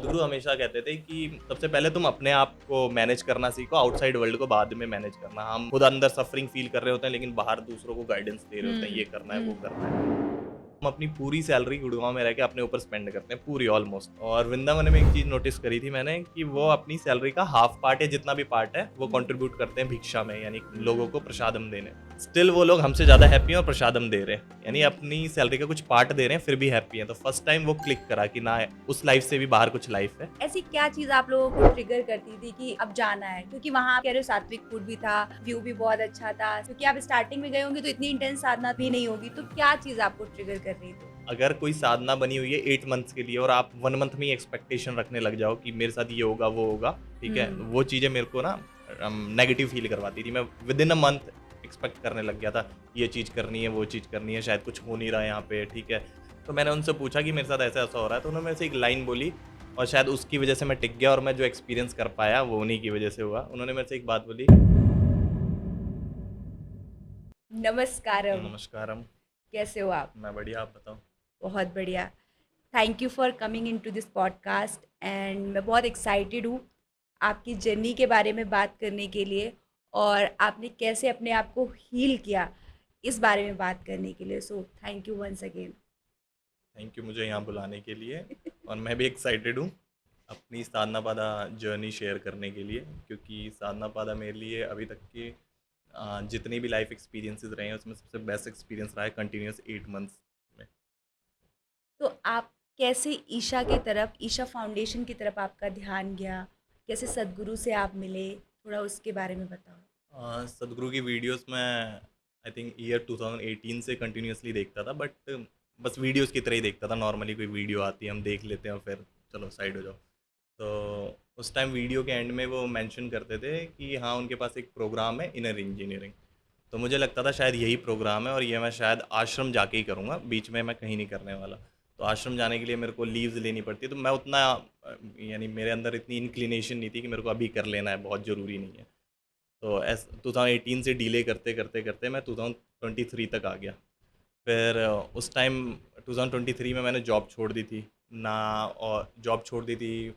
सदगुरु हमेशा कहते थे कि सबसे पहले तुम अपने आप को मैनेज करना सीखो, आउटसाइड वर्ल्ड को बाद में मैनेज करना। हम खुद अंदर सफरिंग फील कर रहे होते हैं, लेकिन बाहर दूसरों को गाइडेंस दे रहे होते हैं, हुँ, ये करना है, वो हुँ। करना है। हम अपनी पूरी सैलरी गुड़गाँव में रह के अपने ऊपर स्पेंड करते हैं, पूरी ऑलमोस्ट। और वृंदावन में एक चीज़ नोटिस करी थी मैंने कि वो अपनी सैलरी का हाफ पार्ट या जितना भी पार्ट है, वो हुँ, कंट्रीब्यूट करते हैं भिक्षा में, यानी लोगों हुँ, को प्रसादम देने। स्टिल वो लोग हमसे ज़्यादा हैप्पी हैं और प्रसादम दे रहे हैं, यानी हुँ। अपनी सैलरी का कुछ पार्ट दे रहे हैं, फिर भी हैप्पी हैं। तो फर्स्ट टाइम वो क्लिक करा कि ना, उस लाइफ से भी बाहर कुछ लाइफ है। ऐसी क्या चीज़ आप लोगों को ट्रिगर करती थी कि अब जाना है? क्योंकि वहाँ आप कह रहे हो सात्विक फूड भी था, व्यू भी बहुत अच्छा था। क्योंकि आप स्टार्टिंग में गए होंगे तो इतनी इंटेंस साधना भी नहीं होगी, तो क्या चीज़ आपको ट्रिगर कर रही थी? अगर कोई साधना बनी हुई है 8 मंथ्स के लिए और आप 1 मंथ में ही एक्सपेक्टेशन रखने लग जाओ कि मेरे साथ ये होगा, वो होगा, ठीक है? हुँ, वो चीज़ें मेरे को ना नेगेटिव फ़ील करवाती थी। मैं विदिन अ मंथ एक्सपेक्ट करने लग गया था, ये चीज़ करनी है, वो चीज़ करनी है, शायद कुछ हो नहीं रहा है यहाँ पे, ठीक है? तो मैंने उनसे पूछा कि मेरे साथ ऐसा-ऐसा हो रहा है, तो उन्होंने मेरे से एक लाइन बोली और शायद उसकी वज़ह से मैं टिक गया और मैं जो एक्सपीरियंस कर पाया, वो उन्हीं की वज़ह से हुआ। उन्होंने मेरे से एक बात बोली, नमस्कारम, "नमस्कारम, कैसे हो आप? मैं बढ़िया, आप बताओ?" बहुत बढ़िया। Thank you for coming into this podcast and मैं बहुत एक्साइटेड हूँ आपकी जर्नी के बारे में बात करने के लिए और आपने कैसे अपने आप को हील किया, इस बारे में बात करने के लिए। So thank you once again. Thank you मुझे यहाँ बुलाने के लिए और मैं भी एक्साइटेड हूँ अपनी साधना पादा जर्नी शेयर करने के लिए, क्योंकि साधना पादा मेरे लिए अभी तक के जितने भी लाइफ एक्सपीरियंसेस रहे हैं उसमें सबसे बेस्ट एक्सपीरियंस रहा है कंटिन्यूस 8 मंथ्स में। तो आप कैसे ईशा की तरफ, ईशा फाउंडेशन की तरफ आपका ध्यान गया? कैसे सद्गुरु से आप मिले? थोड़ा उसके बारे में बताओ। सदगुरु की वीडियोस मैं आई थिंक ईयर 2018 से कंटिन्यूसली देखता था, बट बस वीडियोस की तरह ही देखता था। नॉर्मली कोई वीडियो आती है, हम देख लेते हैं और फिर चलो साइड हो जाओ। तो उस टाइम वीडियो के एंड में वो मेंशन करते थे कि हाँ, उनके पास एक प्रोग्राम है इनर इंजीनियरिंग। तो मुझे लगता था शायद यही प्रोग्राम है और ये मैं शायद आश्रम जाके ही करूँगा, बीच में मैं कहीं नहीं करने वाला। तो आश्रम जाने के लिए मेरे को लीव्स लेनी पड़ती है, तो मैं उतना यानी मेरे अंदर इतनी इंक्लिनेशन नहीं थी कि मेरे को अभी कर लेना है, बहुत ज़रूरी नहीं है। तो 2018 से डिले करते करते करते मैं 2023 तक आ गया। फिर उस टाइम 2023 में मैंने जॉब छोड़ दी थी ना, और जॉब छोड़ दी थी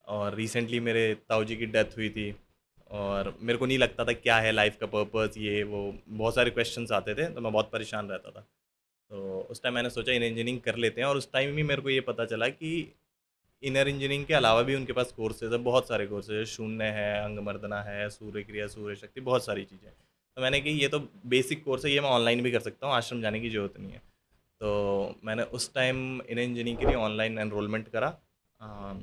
और रिसेंटली मेरे ताऊ जी की डेथ हुई थी और मेरे को नहीं लगता था क्या है लाइफ का पर्पस, ये वो बहुत सारे क्वेश्चंस आते थे, तो मैं बहुत परेशान रहता था। तो उस टाइम मैंने सोचा इन इंजीनियरिंग कर लेते हैं और उस टाइम ही मेरे को ये पता चला कि इनर इंजीनियरिंग के अलावा भी उनके पास कोर्सेज है, बहुत सारे कोर्सेज है, शून्य है, अंगमर्दना है, सूर्य क्रिया, सूर्य शक्ति, बहुत सारी चीज़ें। तो मैंने कि ये तो बेसिक कोर्स है, ये मैं ऑनलाइन भी कर सकता हूँ, आश्रम जाने की ज़रूरत नहीं है। तो मैंने उस टाइम इनर इंजीनियरिंग के लिए ऑनलाइन एनरोलमेंट करा। अ,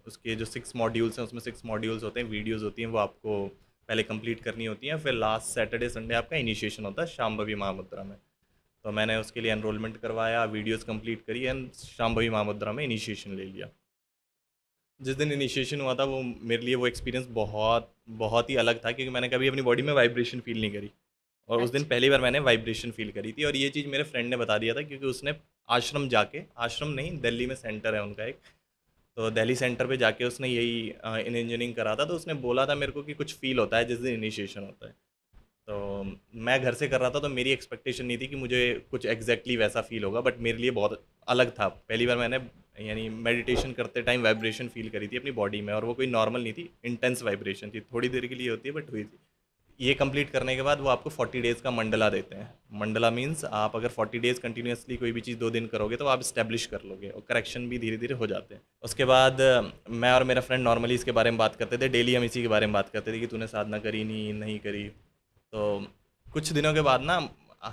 उसके जो 6 मॉड्यूल्स हैं, उसमें 6 मॉड्यूल्स होते हैं, वीडियोज़ होती हैं, वो आपको पहले कंप्लीट करनी होती हैं, फिर लास्ट सैटरडे संडे आपका इनिशिएशन होता है शांभवी महामुद्रा में। तो मैंने उसके लिए एनरोलमेंट करवाया, वीडियोज़ कंप्लीट करी एंड शांभवी महामुद्रा में इनिशिएशन ले लिया। जिस दिन इनिशिएशन हुआ था, वो मेरे लिए वो एक्सपीरियंस बहुत बहुत ही अलग था, क्योंकि मैंने कभी अपनी बॉडी में वाइब्रेशन फ़ील नहीं करी और उस दिन अच्छा। पहली बार मैंने वाइब्रेशन फ़ील करी थी। और ये चीज़ मेरे फ्रेंड ने बता दिया था, क्योंकि उसने आश्रम जाके, आश्रम नहीं, दिल्ली में सेंटर है उनका एक, तो दिल्ली सेंटर पे जाके उसने यही इन इंजीनियरिंग करा था। तो उसने बोला था मेरे को कि कुछ फ़ील होता है जिस दिन इनिशिएशन होता है। तो मैं घर से कर रहा था, तो मेरी एक्सपेक्टेशन नहीं थी कि मुझे कुछ एग्जैक्टली वैसा फ़ील होगा, बट मेरे लिए बहुत अलग था। पहली बार मैंने यानी मेडिटेशन करते टाइम वाइब्रेशन फ़ील करी थी अपनी बॉडी में, और वो कोई नॉर्मल नहीं थी, इंटेंस वाइब्रेशन थी, थोड़ी देर के लिए होती है बट हुई थी। ये कंप्लीट करने के बाद वो आपको 40 डेज़ का मंडला देते हैं। मंडला मीन्स आप अगर 40 डेज़ कंटिन्यूसली कोई भी चीज़ 2 दिन करोगे तो आप इस्टेब्लिश कर लोगे और करेक्शन भी धीरे-धीरे हो जाते हैं। उसके बाद मैं और मेरा फ्रेंड नॉर्मली इसके बारे में बात करते थे, डेली हम इसी के बारे में बात करते थे कि तूने साधना करी नहीं, नहीं करी। तो कुछ दिनों के बाद ना,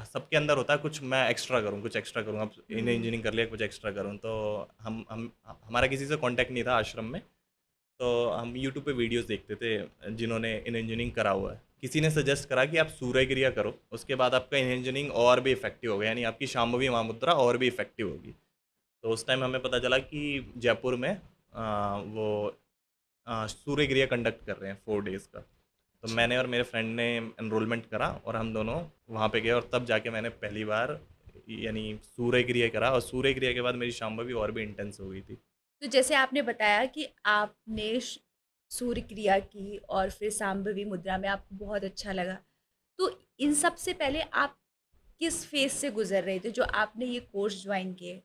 सबके अंदर होता है कुछ मैं एक्स्ट्रा करूँ, कुछ एक्स्ट्रा करूँ। अब इन हुँ। इंजीनियरिंग कर लिया, कुछ एक्स्ट्रा करूँ। तो हम हमारा किसी से कांटेक्ट नहीं था आश्रम में, तो हम यूट्यूब पे वीडियोस देखते थे जिन्होंने इन इंजीनियरिंग करा हुआ है। किसी ने सजेस्ट करा कि आप सूर्य क्रिया करो, उसके बाद आपका इन इंजीनियरिंग और भी इफेक्टिव होगा, यानी आपकी शांभवी महामुद्रा और भी इफेक्टिव होगी। तो उस टाइम हमें पता चला कि जयपुर में वो सूर्य क्रिया कंडक्ट कर रहे हैं 4 डेज़ का। तो अच्छा। मैंने और मेरे फ्रेंड ने एनरोलमेंट करा और हम दोनों वहाँ पे गए, और तब जाके मैंने पहली बार यानी सूर्य क्रिया करा, और सूर्य क्रिया के बाद मेरी शांभवी और भी इंटेंस हो गई थी। तो जैसे आपने बताया कि आपने सूर्य क्रिया की और फिर सांभवी मुद्रा में आपको बहुत अच्छा लगा, तो इन सब से पहले आप किस फेज से गुजर रहे थे जो आपने ये कोर्स ज्वाइन किए?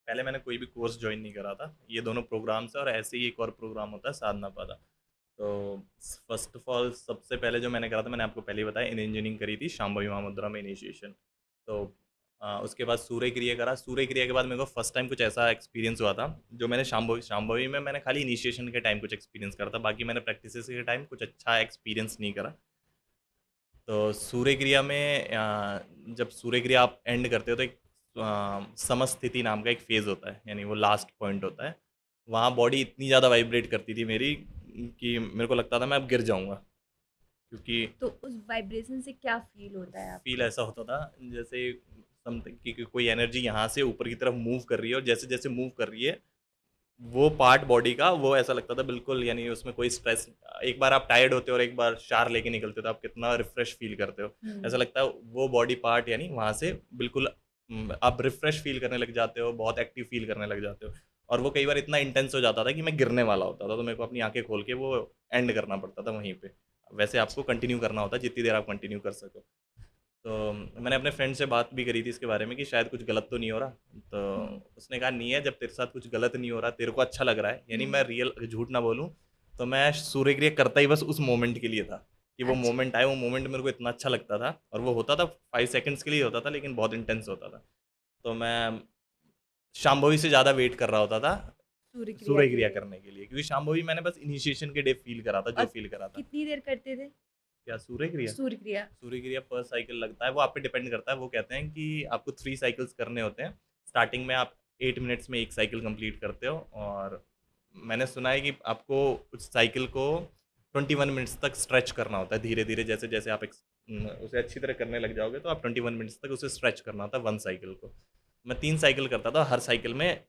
पहले मैंने कोई भी कोर्स ज्वाइन नहीं करा था, ये दोनों प्रोग्राम्स है और ऐसे ही एक और प्रोग्राम होता है साधना पादा। तो फर्स्ट ऑफ ऑल सबसे पहले जो मैंने करा था, मैंने आपको पहले ही बताया, इन इंजीनियरिंग करी थी शांभवी महामुद्रा में इनिशिएशन। तो उसके बाद सूर्य क्रिया करा। सूर्य क्रिया के बाद मेरे को फर्स्ट टाइम कुछ ऐसा एक्सपीरियंस हुआ था जो मैंने शांभवी शांभवी में मैंने खाली इनिशिएशन के टाइम कुछ एक्सपीरियंस करा था, बाकी मैंने प्रैक्टिसेस के टाइम कुछ अच्छा एक्सपीरियंस नहीं करा। तो सूर्य क्रिया में जब सूर्य क्रिया आप एंड करते हो तो एक समस्थिति नाम का एक फेज़ होता है, यानी वो लास्ट पॉइंट होता है। वहाँ बॉडी इतनी ज़्यादा वाइब्रेट करती थी मेरी कि मेरे को लगता था मैं अब गिर जाऊँगा, क्योंकि तो उस वाइब्रेशन से क्या फील होता है फ़ील आपको? ऐसा होता था जैसे समथिंग कि कोई एनर्जी यहाँ से ऊपर की तरफ मूव कर रही है, और जैसे-जैसे मूव कर रही है वो पार्ट बॉडी का, वो ऐसा लगता था बिल्कुल, यानी उसमें कोई स्ट्रेस। एक बार आप टायर्ड होते हो और एक बार शार लेके निकलते हो तो आप कितना रिफ्रेश फील करते हो। ऐसा हुँ। लगता है वो बॉडी पार्ट यानी वहाँ से बिल्कुल आप रिफ्रेश फील करने लग जाते हो, बहुत एक्टिव फील करने लग जाते हो। और वो कई बार इतना इंटेंस हो जाता था कि मैं गिरने वाला होता था, तो मेरे को अपनी आंखें खोल के वो एंड करना पड़ता था वहीं पे। वैसे अच्छा। आपको कंटिन्यू करना होता है जितनी देर आप कंटिन्यू कर सको। तो मैंने अपने फ्रेंड से बात भी करी थी इसके बारे में कि शायद कुछ गलत तो नहीं हो रहा। हुँ, तो उसने कहा नहीं है, जब तेरे साथ कुछ गलत नहीं हो रहा, तेरे को अच्छा लग रहा है, यानी मैं हुँ। रियल झूठ ना बोलूँ, तो मैं सूर्य क्रिया करता ही बस उस मोमेंट के लिए था कि वो अच्छा। मोमेंट आए। वो मोमेंट मेरे को इतना अच्छा लगता था, और वो होता था 5 सेकंड्स के लिए होता था, लेकिन बहुत इंटेंस होता था। तो मैं शांभवी से ज़्यादा वेट कर रहा होता था सूर्य क्रिया सूर्य के क्रिया लिए। करने के लिए, क्योंकि शांभवी मैंने बस इनिशिएशन के डे फील करा था, और जो फील करा था। कितनी देर करते थे क्या सूर्य क्रिया? सूर्य क्रिया? सूर्य क्रिया पर साइकिल लगता है, वो आप पे डिपेंड करता है। वो कहते हैं कि आपको 3 साइकिल्स करने होते हैं। स्टार्टिंग में आप 8 मिनट्स में 1 साइकिल कंप्लीट करते हो, और मैंने सुना है कि आपको उस साइकिल को 21 मिनट्स तक स्ट्रेच करना होता है धीरे-धीरे। जैसे-जैसे आप उसे अच्छी तरह करने लग जाओगे तो आप 21 मिनट्स तक उसे स्ट्रेच करना होता है 1 साइकिल को। मैं 3 साइकिल करता था, हर साइकिल में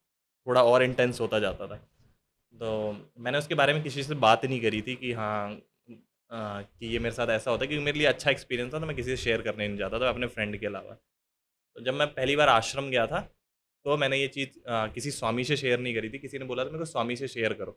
थोड़ा और इंटेंस होता जाता था। तो मैंने उसके बारे में किसी से बात नहीं करी थी कि हाँ, कि ये मेरे साथ ऐसा होता है, क्योंकि मेरे लिए अच्छा एक्सपीरियंस था, तो मैं किसी से शेयर करने नहीं चाहता था अपने फ्रेंड के अलावा। तो जब मैं पहली बार आश्रम गया था, तो मैंने ये चीज़ किसी स्वामी से शेयर नहीं करी थी। किसी ने बोला था मेरे को स्वामी से शेयर करो।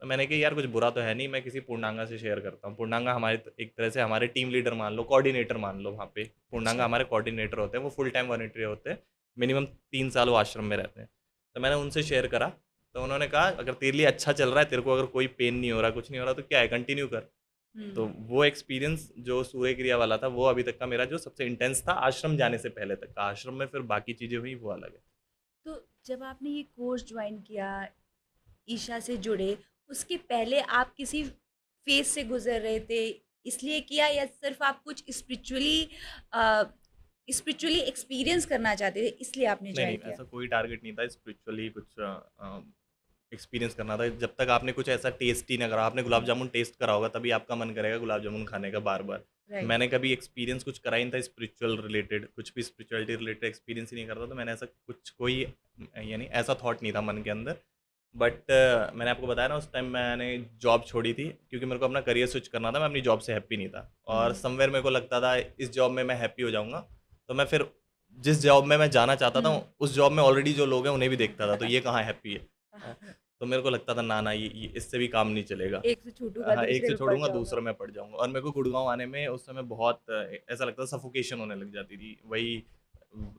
तो मैंने कहा यार कुछ बुरा तो है नहीं, मैं किसी पूर्णांगा से शेयर करता हूँ। पूर्णांगा हमारे एक तरह से हमारे टीम लीडर मान लो, कोऑर्डिनेटर मान लो वहाँ पे। पूर्णांगा अच्छा। हमारे कोऑर्डिनेटर होते हैं, वो फुल टाइम वॉलंटियर होते हैं। मिनिमम 3 साल वो आश्रम में रहते हैं। तो मैंने उनसे शेयर करा, तो उन्होंने कहा अगर तेरे लिए अच्छा चल रहा है, तेरे को अगर कोई पेन नहीं हो रहा, कुछ नहीं हो रहा, तो क्या है, कंटिन्यू कर। तो हुँ। वो एक्सपीरियंस जो सूर्य क्रिया वाला था, वो अभी तक का मेरा जो सबसे इंटेंस था आश्रम जाने से पहले तक का। आश्रम में फिर बाकी चीज़ें हुई वो अलग है। तो जब आपने ये कोर्स जॉइन किया, ईशा से जुड़े, उसके पहले आप किसी फ़ेज़ से गुज़र रहे थे, इसलिए किया या सिर्फ़ आप कुछ अ, स्पिरिचुअली एक्सपीरियंस करना चाहते थे, इसलिए आपने नहीं, नहीं, जॉइन किया? ऐसा कोई टारगेट नहीं था स्पिरिचुअली कुछ एक्सपीरियंस करना था। जब तक आपने कुछ ऐसा टेस्ट ही ना करा, आपने गुलाब हुँ, जामुन टेस्ट करा होगा तभी आपका मन करेगा गुलाब जामुन खाने का बार-बार। राइट। मैंने कभी एक्सपीरियंस कुछ करा ही नहीं था स्पिरिचुअल रिलेटेड, कुछ भी स्पिरिचुअलिटी रिलेटेड एक्सपीरियंस ही नहीं करता, तो मैंने ऐसा कुछ कोई यानी ऐसा थॉट नहीं था मन के अंदर। बट मैंने आपको बताया ना, उस टाइम मैंने जॉब छोड़ी थी क्योंकि मेरे को अपना करियर स्विच करना था। मैं अपनी जॉब से हैप्पी नहीं था, और हुँ, समवेयर मेरे को लगता था इस जॉब में मैं हैप्पी हो जाऊँगा। तो मैं फिर जिस जॉब में मैं जाना चाहता था, हुँ। उस जॉब में ऑलरेडी जो लोग हैं उन्हें भी देखता था, तो ये कहाँ हैप्पी है। हैं? तो मेरे को लगता था ना, ना, ये इससे भी काम नहीं चलेगा। एक से छूटूँगा, हाँ, एक दूसरे से में पड़ छोड़ूँगा जाऊँगा। दूसरे में पड़ जाऊँगा, और मेरे को गुड़गाँव आने में उस समय बहुत ऐसा लगता था सफोकेशन होने लग जाती थी। वही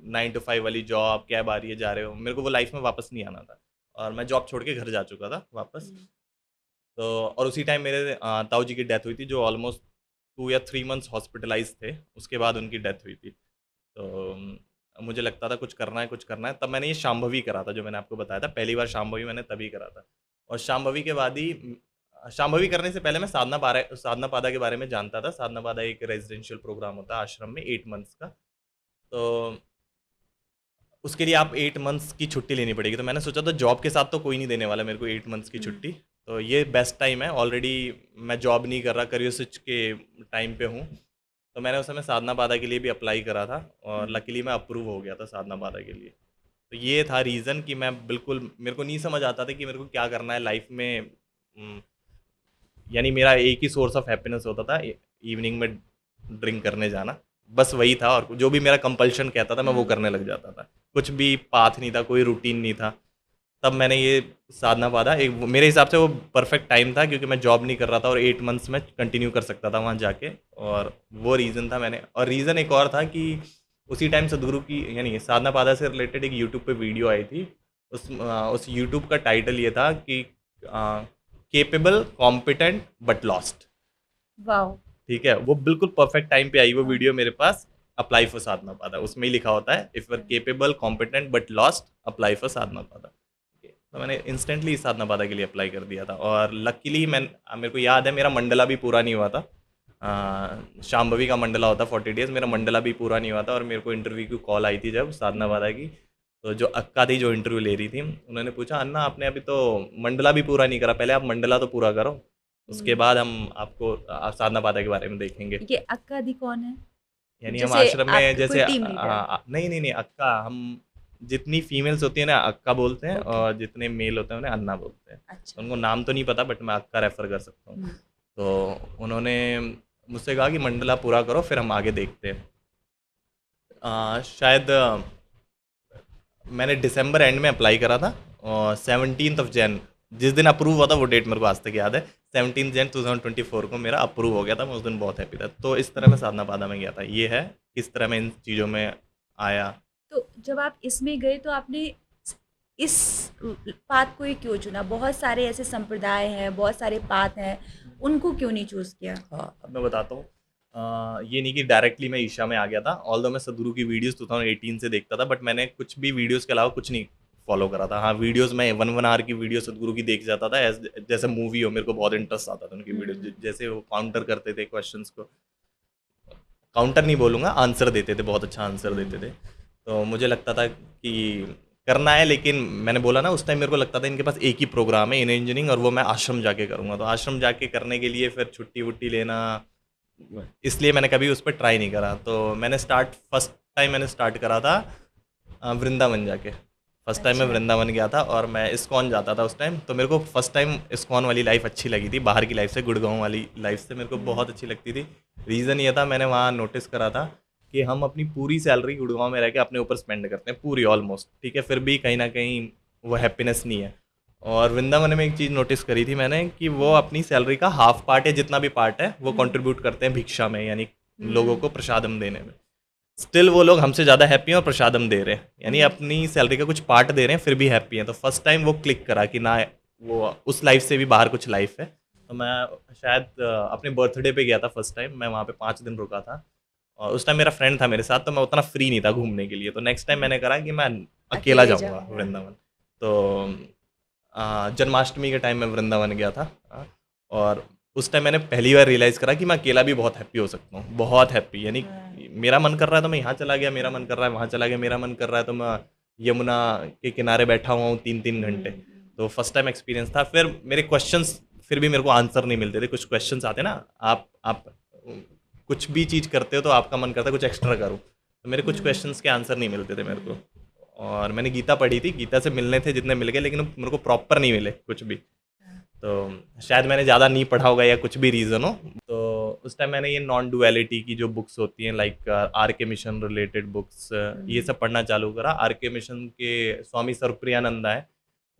9 टू 5 वाली जॉब, कैब आ रही है, जा रहे हो। मेरे को वो लाइफ़ में वापस नहीं आना था, और मैं जॉब छोड़ के घर जा चुका था वापस। हुँ, तो और उसी टाइम मेरे ताऊ जी की डेथ हुई थी, जो ऑलमोस्ट 2 या 3 मंथ्स हॉस्पिटलाइज़ थे, उसके बाद उनकी डेथ हुई थी। तो मुझे लगता था कुछ करना है, कुछ करना है। तब मैंने ये शांभवी करा था, जो मैंने आपको बताया था। पहली बार शांभवी मैंने तभी करा था, और शांभवी के बाद ही शांभवी करने से पहले मैं साधना पादा के बारे में जानता था। साधना पादा एक रेज़िडेंशियल प्रोग्राम होता है आश्रम में 8 मंथ्स का। तो उसके लिए आप 8 मंथ्स की छुट्टी लेनी पड़ेगी। तो मैंने सोचा था जॉब के साथ तो कोई नहीं देने वाला मेरे को 8 मंथ्स की हुँ, छुट्टी। तो ये बेस्ट टाइम है, ऑलरेडी मैं जॉब नहीं कर रहा, करियर स्विच के टाइम पे हूँ। तो मैंने उस समय साधना पादा के लिए भी अप्लाई करा था, और हुँ। लकीली मैं अप्रूव हो गया था साधना पादा के लिए। तो ये था रीज़न कि मैं बिल्कुल, मेरे को नहीं समझ आता था कि मेरे को क्या करना है लाइफ़ में। यानी मेरा एक ही सोर्स ऑफ हैप्पीनेस होता था, इवनिंग में ड्रिंक करने जाना। बस वही था, और जो भी मेरा कंपल्शन कहता था मैं वो हुँ। करने लग जाता था। कुछ भी पाथ नहीं था, कोई रूटीन नहीं था। तब मैंने ये साधना पादा, मेरे हिसाब से वो परफेक्ट टाइम था, क्योंकि मैं जॉब नहीं कर रहा था और 8 मंथ्स में कंटिन्यू कर सकता था वहाँ जाके। और वो रीज़न था मैंने, और रीज़न एक और था कि उसी टाइम सदगुरु की यानी साधना पादा से रिलेटेड एक यूट्यूब पे वीडियो आई थी। उस यूट्यूब का टाइटल ये था कि capable competent but lost. Wow. ठीक है, वो बिल्कुल परफेक्ट टाइम पे आई वो हाँ। वीडियो मेरे पास। अप्लाई फॉर साधना पादा, उसमें ही लिखा होता है if you are capable competent but lost apply for Sadhana Pada. तो मैंने इंस्टेंटली साधना पादा के लिए अप्लाई कर दिया था, और लकीली मेरे को याद है मेरा मंडला भी पूरा नहीं हुआ था। शाम्भवी का मंडला होता 40 डेज, मेरा मंडला भी पूरा नहीं हुआ था, और मेरे को इंटरव्यू की कॉल आई थी जब साधना पादा की। तो जो अक्का थी जो इंटरव्यू ले रही थी, उन्होंने पूछा अन्ना आपने अभी तो मंडला भी पूरा नहीं करा, पहले आप मंडला तो पूरा करो, उसके बाद हम आपको साधना पादा के बारे में देखेंगे। ये अक्का दी कौन है? यानी हम जैसे आश्रम में आप कोई जैसे टीम लीडर? नहीं नहीं नहीं, अक्का हम जितनी फीमेल्स होती है ना अक्का बोलते हैं, ओके। और जितने मेल होते हैं उन्हें अन्ना बोलते हैं। अच्छा। उनको नाम तो नहीं पता, बट मैं अक्का रेफर कर सकता हूँ। हम्म। तो उन्होंने मुझसे कहा कि मंडला पूरा करो फिर हम आगे देखते हैं। शायद मैंने दिसंबर एंड में अप्लाई करा था, और 17 जिस दिन अप्रूव हुआ था वो डेट मेरे को आज तक याद है। 17 Jan 2024 को मेरा अप्रूव हो गया था, मैं उस दिन बहुत हैप्पी था। तो इस तरह मैं साधना पादा में गया था, ये है किस तरह मैं इन चीज़ों में आया। तो जब आप इसमें गए तो आपने इस पाथ को ही क्यों चुना? बहुत सारे ऐसे संप्रदाय हैं, बहुत सारे पाथ हैं, उनको क्यों नहीं चूज किया? हाँ, अब मैं बताता हूँ। ये नहीं कि डायरेक्टली मैं ईशा में आ गया था, ऑल्दो मैं सदगुरु की वीडियोस 2018 से देखता था, बट मैंने कुछ भी वीडियोस के अलावा कुछ नहीं फॉलो करा था। हाँ, वीडियोस मैं 1 आवर की वीडियो सदगुरु की देख जाता था, जैसे मूवी हो, मेरे को बहुत इंटरेस्ट आता था उनकी वीडियो। जैसे वो काउंटर करते थे क्वेश्चंस को, काउंटर नहीं बोलूँगा, आंसर देते थे, बहुत अच्छा आंसर देते थे। तो मुझे लगता था कि करना है, लेकिन मैंने बोला ना उस टाइम मेरे को लगता था इनके पास एक ही प्रोग्राम है इन इंजीनियरिंग, और वो मैं आश्रम जाके करूँगा। तो आश्रम जाके करने के लिए फिर छुट्टी वुट्टी लेना, इसलिए मैंने कभी उस पर ट्राई नहीं करा। तो मैंने फर्स्ट टाइम मैंने स्टार्ट करा था वृंदावन जाके। फर्स्ट टाइम मैं अच्छा। वृंदावन गया था, और मैं इस्कॉन जाता था उस टाइम। तो मेरे को फर्स्ट टाइम इस्कॉन वाली लाइफ अच्छी लगी थी, बाहर की लाइफ से, गुड़गांव वाली लाइफ से मेरे को बहुत अच्छी लगती थी। रीज़न ये था, मैंने वहाँ नोटिस करा था कि हम अपनी पूरी सैलरी गुड़गांव में रह के अपने ऊपर स्पेंड करते हैं, पूरी ऑलमोस्ट, ठीक है, फिर भी कहीं ना कहीं वो हैप्पीनेस नहीं है। और वृंदावन में एक चीज़ नोटिस करी थी मैंने कि वो अपनी सैलरी का हाफ पार्ट है, जितना भी पार्ट है वो कंट्रीब्यूट करते हैं भिक्षा में, यानी लोगों को प्रसादम देने में। स्टिल वो लोग हमसे ज़्यादा हैप्पी हैं और प्रसादम दे रहे हैं, यानी अपनी सैलरी का कुछ पार्ट दे रहे हैं फिर भी हैप्पी हैं। तो फर्स्ट टाइम वो क्लिक करा कि ना, वो उस लाइफ से भी बाहर कुछ लाइफ है। तो मैं शायद अपने बर्थडे पे गया था फर्स्ट टाइम, मैं वहाँ पे 5 दिन रुका था, और उस टाइम मेरा फ्रेंड था मेरे साथ, तो मैं उतना फ्री नहीं था घूमने के लिए। तो नेक्स्ट टाइम मैंने करा कि मैं अकेला अकेले जाऊँगा जाऊंगा। वृंदावन। तो जन्माष्टमी के टाइम में वृंदावन गया था, और उस टाइम मैंने पहली बार रियलाइज़ करा कि मैं अकेला भी बहुत हैप्पी हो सकता हूँ, बहुत हैप्पी। यानी मेरा मन कर रहा है तो मैं यहाँ चला गया, मेरा मन कर रहा है वहाँ चला गया, मेरा मन कर रहा है तो मैं यमुना के किनारे बैठा हुआ हूँ 3-3 घंटे। तो फर्स्ट टाइम एक्सपीरियंस था। फिर मेरे क्वेश्चंस, फिर भी मेरे को आंसर नहीं मिलते थे। कुछ क्वेश्चंस आते ना, आप कुछ भी चीज़ करते हो तो आपका मन करता है कुछ एक्स्ट्रा करूँ, तो मेरे कुछ क्वेश्चंस के आंसर नहीं मिलते थे मेरे को। और मैंने गीता पढ़ी थी, गीता से मिलने थे जितने मिल गए, लेकिन मेरे को प्रॉपर नहीं मिले कुछ भी। तो शायद मैंने ज़्यादा नहीं पढ़ा होगा या कुछ भी रीज़न हो। तो उस टाइम मैंने ये नॉन डुअलिटी की जो बुक्स होती हैं, लाइक आर के मिशन रिलेटेड बुक्स, ये सब पढ़ना चालू करा। आर के मिशन के स्वामी सर्वप्रियानंदा है,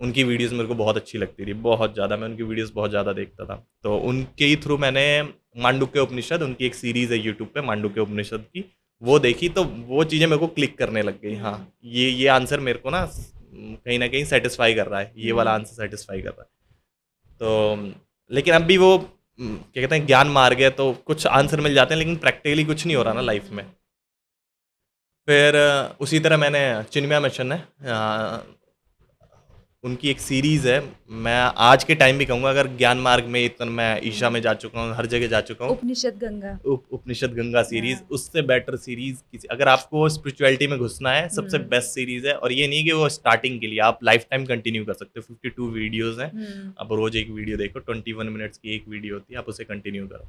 उनकी वीडियोस मेरे को बहुत अच्छी लगती थी, बहुत ज़्यादा। मैं उनकी वीडियोस बहुत ज़्यादा देखता था। तो उनके ही थ्रू मैंने मांडुक्य उपनिषद, उनकी एक सीरीज़ है यूट्यूब पे मांडुक्य उपनिषद की, वो देखी। तो वो चीज़ें मेरे को क्लिक करने लग गई। हाँ, ये आंसर मेरे को ना कहीं सेटिस्फाई कर रहा है, ये वाला आंसर सेटिस्फाई कर रहा है। तो लेकिन अब भी वो क्या कहते हैं, ज्ञान मार गया, तो कुछ आंसर मिल जाते हैं, लेकिन प्रैक्टिकली कुछ नहीं हो रहा ना लाइफ में। फिर उसी तरह मैंने चिन्मया मिशन है, उनकी एक सीरीज़ है। मैं आज के टाइम भी कहूँगा, अगर ज्ञान मार्ग में इतना मैं ईशा में जा चुका हूँ, हर जगह जा चुका हूँ। उपनिषद गंगा। उपनिषद गंगा सीरीज़, हाँ। उससे बेटर सीरीज़ किसी, अगर आपको स्पिरिचुअलिटी में घुसना है, सबसे बेस्ट सीरीज़ है। और ये नहीं कि वो स्टार्टिंग के लिए, आप लाइफ टाइम कंटिन्यू कर सकते हो। 52 वीडियोज़ हैं, आप रोज़ एक वीडियो देखो, 21 मिनट्स की एक वीडियो होती है, आप उसे कंटिन्यू करो।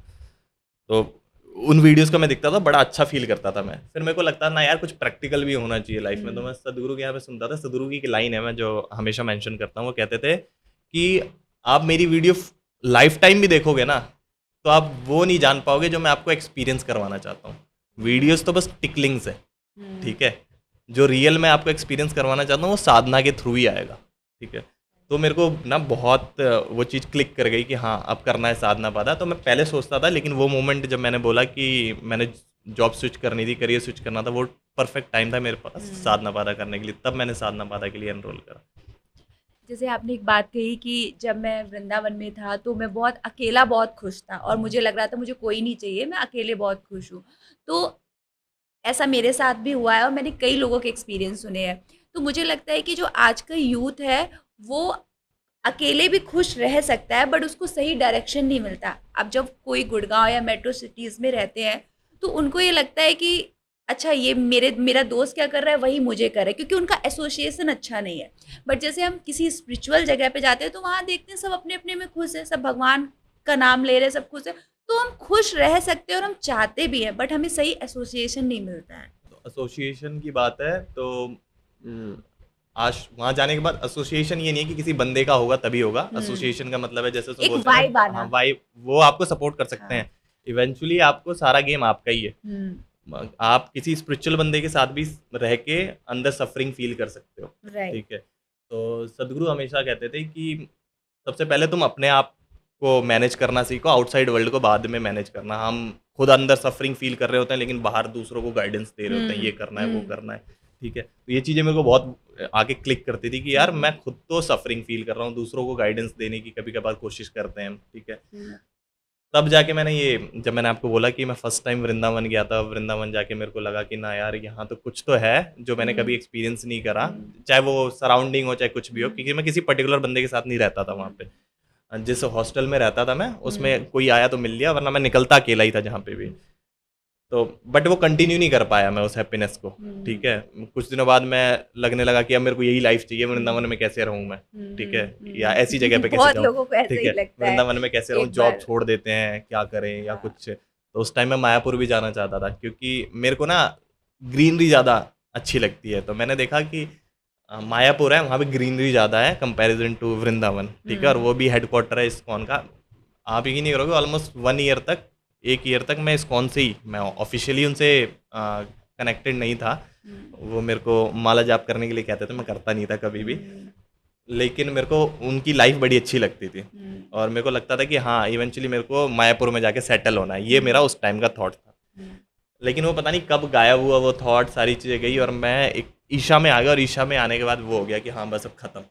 तो उन वीडियोस को मैं देखता था, बड़ा अच्छा फील करता था मैं। फिर मेरे को लगता ना यार, कुछ प्रैक्टिकल भी होना चाहिए लाइफ में। तो मैं सदगुरु के यहाँ पे सुनता था। सदगुरु की एक लाइन है, मैं जो हमेशा मेंशन करता हूँ, वो कहते थे कि आप मेरी वीडियो लाइफ टाइम भी देखोगे ना, तो आप वो नहीं जान पाओगे जो मैं आपको एक्सपीरियंस करवाना चाहता हूँ। वीडियोस तो बस टिकलिंग्स है, ठीक है। जो रियल में आपको एक्सपीरियंस करवाना चाहता हूँ वो साधना के थ्रू ही आएगा, ठीक है। तो मेरे को ना बहुत वो चीज़ क्लिक कर गई कि हाँ, अब करना है साधना पादा। तो मैं पहले सोचता था, लेकिन वो मोमेंट जब मैंने बोला कि मैंने जॉब स्विच करनी थी, करियर स्विच करना था, वो परफेक्ट टाइम था मेरे पास साधना पाठा करने के लिए। तब मैंने साधना पाठा के लिए एनरोल करा। जैसे आपने एक बात कही कि जब मैं वृंदावन में था तो मैं बहुत अकेला बहुत खुश था और मुझे लग रहा था मुझे कोई नहीं चाहिए, मैं अकेले बहुत खुश हूँ। तो ऐसा मेरे साथ भी हुआ है और मैंने कई लोगों के एक्सपीरियंस सुने हैं। तो मुझे लगता है कि जो आज का यूथ है वो अकेले भी खुश रह सकता है बट उसको सही डायरेक्शन नहीं मिलता। अब जब कोई गुड़गांव या मेट्रो सिटीज़ में रहते हैं तो उनको ये लगता है कि अच्छा ये मेरा दोस्त क्या कर रहा है वही मुझे कर रहा है, क्योंकि उनका एसोसिएशन अच्छा नहीं है। बट जैसे हम किसी स्पिरिचुअल जगह पे जाते हैं तो वहाँ देखते हैं सब अपने अपने में खुश है, सब भगवान का नाम ले रहे हैं, सब खुश है। तो हम खुश रह सकते हैं और हम चाहते भी हैं बट हमें सही एसोसिएशन नहीं मिलता है। तो एसोसिएशन की बात है तो आज वहाँ जाने के बाद एसोसिएशन ये नहीं है कि किसी बंदे का होगा तभी होगा। एसोसिएशन का मतलब है जैसे उसमें एक बोलते हैं वाइब ना, आना। हाँ वाइब, वो आपको सपोर्ट कर सकते हाँ। हैं। इवेंचुअली आपको सारा गेम आपका ही है। आप किसी स्पिरिचुअल बंदे के साथ भी रह के अंदर सफरिंग फील कर सकते हो। राइट। ठीक है। तो सदगुरु हमेशा कहते थे कि सबसे पहले तुम अपने आप को मैनेज करना सीखो, आउटसाइड वर्ल्ड को बाद में मैनेज करना। हम खुद अंदर सफरिंग फील कर रहे होते हैं लेकिन बाहर दूसरों को गाइडेंस दे रहे होते हैं, ये करना है वो करना है। ठीक है। तो ये चीज़ें मेरे को बहुत आगे क्लिक करती थी कि यार मैं खुद तो सफरिंग फील कर रहा हूँ, दूसरों को गाइडेंस देने की कभी कभार कोशिश करते हैं हम। ठीक है। तब जाके मैंने ये, जब मैंने आपको बोला कि मैं फर्स्ट टाइम वृंदावन गया था, वृंदावन जाके मेरे को लगा कि ना यार यहाँ तो कुछ तो है जो मैंने कभी एक्सपीरियंस नहीं करा, चाहे वो सराउंडिंग हो चाहे कुछ भी हो, क्योंकि मैं किसी पर्टिकुलर बंदे के साथ नहीं रहता था वहाँ पे। जिस हॉस्टल में रहता था मैं, उसमें कोई आया तो मिल लिया, वरना मैं निकलता अकेला ही था जहाँ पे भी। तो बट वो कंटिन्यू नहीं कर पाया मैं उस हैप्पीनेस को। ठीक है। कुछ दिनों बाद मैं लगने लगा कि अब मेरे को यही लाइफ चाहिए, वृंदावन में कैसे रहूँ मैं। ठीक है। या ऐसी जगह पे कैसे बहुत जाऊँ। लोगों को ऐसा ठीक ही है। लगता है वृंदावन में कैसे रहूँ, एक जॉब बार। छोड़ देते हैं, क्या करें या हाँ। कुछ। तो उस टाइम मैं मायापुर भी जाना चाहता था क्योंकि मेरे को ना ग्रीनरी ज़्यादा अच्छी लगती है। तो मैंने देखा कि मायापुर है, वहाँ पे ग्रीनरी ज़्यादा है कंपैरिजन टू वृंदावन। ठीक है। और वो भी हेडक्वार्टर है इस्कॉन का। आप यकीन नहीं करोगे, ऑलमोस्ट 1 ईयर तक, 1 ईयर तक मैं इस्कॉन से ही, मैं ऑफिशियली उनसे कनेक्टेड नहीं था। वो मेरे को माला जाप करने के लिए कहते थे, मैं करता नहीं था कभी भी। लेकिन मेरे को उनकी लाइफ बड़ी अच्छी लगती थी और मेरे को लगता था कि हाँ इवेंचुअली मेरे को मायापुर में जाके सेटल होना है। ये मेरा उस टाइम का थॉट था। लेकिन वो पता नहीं कब गायब हुआ वो थॉट, सारी चीज़ें गई और मैं एक ईशा में आ गया। और ईशा में आने के बाद वो हो गया कि हाँ बस अब खत्म,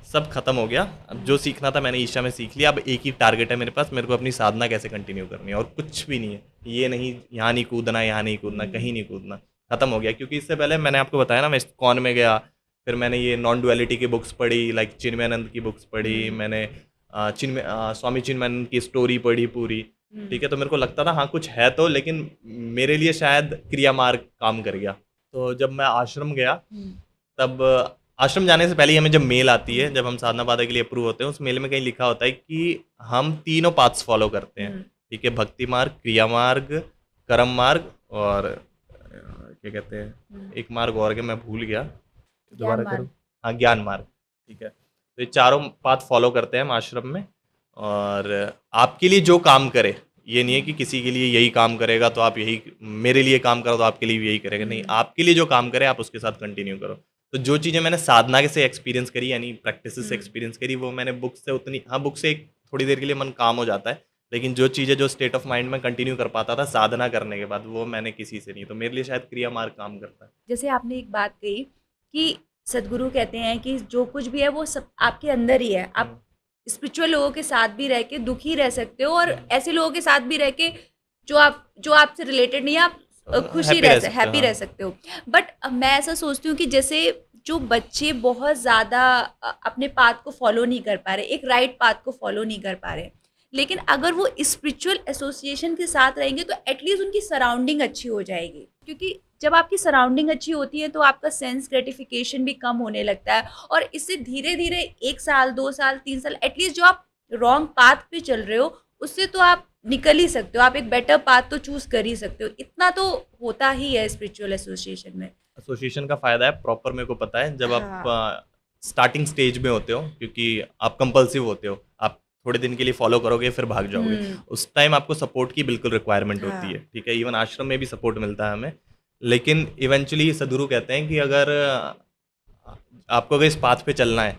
सब खत्म हो गया। अब जो सीखना था मैंने ईशा में सीख लिया। अब एक ही टारगेट है मेरे पास, मेरे को अपनी साधना कैसे कंटिन्यू करनी है और कुछ भी नहीं है। ये नहीं यहाँ नहीं कूदना, यहाँ नहीं कूदना, कहीं नहीं कूदना, खत्म हो गया। क्योंकि इससे पहले मैंने आपको बताया ना, मैं इस्कॉन में गया, फिर मैंने ये नॉन डुअलिटी की बुक्स पढ़ी, लाइक चिन्मयानंद की बुक्स पढ़ी मैंने, स्वामी चिन्मयानंद की स्टोरी पढ़ी पूरी। ठीक है। तो मेरे को लगता था हाँ कुछ है तो, लेकिन मेरे लिए शायद क्रिया मार्ग काम कर गया। तो जब मैं आश्रम गया, तब आश्रम जाने से पहले ही हमें जब मेल आती है, जब हम साधना पाठा के लिए अप्रूव होते हैं, उस मेल में कहीं लिखा होता है कि हम तीनों पाथ्स फॉलो करते हैं। ठीक है। भक्ति मार्ग, क्रिया मार्ग, कर्म मार्ग और क्या कहते हैं एक मार्ग और के मैं भूल गया, दोबारा करूँ। हाँ, ज्ञान मार्ग। ठीक है। तो ये चारों पाथ फॉलो करते हैं हम आश्रम में। और आपके लिए जो काम करे, ये नहीं है कि किसी के लिए यही काम करेगा तो आप यही, मेरे लिए काम करो तो आपके लिए भी यही करेगा, नहीं, आपके लिए जो काम करे आप उसके साथ कंटिन्यू करो। तो जो चीज़ें मैंने साधना से एक्सपीरियंस करी, यानी प्रैक्टिस से एक्सपीरियंस करी, वो मैंने बुक से उतनी, हाँ बुक से एक थोड़ी देर के लिए मन काम हो जाता है, लेकिन जो चीज़ें जो स्टेट ऑफ माइंड में कंटिन्यू कर पाता था साधना करने के बाद, वो मैंने किसी से नहीं। तो मेरे लिए शायद क्रिया मार्ग काम करता है। जैसे आपने एक बात कही कि सदगुरु कहते हैं कि जो कुछ भी है वो सब आपके अंदर ही है। आप स्पिरिचुअल लोगों के साथ भी रह के दुखी रह सकते हो और ऐसे लोगों के साथ भी रह के जो आपसे रिलेटेड नहीं है, आप खुशी रह सकते, हैप्पी रह सकते हो। बट मैं ऐसा सोचती हूँ कि जैसे जो बच्चे बहुत ज़्यादा अपने पाथ को फॉलो नहीं कर पा रहे, एक राइट पाथ को फॉलो नहीं कर पा रहे, लेकिन अगर वो स्पिरिचुअल एसोसिएशन के साथ रहेंगे तो एटलीस्ट उनकी सराउंडिंग अच्छी हो जाएगी। क्योंकि जब आपकी सराउंडिंग अच्छी होती है तो आपका सेंस ग्रेटिफिकेशन भी कम होने लगता है और इससे धीरे धीरे 1 साल 2 साल 3 साल एटलीस्ट जो आप रॉन्ग पाथ पे चल रहे हो उससे तो आप निकल ही सकते हो, आप एक बेटर पाथ तो चूज कर ही सकते हो। इतना तो होता ही है स्पिरिचुअल एसोसिएशन में। एसोसिएशन का फायदा है प्रॉपर, मेरे को पता है, जब आप स्टार्टिंग स्टेज में होते हो, क्योंकि आप कंपल्सिव होते हो, आप थोड़े दिन के लिए फॉलो करोगे फिर भाग जाओगे, उस टाइम आपको सपोर्ट की बिल्कुल रिक्वायरमेंट होती है। ठीक है। इवन आश्रम में भी सपोर्ट मिलता है हमें, लेकिन इवेंचुअली सदगुरु कहते हैं कि अगर आपको अगर इस पाथ पे चलना है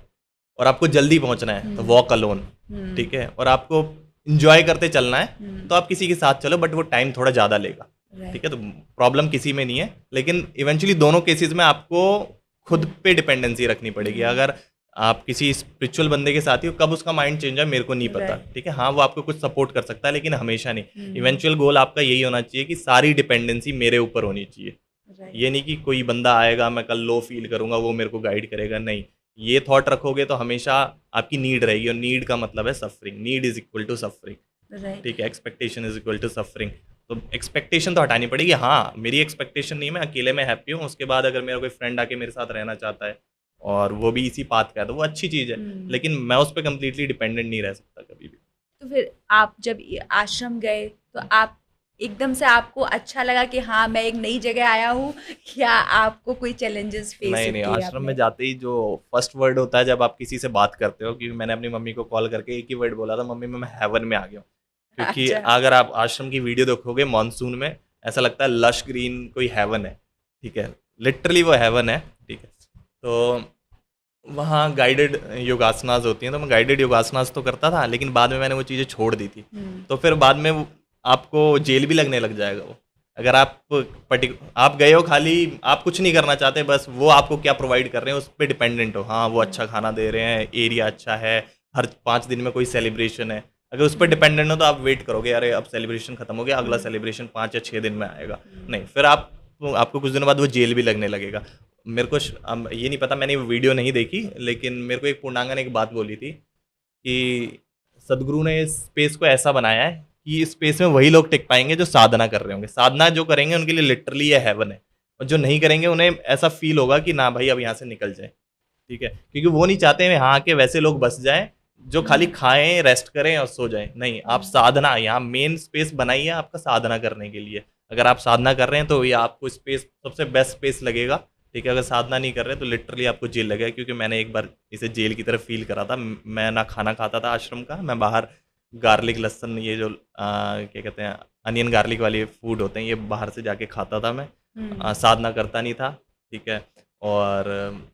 और आपको जल्दी पहुंचना है तो वॉक अलोन। ठीक है। और आपको इंजॉय करते चलना है तो आप किसी के साथ चलो, बट वो टाइम थोड़ा ज़्यादा लेगा। ठीक राइट। है? तो प्रॉब्लम किसी में नहीं है, लेकिन इवेंचुअली दोनों केसेज़ में आपको खुद पे डिपेंडेंसी रखनी पड़ेगी। हुँ, अगर आप किसी स्पिरिचुअल बंदे के साथ ही हो, कब उसका माइंड चेंज है मेरे को नहीं पता, राइट, ठीक है? हाँ, वो आपको कुछ सपोर्ट कर सकता है, लेकिन हमेशा नहीं। हुँ, इवेंचुअल गोल आपका यही होना चाहिए कि सारी डिपेंडेंसी मेरे ऊपर होनी चाहिए। राइट, ये नहीं कि कोई बंदा आएगा, मैं कल लो फ़ील करूँगा, वो मेरे को गाइड करेगा, नहीं। ये थॉट रखोगे तो हमेशा आपकी नीड रहेगी, और नीड का मतलब है suffering, need is equal to suffering, right, ठीक है? Expectation is equal to suffering. तो एक्सपेक्टेशन तो हटानी पड़ेगी। हाँ, मेरी एक्सपेक्टेशन नहीं है, मैं अकेले में हैप्पी हूँ, उसके बाद अगर मेरा कोई फ्रेंड आके मेरे साथ रहना चाहता है और वो भी इसी पाथ का है, तो वो अच्छी चीज़ है। हुँ। लेकिन मैं उस पे कंप्लीटली डिपेंडेंट नहीं रह सकता कभी भी। तो फिर आप जब ये आश्रम गए तो आप एकदम से आपको अच्छा लगा कि हाँ, मैं एक नई जगह आया हूँ, या आपको कोई चैलेंजेस फेस नहीं, नहीं, किए आश्रम में आपने? जाते ही जो फर्स्ट वर्ड होता है जब आप किसी से बात करते हो, क्योंकि मैंने अपनी मम्मी को कॉल करके एक ही वर्ड बोला था, मम्मी मैं हेवन में आ गया हूँ। क्योंकि अच्छा। अगर आप आश्रम की वीडियो देखोगे मानसून में, ऐसा लगता है लश ग्रीन कोई हेवन है, ठीक है? लिटरली वो हेवन है, ठीक है? तो वहाँ गाइडेड योगासनास होती हैं, तो मैं गाइडेड योगासनास तो करता था, लेकिन बाद में मैंने वो चीज़ें छोड़ दी थी। हुँ, तो फिर बाद में आपको जेल भी लगने लग जाएगा वो। अगर आप गए हो खाली, आप कुछ नहीं करना चाहते, बस वो आपको क्या प्रोवाइड कर रहे हैं उस पे डिपेंडेंट हो। हाँ, वो हुँ, अच्छा खाना दे रहे हैं, एरिया अच्छा है, हर 5 दिन में कोई सेलिब्रेशन है। अगर उस पे हुँ, डिपेंडेंट हो तो आप वेट करोगे, अरे अब सेलिब्रेशन खत्म हो गया, अगला हुँ, सेलिब्रेशन 5 या 6 दिन में आएगा। हुँ, नहीं, फिर आपको कुछ दिनों बाद वो जेल भी लगने लगेगा। मेरे को ये नहीं पता, मैंने वीडियो नहीं देखी, लेकिन मेरे को एक पूर्णांगा ने एक बात बोली थी कि सदगुरु ने इस स्पेस को ऐसा बनाया है कि इस स्पेस में वही लोग टिक पाएंगे जो साधना कर रहे होंगे। साधना जो करेंगे उनके लिए लिटरली ये हेवन है, और जो नहीं करेंगे उन्हें ऐसा फील होगा कि ना भाई अब यहाँ से निकल जाए, ठीक है? क्योंकि वो नहीं चाहते यहाँ आके वैसे लोग बस जाएं जो खाली हुँ, खाएं, रेस्ट करें और सो जाएं। नहीं, आप हुँ, साधना, यहाँ मेन स्पेस बनाई है आपका साधना करने के लिए। अगर आप साधना कर रहे हैं तो ये आपको स्पेस सबसे बेस्ट स्पेस लगेगा, ठीक है? अगर साधना नहीं कर रहे तो लिटरली आपको जेल लगेगा, क्योंकि मैंने एक बार इसे जेल की तरह फ़ील करा था। मैं ना खाना खाता था आश्रम का, मैं बाहर गार्लिक, लहसुन, ये जो क्या कहते हैं, अनियन गार्लिक वाले फूड होते हैं, ये बाहर से जाके खाता था मैं। हुँ। साधना करता नहीं था, ठीक है? और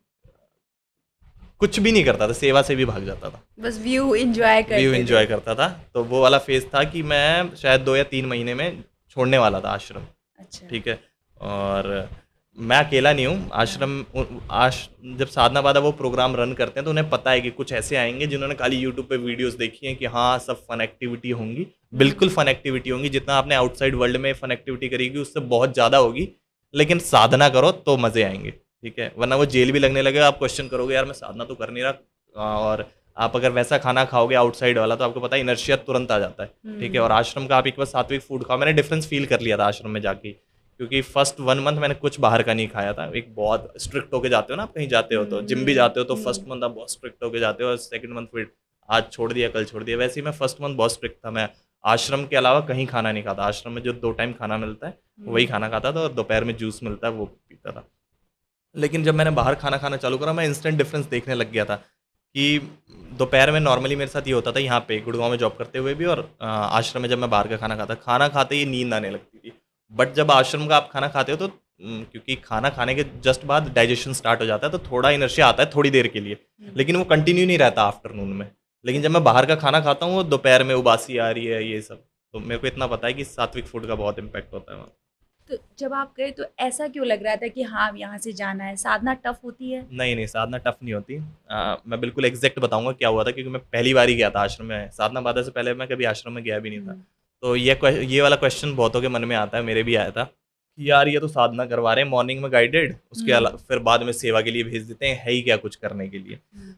कुछ भी नहीं करता था, सेवा से भी भाग जाता था। बस व्यू एन्जॉय व्यू करते थे। एन्जॉय करता था। तो वो वाला फ़ेज़ था कि मैं शायद 2 या 3 महीने में छोड़ने वाला था आश्रम। अच्छा, ठीक है? और मैं अकेला नहीं हूँ, हाँ। आश्रम उ आश जब साधना बाधा वो प्रोग्राम रन करते हैं, तो उन्हें पता है कि कुछ ऐसे आएँगे जिन्होंने खाली यूट्यूब पे वीडियोज़ देखी हैं कि हाँ, सब फन एक्टिविटी होंगी। बिल्कुल हुँ, फन एक्टिविटी होंगी, जितना आपने आउटसाइड वर्ल्ड में फन एक्टिविटी करी होगी, उससे बहुत ज़्यादा होगी, लेकिन साधना करो तो मज़े आएँगे, ठीक है? वरना वो जेल भी लगने लगेगा, आप क्वेश्चन करोगे, यार मैं साधना तो कर नहीं रहा, और आप अगर वैसा खाना खाओगे आउटसाइड वाला, तो आपको पता है इनर्शिया तुरंत आ जाता है, ठीक है? और हुँ, आश्रम का आप एक बार सात्विक फूड खाओ, मैंने डिफरेंस फ़ील कर लिया था आश्रम में जाके। क्योंकि फर्स्ट 1 मंथ मैंने कुछ बाहर का नहीं खाया था। एक बहुत स्ट्रिक्ट होके जाते हो ना आप कहीं जाते हो हुँ, तो, जिम भी हुँ, जाते हो तो फर्स्ट हुँ, मंथ आप बहुत स्ट्रिक्ट होके जाते हो, और सेकंड मंथ फिर आज छोड़ दिया, कल छोड़ दिया। वैसे ही मैं फर्स्ट मंथ बहुत स्ट्रिक्ट था। मैं आश्रम के अलावा कहीं खाना नहीं खाता। आश्रम में जो 2 टाइम खाना मिलता है, वही हुँ, खाना खाता था, और दोपहर में जूस मिलता है, वो पीता था। लेकिन जब मैंने बाहर खाना खाना चालू करा, मैं इंस्टेंट डिफरेंस देखने लग गया था कि दोपहर में नॉर्मली मेरे साथ ये होता था यहाँ पे गुड़गाँव में जॉब करते हुए भी, और आश्रम में जब मैं बाहर का खाना खाते ही नींद आने लगती थी। बट जब आश्रम का आप खाना खाते हो तो क्योंकि खाना खाने के जस्ट बाद डाइजेशन स्टार्ट हो जाता है, तो थोड़ा इनर्शिया आता है थोड़ी देर के लिए, हुँ, लेकिन वो कंटिन्यू नहीं रहता आफ्टरनून में। लेकिन जब मैं बाहर का खाना खाता हूँ, वो दोपहर में उबासी आ रही है, ये सब। तो मेरे को इतना पता है कि सात्विक फूड का बहुत इम्पैक्ट होता है वहाँ। तो जब आप गए तो ऐसा क्यों लग रहा था कि हाँ, अब यहाँ से जाना है? साधना टफ़ होती है? नहीं, नहीं, साधना टफ़ नहीं होती। मैं बिल्कुल एग्ज़ैक्ट बताऊँगा क्या हुआ था, क्योंकि मैं पहली बार ही गया था आश्रम में। साधना बाधा से पहले मैं कभी आश्रम में गया भी नहीं था। हुँ, तो ये वाला क्वेश्चन बहुतों के मन में आता है, मेरे भी आया था कि यार ये तो साधना करवा रहे हैं मॉर्निंग में गाइडेड, उसके हुँ, अला फिर बाद में सेवा के लिए भेज देते हैं, है ही क्या कुछ करने के लिए? हुँ,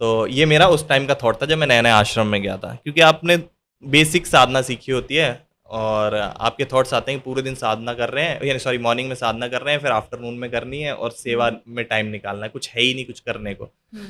तो ये मेरा उस टाइम का थॉट था जब मैं नया-नया आश्रम में गया था। क्योंकि आपने बेसिक साधना सीखी होती है, और आपके थॉट्स आते हैं कि पूरे दिन साधना कर रहे हैं, यानी सॉरी मॉर्निंग में साधना कर रहे हैं, फिर आफ्टरनून में करनी है, और सेवा हुँ, में टाइम निकालना है, कुछ है ही नहीं कुछ करने को। हुँ,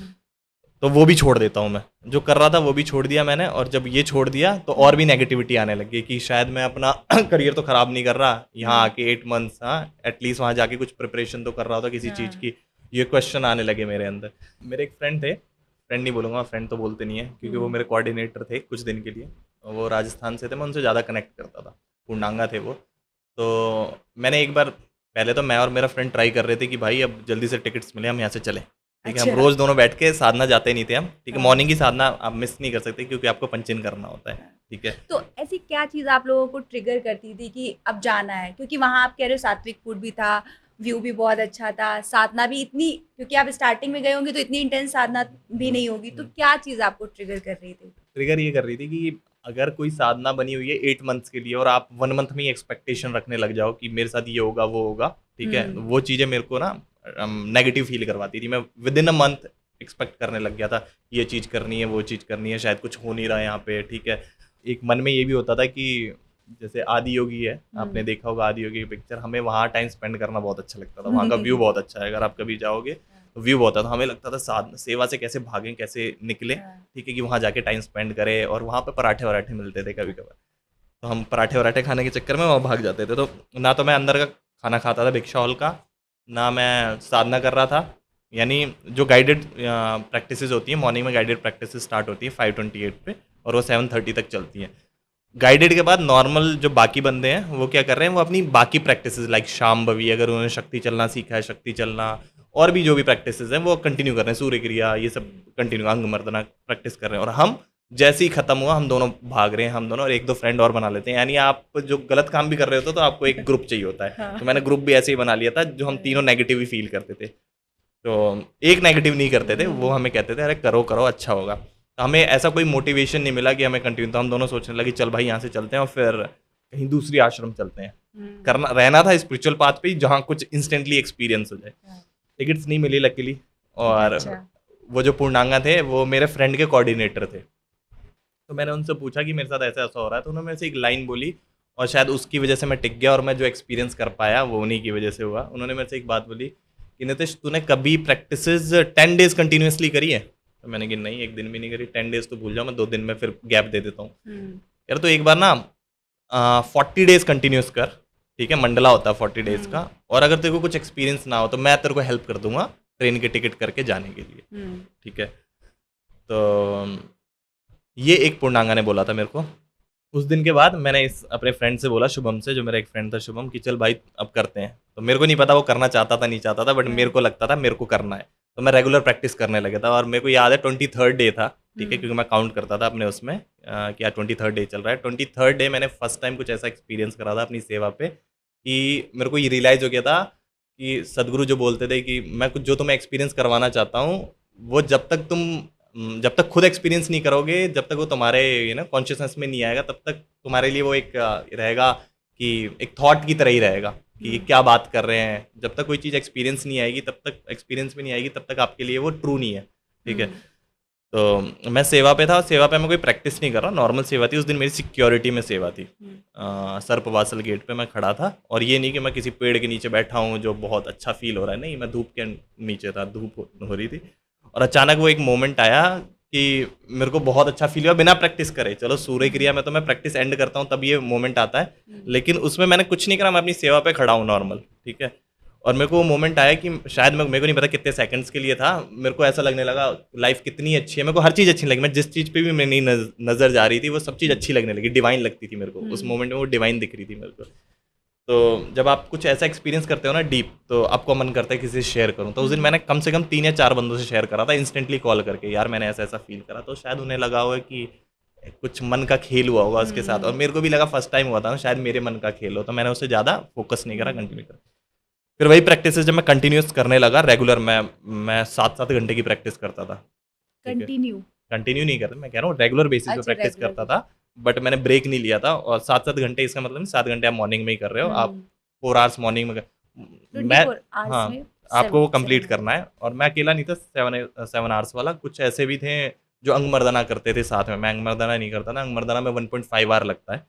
तो वो भी छोड़ देता हूँ मैं। जो कर रहा था वो भी छोड़ दिया मैंने, और जब ये छोड़ दिया तो और हुँ, भी नेगेटिविटी आने लग गई कि शायद मैं अपना करियर तो खराब नहीं कर रहा, यहाँ हुँ, आके 8 मंथ्स, हाँ, एटलीस्ट वहाँ जाके कुछ प्रिपरेशन तो कर रहा होता किसी चीज़ हाँ, की। ये क्वेश्चन आने लगे मेरे अंदर। मेरे एक फ्रेंड थे, फ्रेंड नहीं बोलूँगा, फ्रेंड तो बोलते नहीं है, क्योंकि वो हुँ, मेरे कोऑर्डिनेटर थे कुछ दिन के लिए। वो राजस्थान से थे, मैं उनसे ज़्यादा कनेक्ट करता था। पूर्णांगा थे वो। तो मैंने एक बार, पहले तो मैं और मेरा फ्रेंड ट्राई कर रहे थे कि भाई अब जल्दी से टिकट्स मिले, हम यहाँ से चलें। ठीक है, हम अच्छा। रोज़ दोनों बैठ के साधना जाते नहीं थे हम, ठीक है, हाँ। मॉर्निंग की साधना आप मिस नहीं कर सकते क्योंकि आपको पंच इन करना होता है, ठीक है। तो ऐसी क्या चीज़ आप लोगों को ट्रिगर करती थी कि अब जाना है? क्योंकि वहाँ आप कह रहे हो सात्विक फूड भी था, व्यू भी बहुत अच्छा था, साधना भी इतनी, क्योंकि आप स्टार्टिंग में गए होंगे तो इतनी इंटेंस साधना भी नहीं होगी, तो क्या चीज़ आपको ट्रिगर कर रही थी? ट्रिगर ये कर रही थी कि अगर कोई साधना बनी हुई है 8 मंथ्स के लिए और आप 1 मंथ में ही एक्सपेक्टेशन रखने लग जाओ कि मेरे साथ ये होगा, वो होगा, ठीक है? हुँ। वो चीज़ें मेरे को ना नेगेटिव फ़ील करवाती थी। मैं विदिन अ मंथ एक्सपेक्ट करने लग गया था, ये चीज़ करनी है, वो चीज़ करनी है, शायद कुछ हो नहीं रहा है यहाँ पे, ठीक है? एक मन में ये भी होता था कि जैसे आदि योगी है, आपने हुँ। देखा होगा आदि योगी की पिक्चर, हमें वहाँ टाइम स्पेंड करना बहुत अच्छा लगता था। वहाँ का व्यू बहुत अच्छा है, अगर आप कभी जाओगे व्यू बहुत था, हमें लगता था सेवा से कैसे भागें, कैसे निकलें, हाँ। ठीक है, कि वहाँ जाके टाइम स्पेंड करें। और वहाँ पे पराठे-वराठे मिलते थे कभी-कभार, तो हम पराठे-वराठे खाने के चक्कर में वहाँ भाग जाते थे। तो ना तो मैं अंदर का खाना खाता था भिक्षा हॉल का, ना मैं साधना कर रहा था। यानी जो गाइडेड प्रैक्टिसेज़ होती हैं, मॉर्निंग में गाइडेड प्रैक्टिसेज़ स्टार्ट होती है 5:28 पे और वो 7:30 तक चलती हैं। गाइडेड के बाद नॉर्मल जो बाकी बंदे हैं वो क्या कर रहे हैं, वो अपनी बाकी प्रैक्टिसेस लाइक शांभवी, अगर उन्होंने शक्ति चलना सीखा है, शक्ति चलना, और भी जो भी प्रैक्टिसेस हैं वो कंटिन्यू कर रहे हैं, सूर्य क्रिया ये सब कंटिन्यू, अंग मर्दना प्रैक्टिस कर रहे हैं। और हम जैसे ही खत्म हुआ हम दोनों भाग रहे हैं, हम दोनों, और एक दो फ्रेंड और बना लेते हैं। यानी आप जो गलत काम भी कर रहे होते तो आपको एक ग्रुप चाहिए होता है। हाँ। तो मैंने ग्रुप भी ऐसे ही बना लिया था जो हम तीनों नेगेटिव ही फील करते थे। तो एक नेगेटिव नहीं करते थे, वो हमें कहते थे अरे करो करो अच्छा होगा। तो हमें ऐसा कोई मोटिवेशन नहीं मिला कि हमें कंटिन्यू, तो हम दोनों सोचने लगे चल भाई यहाँ से चलते हैं और फिर कहीं दूसरी आश्रम चलते हैं। हुँ। करना रहना था स्पिरिचुअल पाथ पे ही, जहाँ कुछ इंस्टेंटली एक्सपीरियंस हो जाए। हाँ। टिकट्स नहीं मिली लकीली, और अच्छा। वो जो पूर्णांगा थे वो मेरे फ्रेंड के कोऑर्डिनेटर थे। तो मैंने उनसे पूछा कि मेरे साथ ऐसा ऐसा हो रहा है, तो उन्होंने मेरे से एक लाइन बोली और शायद उसकी वजह से मैं टिक गया और मैं जो एक्सपीरियंस कर पाया वो उन्हीं की वजह से हुआ। उन्होंने मेरे से एक बात बोली कि नितिश तूने कभी प्रैक्टिसेस 10 डेज कंटिन्यूसली करी है? तो मैंने कि नहीं, एक दिन भी नहीं करी। 10 डेज तो भूल जाओ, मैं 2 दिन में फिर गैप दे देता हूँ। हुँ। यार तो एक बार ना 40 डेज कंटिन्यूस कर, ठीक है, मंडला होता है 40 डेज का, और अगर तेरे को कुछ एक्सपीरियंस ना हो तो मैं तेरे को हेल्प कर दूंगा ट्रेन की टिकट करके जाने के लिए, हुँ। ठीक है। तो ये एक पूर्णांगा ने बोला था मेरे को। उस दिन के बाद मैंने इस अपने फ्रेंड से बोला, शुभम से, जो मेरा एक फ्रेंड था शुभम, कि चल भाई अब करते हैं। तो मेरे को नहीं पता वो करना चाहता था नहीं चाहता था, बट मेरे को लगता था मेरे को करना है। तो मैं रेगुलर प्रैक्टिस करने लगा था, और मेरे को याद है 23rd डे था, ठीक है, क्योंकि मैं काउंट करता था अपने उसमें कि यार 23rd डे चल रहा है। 23rd डे मैंने फर्स्ट टाइम कुछ ऐसा एक्सपीरियंस करा था अपनी सेवा पे कि मेरे को ये रियलाइज़ हो गया था कि सदगुरु जो बोलते थे कि मैं कुछ जो तुम्हें एक्सपीरियंस करवाना चाहता हूँ, वो जब तक खुद एक्सपीरियंस नहीं करोगे, जब तक वो तुम्हारे कॉन्शियसनेस में नहीं आएगा, तब तक तुम्हारे लिए वो एक रहेगा कि एक थॉट की तरह ही रहेगा कि ये क्या बात कर रहे हैं। जब तक कोई चीज़ एक्सपीरियंस नहीं आएगी, तब तक एक्सपीरियंस में नहीं आएगी, तब तक आपके लिए वो ट्रू नहीं है, ठीक है। तो मैं सेवा पे था, सेवा पे मैं कोई प्रैक्टिस नहीं कर रहा, नॉर्मल सेवा थी। उस दिन मेरी सिक्योरिटी में सेवा थी। सर्पवासल गेट पे मैं खड़ा था, और ये नहीं कि मैं किसी पेड़ के नीचे बैठा हूँ जो बहुत अच्छा फील हो रहा है, नहीं, मैं धूप के नीचे था, धूप हो रही थी। और अचानक वो एक मोमेंट आया कि मेरे को बहुत अच्छा फील हुआ बिना प्रैक्टिस करे। चलो सूर्य क्रिया में तो मैं प्रैक्टिस एंड करता हूँ तब ये मोमेंट आता है, लेकिन उसमें मैंने कुछ नहीं करा, मैं अपनी सेवा पे खड़ा हूँ नॉर्मल, ठीक है। और मेरे को वो मोमेंट आया कि शायद मेरे को नहीं पता कितने सेकंड्स के लिए था, मेरे को ऐसा लगने लगा लाइफ कितनी अच्छी है, मेरे को हर चीज़ अच्छी लगी, मैं जिस चीज़ पे भी मेरी नज़र जा रही थी वो सब चीज़ अच्छी लगने लगी, डिवाइन लगती थी मेरे को उस मोमेंट में, वो डिवाइन दिख रही थी मेरे को। तो जब आप कुछ ऐसा एक्सपीरियंस करते हो ना डीप, तो आपको मन करता है किसी से शेयर करूं। तो उस दिन मैंने कम से कम 3 या 4 बंदों से शेयर करा था, इंस्टेंटली कॉल करके, यार मैंने ऐसा ऐसा फील करा। तो शायद उन्हें लगा होगा कि कुछ मन का खेल हुआ होगा उसके साथ, और मेरे को भी लगा फर्स्ट टाइम हुआ था ना, शायद मेरे मन का खेल हो, तो मैंने उससे ज़्यादा फोकस नहीं करा, कंटिन्यू करा। फिर वही प्रैक्टिस जब मैं कंटिन्यूस करने लगा रेगुलर, मैं 7-7 घंटे की प्रैक्टिस करता था, ठीक है। कंटिन्यू। कंटिन्यू नहीं करता, मैं कह रहा हूँ रेगुलर बेसिस पे अच्छा, प्रैक्टिस रेगुलर करता था, बट मैंने ब्रेक नहीं लिया था। और 7-7 घंटे, इसका मतलब 7 घंटे आप मॉर्निंग में ही कर रहे हो, आप 4 आवर्स मॉर्निंग में मैं 24 आवर्स हाँ, में आपको वो 7 कंप्लीट 7 करना है। और मैं अकेला नहीं था 7 आवर्स वाला, कुछ ऐसे भी थे जो अंग मर्दना करते थे साथ में। मैं अंग मर्दना नहीं करता था, अंग मर्दना में 1.5 आवर लगता है,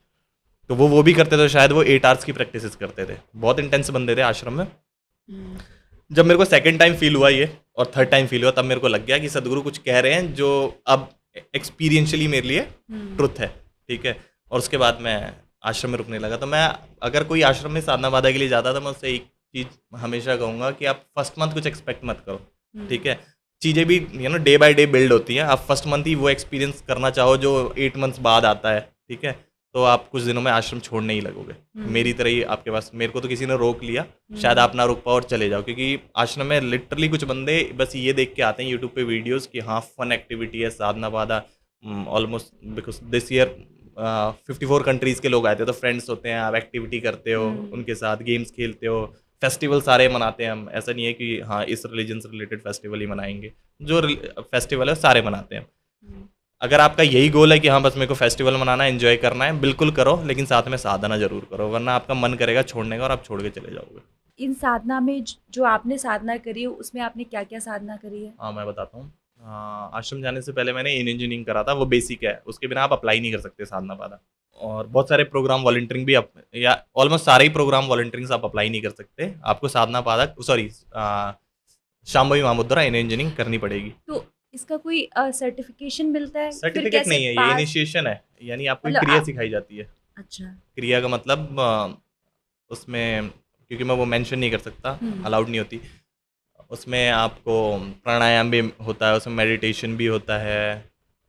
तो वो भी करते थे, शायद वो 8 आवर्स की प्रैक्टिस करते थे। बहुत इंटेंस बंदे थे आश्रम में। जब मेरे को सेकंड टाइम फील हुआ ये, और थर्ड टाइम फील हुआ, तब मेरे को लग गया कि सदगुरु कुछ कह रहे हैं जो अब एक्सपीरियंशियली मेरे लिए ट्रुथ है, ठीक है। और उसके बाद मैं आश्रम में रुकने लगा। तो मैं अगर कोई आश्रम में साधना बाधा के लिए जाता था, मैं उससे एक चीज़ हमेशा कहूँगा कि आप फर्स्ट मंथ कुछ एक्सपेक्ट मत करो, ठीक है। चीज़ें भी डे बाय डे बिल्ड होती हैं। आप फर्स्ट मंथ ही वो एक्सपीरियंस करना चाहो जो 8 मंथ्स बाद आता है, ठीक है, तो आप कुछ दिनों में आश्रम छोड़ने ही लगोगे। मेरी तरह ही आपके पास, मेरे को तो किसी ने रोक लिया, शायद आप ना रुक पाओ और चले जाओ, क्योंकि आश्रम में लिटरली कुछ बंदे बस ये देख के आते हैं यूट्यूब पे वीडियोस कि हाँ फन एक्टिविटी है साधना बाधा। Almost because this year 54 countries के लोग आए थे, तो फ्रेंड्स होते हैं, आप एक्टिविटी करते हो उनके साथ, गेम्स खेलते हो, फेस्टिवल सारे मनाते हैं हम। ऐसा नहीं है कि हाँ इस रिलीजन से रिलेटेड फेस्टिवल ही मनाएंगे, जो फेस्टिवल है सारे मनाते हैं। अगर आपका यही गोल है कि हाँ बस मेरे को फेस्टिवल मनाना है, एंजॉय करना है, बिल्कुल करो, लेकिन साथ में साधना जरूर करो, वरना आपका मन करेगा छोड़ने का और आप छोड़ के चले जाओगे। इन साधना में जो आपने साधना करी है उसमें आपने क्या क्या साधना करी है? हाँ मैं बताता हूँ। आश्रम जाने से पहले मैंने इन इंजीनियरिंग करा था, वो बेसिक है, उसके बिना आप अप्लाई नहीं कर सकते साधना पादा। और बहुत सारे प्रोग्राम वॉलंटियरिंग भी या ऑलमोस्ट सारे ही प्रोग्राम वॉलंटियरिंग से आप अप्लाई नहीं कर सकते, आपको साधना पादा सॉरी शांभवी महामुद्रा इन इंजीनियरिंग करनी पड़ेगी। तो इसका कोई सर्टिफिकेशन मिलता है? फिर सर्टिफिकेट कैसे नहीं है, ये पास? इनिशिएशन है, यानी आपको मतलब क्रिया सिखाई जाती है। अच्छा। क्रिया का मतलब उसमें, क्योंकि मैं वो मेंशन नहीं कर सकता, अलाउड नहीं होती, उसमें आपको प्राणायाम भी होता है, उसमें मेडिटेशन भी होता है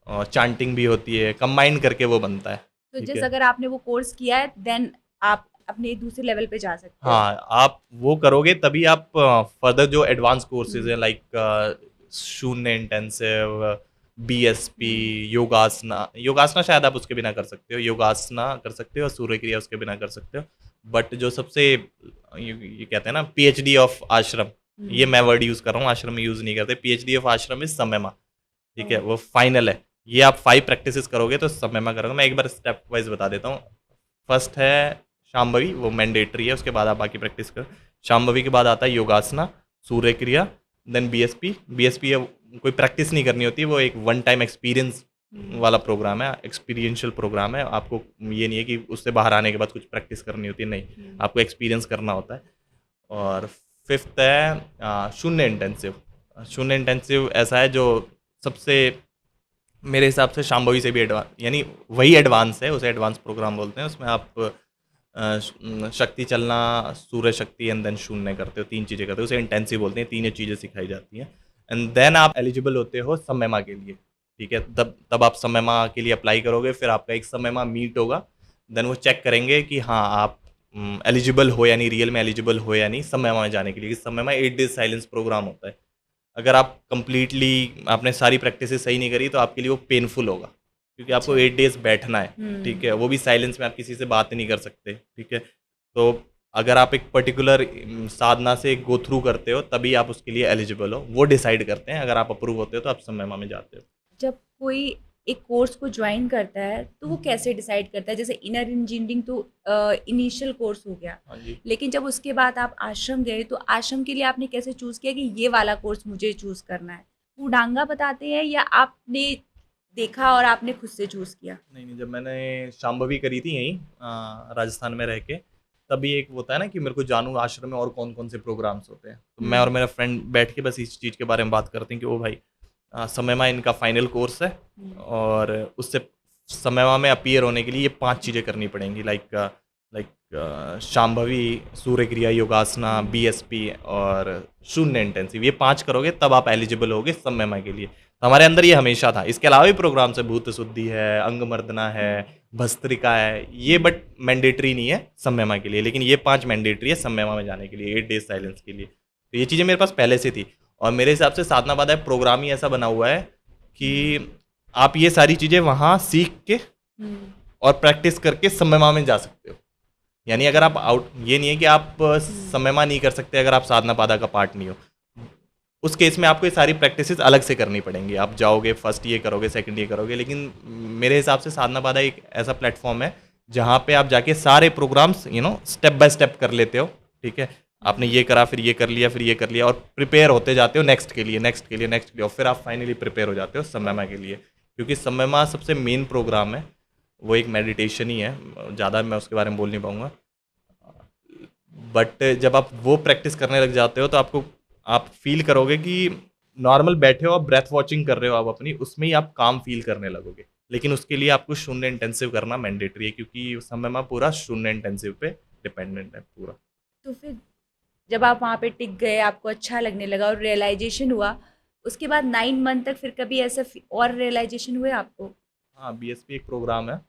और चांटिंग भी होती है, कंबाइन करके वो बनता है। तो ठीक जैसे है, अगर आपने वो कोर्स किया है देन आप अपने दूसरे लेवल पे जा सकते हो। हाँ आप वो करोगे तभी आप फर्दर जो एडवांस कोर्सेज हैं लाइक शून्य इंटेंसिव, बीएसपी, योगासना, योगासना शायद आप उसके बिना कर सकते हो, योगासना कर सकते हो और सूर्य क्रिया उसके बिना कर सकते हो। बट जो सबसे ये कहते हैं ना पीएचडी ऑफ आश्रम, ये मैं वर्ड यूज़ कर रहा हूँ, आश्रम में यूज़ नहीं करते, पीएचडी ऑफ आश्रम इज समयमा। ठीक है, वो फाइनल है, ये आप 5 प्रैक्टिसेस करोगे तो समयमा करोगे। मैं एक बार स्टेप वाइज बता देता हूँ। फर्स्ट है शांभवी, वो मैंडेटरी है, उसके बाद आप बाकी प्रैक्टिस करो। शांभवी के बाद आता है योगासना, सूर्य क्रिया, देन बीएसपी। बीएसपी कोई प्रैक्टिस नहीं करनी होती, वो एक वन टाइम एक्सपीरियंस वाला प्रोग्राम है, एक्सपीरियंशियल प्रोग्राम है। आपको ये नहीं है कि उससे बाहर आने के बाद कुछ प्रैक्टिस करनी होती है, नहीं, आपको एक्सपीरियंस करना होता है। और फिफ्थ है शून्य इंटेंसिव। शून्य इंटेंसिव ऐसा है जो सबसे मेरे हिसाब से शांभवी से भी एडवांस, यानी वही एडवांस है, उसे एडवांस प्रोग्राम बोलते हैं। उसमें आप शक्ति चलना, सूर्य शक्ति एंड देन शून्य करते हो, 3 चीज़ें करते हो, उसे इंटेंसिव बोलते हैं। 3 चीज़ें सिखाई जाती हैं एंड देन आप एलिजिबल होते हो समयमा के लिए। ठीक है, तब आप समयमा के लिए अप्लाई करोगे, फिर आपका एक समयमा मीट होगा, देन वो चेक करेंगे कि हाँ आप एलिजिबल हो या नहीं, रियल में एलिजिबल हो या नहीं समयमा में जाने के लिए। समयमा 8 डेज साइलेंस प्रोग्राम होता है। अगर आप कंप्लीटली आपने सारी प्रैक्टिसेस सही नहीं करी तो आपके लिए वो पेनफुल होगा, क्योंकि आपको 8 डेज बैठना है। ठीक है, वो भी साइलेंस में, आप किसी से बात नहीं कर सकते। ठीक है, तो अगर आप एक पर्टिकुलर साधना से गो थ्रू करते हो तभी आप उसके लिए एलिजिबल हो, वो डिसाइड करते हैं। अगर आप अप्रूव होते हो तो आप समयमा में जाते हो। जब कोई एक कोर्स को ज्वाइन करता है तो वो कैसे डिसाइड करता है? जैसे इनर इंजीनियरिंग तो इनिशियल कोर्स हो गया, हाँ जी। लेकिन जब उसके बाद आप आश्रम गए तो आश्रम के लिए आपने कैसे चूज़ किया कि ये वाला कोर्स मुझे चूज़ करना है? पूर्णांगा बताते हैं या आपने देखा और आपने खुद से चूज़ किया? नहीं, जब मैंने शांभवी करी थी यहीं राजस्थान में रह के, तभी एक होता है ना कि मेरे को जानूँ आश्रम में और कौन कौन से प्रोग्राम्स होते हैं। तो मैं और मेरा फ्रेंड बैठ के बस इस चीज़ के बारे में बात करते हैं कि ओ भाई समयमा इनका फाइनल कोर्स है और उससे समयमा में अपीयर होने के लिए ये 5 चीज़ें करनी पड़ेंगी, लाइक शांभवी, सूर्य क्रिया, योगासना, बीएसपी और शून्य इंटेंसिव। ये 5 करोगे तब आप एलिजिबल होगे समयमा के लिए। तो हमारे अंदर ये हमेशा था। इसके अलावा भी प्रोग्राम्स है, भूत शुद्धि है, अंग मर्दना है, भस्त्रिका है, ये बट मैंडेटरी नहीं है समयमा के लिए, लेकिन ये 5 मैंडेटरी है समयमा में जाने के लिए, 8 डेज साइलेंस के लिए। तो ये चीज़ें मेरे पास पहले से थी और मेरे हिसाब से साधना बाधा प्रोग्राम ही ऐसा बना हुआ है कि आप ये सारी चीज़ें वहाँ सीख के और प्रैक्टिस करके समयमा में जा सकते हो। यानी अगर आप ये नहीं है कि आप समयमा नहीं कर सकते अगर आप साधना बाधा का पार्ट नहीं हो। उस केस में आपको ये सारी प्रैक्टिसेस अलग से करनी पड़ेंगी। आप जाओगे, फर्स्ट ये करोगे, सेकंड ये करोगे, लेकिन मेरे हिसाब से साधना बाधा एक ऐसा प्लेटफॉर्म है जहाँ पे आप जाके सारे प्रोग्राम्स स्टेप बाय स्टेप कर लेते हो। ठीक है, आपने ये करा, फिर ये कर लिया, फिर ये कर लिया और प्रिपेयर होते जाते हो नेक्स्ट के लिए, नेक्स्ट के लिए, नेक्स्ट के लिए, और फिर आप फाइनली प्रिपेयर हो जाते हो समयमा के लिए। क्योंकि समयमा सबसे मेन प्रोग्राम है, वो एक मेडिटेशन ही है, ज़्यादा मैं उसके बारे में बोल नहीं पाऊँगा। बट जब आप वो प्रैक्टिस करने लग जाते हो तो आप फील करोगे कि नॉर्मल बैठे हो, आप ब्रेथ वॉचिंग कर रहे हो, आप अपनी उसमें ही आप काम फील करने लगोगे। लेकिन उसके लिए आपको शून्य इंटेंसिव करना मैंडेटरी है, क्योंकि उस समय में पूरा शून्य इंटेंसिव पे डिपेंडेंट है पूरा। तो फिर जब आप वहाँ पे टिक गए, आपको अच्छा लगने लगा और रियलाइजेशन हुआ, उसके बाद 9 मंथ तक फिर कभी ऐसा और रियलाइजेशन हुए आपको? हाँ, बीएसपी एक प्रोग्राम है,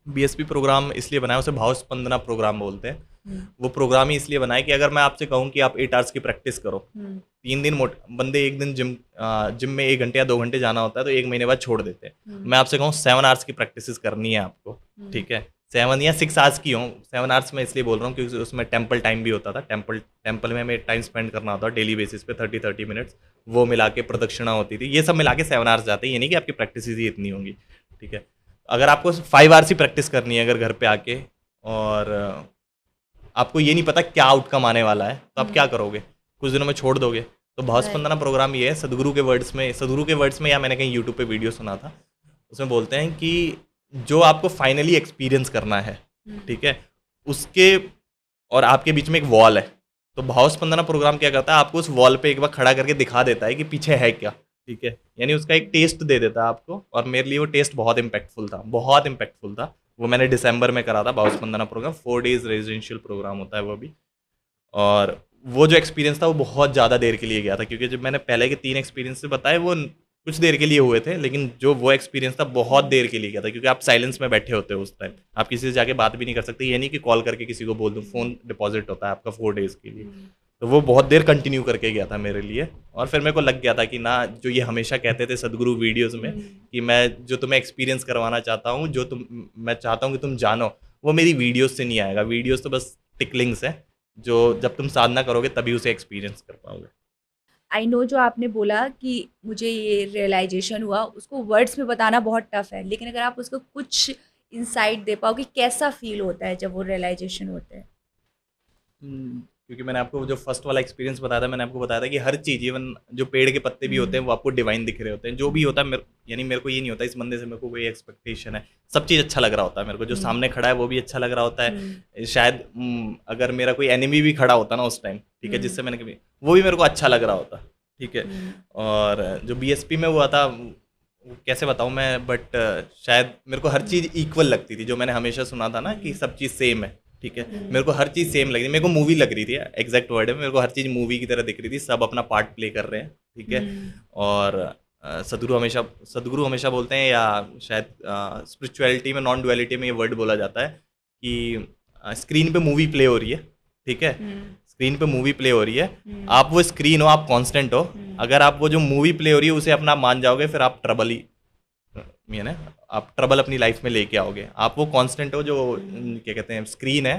बीएसपी प्रोग्राम इसलिए बनाया, उसे भाव स्पंदना प्रोग्राम बोलते हैं। हम्म, वो प्रोग्राम ही इसलिए बनाया कि अगर मैं आपसे कहूँ कि आप 8 आवर्स की प्रैक्टिस करो, हम्म, 3 दिन बंदे एक दिन जिम में 1 घंटे या 2 घंटे जाना होता है तो 1 महीने बाद छोड़ देते हैं। हम्म, मैं आपसे कहूँ 7 आवर्स की प्रैक्टिस करनी है आपको, हम्म, ठीक है, 7 या 6 आवर्स की हो। 7 आवर्स में इसलिए बोल रहा हूँ क्योंकि उसमें टेम्पल टाइम भी होता था। टेम्पल टेम्पल में हमें टाइम स्पेंड करना होता है डेली बेसिस पे, 30-30 मिनट्स। वो मिला के प्रदक्षिणा होती थी, ये सब मिला के 7 आवर्स जाते हैं। ये नहीं कि आपकी प्रैक्टिस ही इतनी होंगी, ठीक है। अगर आपको 5 आवर्स ही प्रैक्टिस करनी है अगर घर पे आके, और आपको ये नहीं पता क्या आउटकम आने वाला है, तो आप क्या हम्म, करोगे? कुछ दिनों में छोड़ दोगे। तो भाव राइट, स्पंदना प्रोग्राम ये है, सदगुरु के वर्ड्स में या मैंने कहीं यूट्यूब पे वीडियो सुना था, उसमें बोलते हैं कि जो आपको फाइनली एक्सपीरियंस करना है, हम्म, ठीक है, उसके और आपके बीच में एक वॉल है। तो भाव स्पंदना प्रोग्राम क्या करता है, आपको उस वॉल पे एक बार खड़ा करके दिखा देता है कि पीछे है क्या, ठीक है, यानी उसका एक टेस्ट दे देता है आपको। और मेरे लिए वो टेस्ट बहुत इम्पैक्टफुल था, बहुत इम्पैक्टफुल था। वो मैंने दिसंबर में करा था Bhava Spandana program, 4 days residential program होता है वो भी। और वो जो एक्सपीरियंस था वो बहुत ज़्यादा देर के लिए गया था, क्योंकि जब मैंने पहले के 3 एक्सपीरियंस बताए वो कुछ देर के लिए हुए थे, लेकिन जो वो एक्सपीरियंस था बहुत हम्म, देर के लिए गया था, क्योंकि आप साइलेंस में बैठे होते हो उस टाइम। आप किसी से जाके बात भी नहीं कर सकते, ये नहीं कि कॉल करके किसी को बोल दूँ, फ़ोन डिपॉजिट होता है आपका 4 डेज़ के लिए। हम्म, तो वो बहुत देर कंटिन्यू करके गया था मेरे लिए। और फिर मेरे को लग गया था कि ना, जो ये हमेशा कहते थे सदगुरु वीडियोज़ में हम्म, कि मैं जो तुम्हें एक्सपीरियंस करवाना चाहता हूँ, जो मैं चाहता हूँ कि तुम जानो, वो मेरी वीडियोज़ से नहीं आएगा। वीडियोज़ तो बस टिकलिंग्स है, जो जब तुम साधना करोगे तभी उसे एक्सपीरियंस कर पाओगे। आई नो जो आपने बोला कि मुझे ये रियलाइजेशन हुआ, उसको वर्ड्स में बताना बहुत टफ है, लेकिन अगर आप उसको कुछ इंसाइट दे पाओ कि कैसा फील होता है जब वो रियलाइजेशन होता है। क्योंकि मैंने आपको जो फर्स्ट वाला एक्सपीरियंस बताया था, मैंने आपको बताया था कि हर चीज़, इवन जो पेड़ के पत्ते भी होते हम्म, हैं वो आपको डिवाइन दिख रहे होते हैं। जो भी हम्म, होता है यानी मेरे को ये नहीं होता इस बंदे से मेरे को कोई एक्सपेक्टेशन है। सब चीज़ अच्छा लग रहा होता है मेरे को, जो हम्म, सामने खड़ा है वो भी अच्छा लग रहा होता हम्म, है। शायद अगर मेरा कोई एनिमी भी खड़ा होता ना उस टाइम, ठीक है, हम्म, जिससे मैंने कभी, वो भी मेरे को अच्छा लग रहा होता, ठीक है। हम्म, और जो बीएसपी में हुआ था, वो कैसे बताऊँ मैं, बट शायद मेरे को हर हम्म, चीज़ इक्वल लगती थी, जो मैंने हमेशा सुना था ना कि हम्म, सब चीज़ सेम है, ठीक है। हम्म, मेरे को हर चीज़ सेम लग रही, मेरे को मूवी लग रही थी, एग्जैक्ट वर्ड है, मेरे को हर चीज़ मूवी की तरह दिख रही थी, सब अपना पार्ट प्ले कर रहे हैं, ठीक है। हम्म, और सदगुरु हमेशा बोलते हैं, या शायद स्पिरिचुअलिटी में, नॉन डुअलिटी में ये वर्ड बोला जाता है कि स्क्रीन पे मूवी प्ले हो रही है, ठीक है, हम्म, स्क्रीन पे मूवी प्ले हो रही है। हम्म, आप वो स्क्रीन हो, आप कांस्टेंट हो। हम्म, अगर आप वो जो मूवी प्ले हो रही है उसे अपना मान जाओगे, फिर आप ट्रबल ही, यानी आप ट्रबल अपनी लाइफ में लेके आओगे। आप वो कांस्टेंट हो, जो क्या कहते हैं, स्क्रीन है,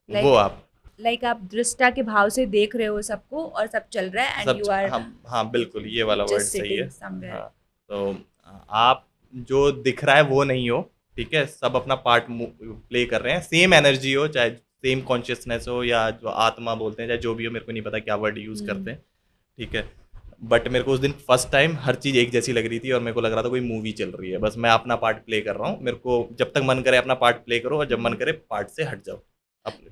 वो लाइक आप लाइक आप दृष्टा के भाव से देख रहे हो सबको और सब चल रहा है एंड सब। यू आर हाँ, हाँ, बिल्कुल ये वाला वर्ड जस्ट सही है। Sitting somewhere. हाँ, तो आप जो दिख रहा है वो नहीं हो, ठीक है, सब अपना पार्ट प्ले कर रहे हैं। सेम एनर्जी हो, चाहे सेम कॉन्शियसनेस हो, या जो आत्मा बोलते हैं, चाहे जो भी हो, मेरे को नहीं पता क्या वर्ड यूज़ हम्म, करते हैं, ठीक है। बट मेरे को उस दिन फर्स्ट टाइम हर चीज़ एक जैसी लग रही थी, और मेरे को लग रहा था कोई मूवी चल रही है, बस मैं अपना पार्ट प्ले कर रहा हूँ। मेरे को जब तक मन करे अपना पार्ट प्ले करो, और जब मन हम्म। करे पार्ट से हट जाओ अपने।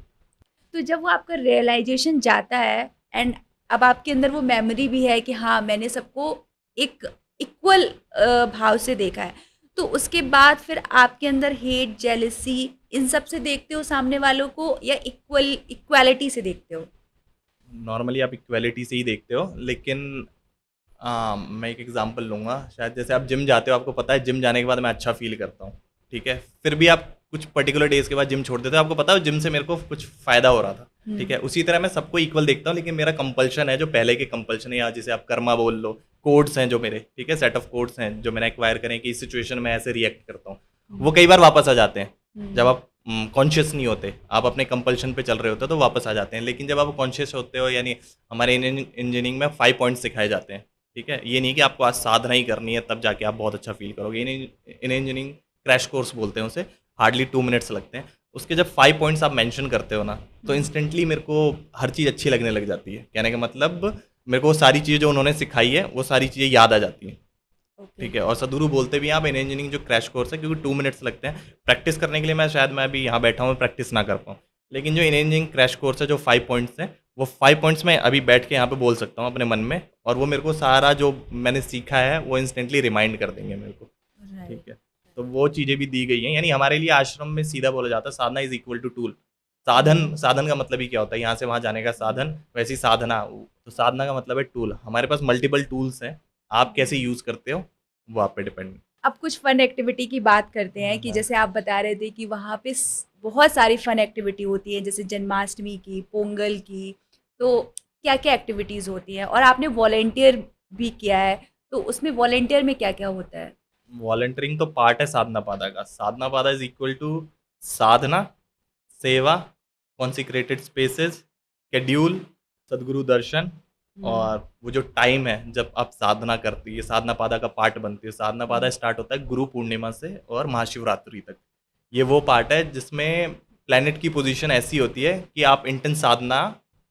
तो जब वो आपका रियलाइजेशन जाता है एंड अब आपके अंदर वो मेमोरी भी है कि हाँ मैंने सबको एक इक्वल भाव से देखा है, तो उसके बाद फिर आपके अंदर हेट जेलसी इन सब से देखते हो सामने वालों को या इक्वालिटी से देखते हो? नॉर्मली आप इक्वालिटी से ही देखते हो, लेकिन मैं एक एग्जांपल लूँगा। शायद जैसे आप जिम जाते हो, आपको पता है जिम जाने के बाद मैं अच्छा फ़ील करता हूँ, ठीक है। फिर भी आप कुछ पर्टिकुलर डेज़ के बाद जिम छोड़ देते हो, आपको पता है जिम से मेरे को कुछ फ़ायदा हो रहा था, ठीक है। हम्म, उसी तरह मैं सबको इक्वल देखता हूँ, लेकिन मेरा कंपल्शन है, जो पहले के कंपल्शन है, या जिसे आप कर्मा बोल लो, कोड्स हैं जो मेरे, ठीक है, सेट ऑफ कोड्स हैं जो मैंने एक्वायर करें कि इस सिचुएशन में ऐसे रिएक्ट करता हूँ। वो हम्म, कई बार वापस आ जाते हैं। जब हम्म, आप कॉन्शियस नहीं होते, आप अपने कंपल्शन पे चल रहे होते हो, तो वापस आ जाते हैं। लेकिन जब आप कॉन्शियस होते हो, यानी हमारे इंजीनियरिंग में 5 पॉइंट्स सिखाए जाते हैं, ठीक है। ये नहीं कि आपको आज साधना ही करनी है तब जाके आप बहुत अच्छा फील करोगे। इन इंजीनियरिंग क्रैश कोर्स बोलते हैं उसे, हार्डली 2 मिनट्स लगते हैं। उसके जब 5 पॉइंट्स आप मेंशन करते हो ना, तो हम्म, इंस्टेंटली मेरे को हर चीज़ अच्छी लगने लग जाती है। कहने का मतलब, मेरे को वो सारी चीज़ें जो उन्होंने सिखाई है वो सारी चीज़ें याद आ जाती हैं, ओके, ठीक है। और सदगुरु बोलते भी हैं, आप इन इंजीनियरिंग जो क्रैश कोर्स है, क्योंकि 2 मिनट्स लगते हैं प्रैक्टिस करने के लिए, मैं अभी यहाँ बैठा हूँ, मैं प्रैक्टिस ना कर पाऊँ। लेकिन जो इन इंजीनियरिंग क्रैश कोर्स है, जो 5 पॉइंट्स हैं, वो 5 पॉइंट्स में अभी बैठ के यहाँ पे बोल सकता हूँ अपने मन में, और वो मेरे को सारा जो मैंने सीखा है वो इंस्टेंटली रिमाइंड कर देंगे मेरे को, ठीक राइट, है। तो वो चीज़ें भी दी गई हैं, यानी हमारे लिए आश्रम में सीधा बोला जाता है, साधना इज इक्वल टू टूल। हम्म, साधन का मतलब ही क्या होता है, यहाँ से वहाँ जाने का साधन, वैसी साधना, तो साधना का मतलब है टूल। हमारे पास मल्टीपल टूल्स हैं, आप कैसे यूज़ करते हो वो आप पे डिपेंड। अब कुछ फन एक्टिविटी की बात करते हैं कि हाँ। जैसे आप बता रहे थे कि वहाँ पे बहुत सारी फन एक्टिविटी होती है, जैसे जन्माष्टमी की, पोंगल की, तो क्या क्या एक्टिविटीज़ होती हैं? और आपने वॉलेंटियर भी किया है, तो उसमें वॉलेंटियर में क्या क्या होता है? वॉलंटियरिंग तो पार्ट है साधना पादा का। साधना पादा इज इक्वल टू साधना, सेवा, कॉन्सिक्रेटेड स्पेसेस, शेड्यूल, सदगुरु दर्शन, हम्म। और वो जो टाइम है जब आप साधना करती है, साधना पादा का पार्ट बनती है। साधना पादा हम्म। स्टार्ट होता है गुरु पूर्णिमा से और महाशिवरात्रि तक। ये वो पार्ट है जिसमें प्लेनेट की पोजीशन ऐसी होती है कि आप इंटेंस साधना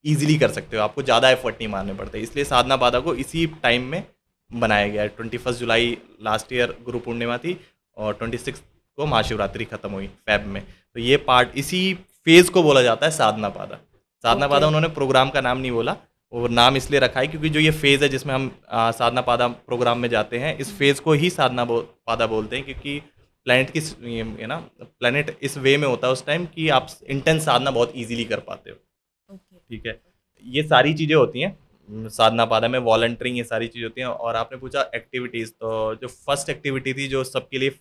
इजीली कर सकते हो, आपको ज़्यादा एफर्ट नहीं मारने पड़ते, इसलिए साधना पादा को इसी टाइम में बनाया गया है। 21 जुलाई लास्ट ईयर गुरु पूर्णिमा थी, और 26 को महाशिवरात्रि खत्म हुई फेब में। तो ये पार्ट, इसी फेज को बोला जाता है साधना पादा। साधना ओके। पादा उन्होंने प्रोग्राम का नाम नहीं बोला, वो नाम इसलिए रखा है क्योंकि जो ये फेज है जिसमें हम साधना पादा प्रोग्राम में जाते हैं, इस फेज को ही पादा बोलते हैं, क्योंकि प्लेनेट की ये ना, प्लेनेट इस वे में होता है उस टाइम कि आप इंटेंस साधना बहुत इजीली कर पाते हो। ओके। ठीक है, ये सारी चीज़ें होती हैं साधना पादा में, वॉलंटियरिंग, ये सारी चीज़ होती हैं। और आपने पूछा एक्टिविटीज़, तो जो फर्स्ट एक्टिविटी थी जो सबके लिए,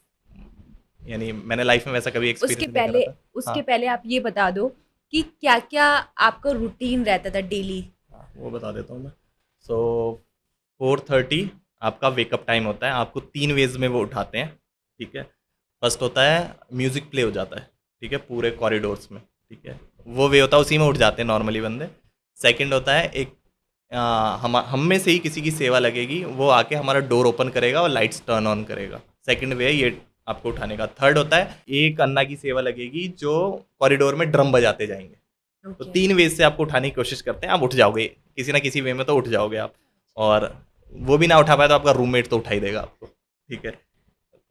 यानी मैंने लाइफ में वैसा कभी उसके एक्सपीरियंस नहीं करा पहले था। उसके हाँ। पहले आप ये बता दो कि क्या क्या आपका रूटीन रहता था डेली? हाँ, वो बता देता हूँ मैं। सो 4:30 आपका वेकअप टाइम होता है, आपको 3 वेज में वो उठाते हैं। ठीक है, फर्स्ट होता है म्यूज़िक प्ले हो जाता है, ठीक है, पूरे कॉरिडोर्स में। ठीक है, वो वे होता है, उसी में उठ जाते हैं नॉर्मली बंदे। सेकंड होता है एक हम में से ही किसी की सेवा लगेगी, वो आके हमारा डोर ओपन करेगा और लाइट्स टर्न ऑन करेगा। सेकंड वे है ये आपको उठाने का। थर्ड होता है एक अन्ना की सेवा लगेगी जो कॉरिडोर में ड्रम बजाते जाएंगे। तो ओके। 3 वेज से आपको उठाने की कोशिश करते हैं, आप उठ जाओगे किसी ना किसी वे में, तो उठ जाओगे आप। और वो भी ना उठा पाए तो आपका रूममेट तो उठा ही देगा आपको। ठीक है,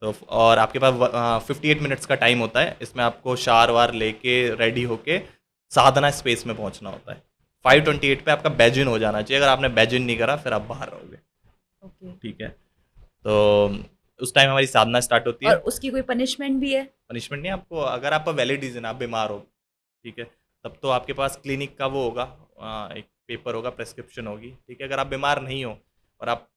तो और आपके पास 58 मिनट्स का टाइम होता है, इसमें आपको शार वार लेके रेडी होके साधना स्पेस में पहुंचना होता है। 5:28 पे आपका बैज इन हो जाना चाहिए, अगर आपने बैज इन नहीं करा फिर आप बाहर रहोगे। ओके। ठीक है, तो उस टाइम हमारी साधना स्टार्ट होती और है। उसकी कोई पनिशमेंट भी है? पनिशमेंट नहीं आपको, अगर आपका वैलिड रीज़न, आप बीमार हो, ठीक है, तब तो आपके पास क्लिनिक का वो होगा, एक पेपर होगा, प्रेस्क्रिप्शन होगी। ठीक है, अगर आप बीमार नहीं हो और आप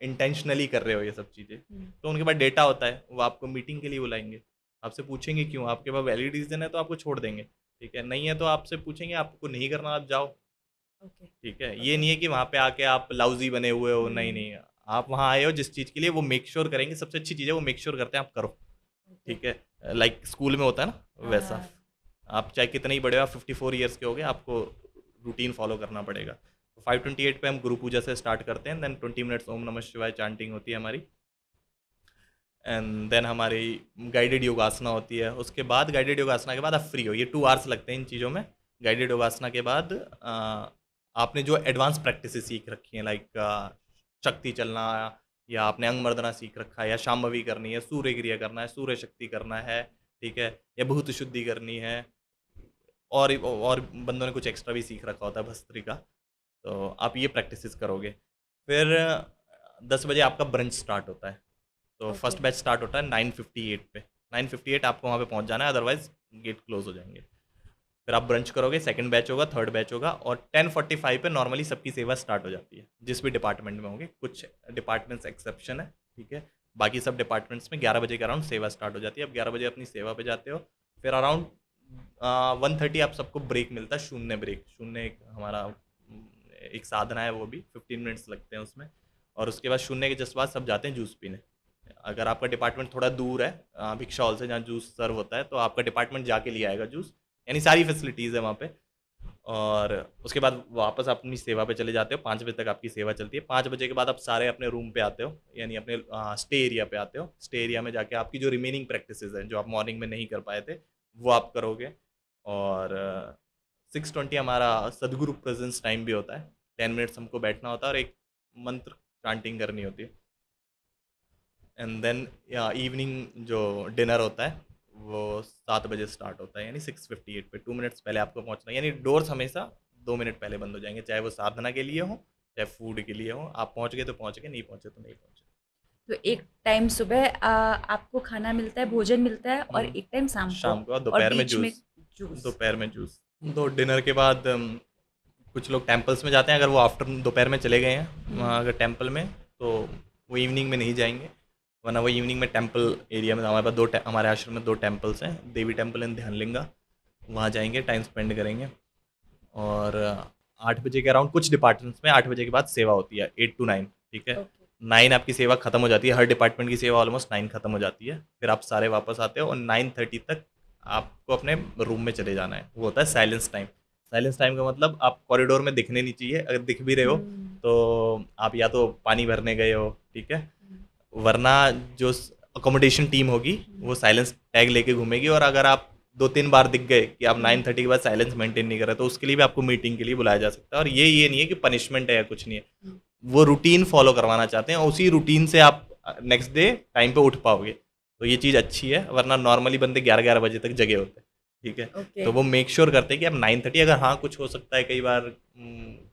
इंटेंशनली कर रहे हो ये सब चीज़ें, तो उनके पास डेटा होता है, वो आपको मीटिंग के लिए बुलाएंगे, आपसे पूछेंगे क्यों, आपके पास वैलिड रीज़न है तो आपको छोड़ देंगे। ठीक है, नहीं है तो आपसे पूछेंगे आपको नहीं करना, आप जाओ। ओके। ठीक है, ये नहीं है कि वहाँ पे आके आप लाउजी बने हुए हो, नहीं नहीं, आप वहाँ आए हो जिस चीज़ के लिए, वो मेक श्योर करेंगे, सबसे अच्छी चीज़ है वो मेक श्योर करते हैं आप करो। ओके। ठीक है, लाइक स्कूल में होता है ना हाँ, वैसा, हाँ। आप चाहे कितने ही बड़े हो, आप 54 ईयर्स के हो गए, आपको रूटीन फॉलो करना पड़ेगा। तो 5:28 पे हम गुरु पूजा से स्टार्ट करते हैं, देन 20 मिनट्स ओम नमः शिवाय चांटिंग होती है हमारी, एंड देन हमारी गाइडेड योगासना होती है। उसके बाद गाइडेड योगासना के बाद आप फ्री हो, ये 2 आवर्स लगते हैं इन चीज़ों में। गाइडेड योगासना के बाद आपने जो एडवांस प्रैक्टिसेस सीख रखी हैं, लाइक शक्ति चलना, या आपने अंग मर्दना सीख रखा है, या शाम्भवी करनी है, सूर्य क्रिया करना है, सूर्य शक्ति करना है, ठीक है, या भूत शुद्धि करनी है, और बंदों ने कुछ एक्स्ट्रा भी सीख रखा होता है भस्त्रिका, तो आप ये प्रैक्टिसेस करोगे। फिर 10 बजे आपका ब्रंच स्टार्ट होता है, तो ओके। फर्स्ट बैच स्टार्ट होता है 9:58 पे। 9:58 आपको वहाँ पे पहुँच जाना है, अदरवाइज गेट क्लोज हो जाएंगे। फिर आप ब्रंच करोगे, सेकंड बैच होगा, थर्ड बैच होगा, और 10:45 पे नॉर्मली सबकी सेवा स्टार्ट हो जाती है, जिस भी डिपार्टमेंट में होंगे, कुछ डिपार्टमेंट्स एक्सेप्शन है। ठीक है, बाकी सब डिपार्टमेंट्स में 11 बजे के अराउंड सेवा स्टार्ट हो जाती है। आप 11 बजे अपनी सेवा पे जाते हो, फिर अराउंड 1:30 आप सबको ब्रेक मिलता है, शून्य ब्रेक। शून्य एक हमारा एक साधना है, वो भी 15 मिनट्स लगते हैं उसमें। और उसके बाद शून्य के जस्ट बाद सब जाते हैं जूस पीने। अगर आपका डिपार्टमेंट थोड़ा दूर है भिक्षा हॉल से जहाँ जूस सर्व होता है, तो आपका डिपार्टमेंट जाके ले आएगा जूस, यानी सारी फैसिलिटीज़ है वहाँ पे। और उसके बाद वापस आप अपनी सेवा पे चले जाते हो। 5 बजे तक आपकी सेवा चलती है। 5 बजे के बाद आप सारे अपने रूम पे आते हो, यानी अपने स्टे एरिया पे आते हो। स्टे एरिया में जाके आपकी जो रिमेनिंग प्रैक्टिसेस हैं, जो आप मॉर्निंग में नहीं कर पाए थे, वो आप करोगे। और 6:20 हमारा सदगुरु प्रेजेंस टाइम भी होता है। 10 मिनट्स हमको बैठना होता है और एक मंत्र चांटिंग करनी होती है। एंड देन इवनिंग जो डिनर होता है वो 7 बजे स्टार्ट होता है, यानी 6:58 पे 2 मिनट्स पहले आपको पहुंचना है, यानी डोर्स हमेशा 2 मिनट पहले बंद हो जाएंगे, चाहे वो साधना के लिए हो चाहे फूड के लिए हो। आप पहुंच गए तो पहुंच गए, नहीं पहुंचे तो नहीं पहुंचे। तो एक टाइम सुबह आपको खाना मिलता है, भोजन मिलता है, और एक टाइम शाम को, शाम को, और और दोपहर में बीच में जूस। जूस। दोपहर में जूस। तो डिनर के बाद कुछ लोग टेम्पल्स में जाते हैं, अगर वो आफ्टर दोपहर में चले गए हैं हम्म। अगर टेम्पल में, तो वो इवनिंग में नहीं जाएंगे। वरना वो इवनिंग में टेम्पल एरिया में हमारे पास हमारे आश्रम में 2 टेम्पल्स हैं, देवी टेम्पल एंड ध्यानलिंगा। वहाँ जाएंगे, टाइम स्पेंड करेंगे। और 8 बजे के अराउंड कुछ डिपार्टमेंट्स में 8 बजे के बाद सेवा होती है, 8 to 9, ठीक है। ओके 9 आपकी सेवा खत्म हो जाती है, हर डिपार्टमेंट की सेवा ऑलमोस्ट 9 खत्म हो जाती है। फिर आप सारे वापस आते हो और 9:30 तक आपको अपने रूम में चले जाना है। वो होता है साइलेंस टाइम। साइलेंस टाइम का मतलब आप कॉरिडोर में दिखने नहीं चाहिए, अगर दिख भी रहे हो तो आप या तो पानी भरने गए हो, ठीक है, वरना जो अकोमोडेशन टीम होगी वो साइलेंस टैग लेके घूमेगी। और अगर आप 2-3 बार दिख गए कि आप 9:30 के बाद साइलेंस मेंटेन नहीं कर रहे, तो उसके लिए भी आपको मीटिंग के लिए बुलाया जा सकता है। और ये नहीं है कि पनिशमेंट है या कुछ नहीं है, वो रूटीन फॉलो करवाना चाहते हैं और उसी रूटीन से आप नेक्स्ट डे टाइम पे उठ पाओगे। तो ये चीज़ अच्छी है, वरना नॉर्मली बंदे 11-11 बजे तक जगे होते हैं, ठीक है। ओके तो वो मेक श्योर करते हैं कि आप 9:30, अगर हाँ कुछ हो सकता है कई बार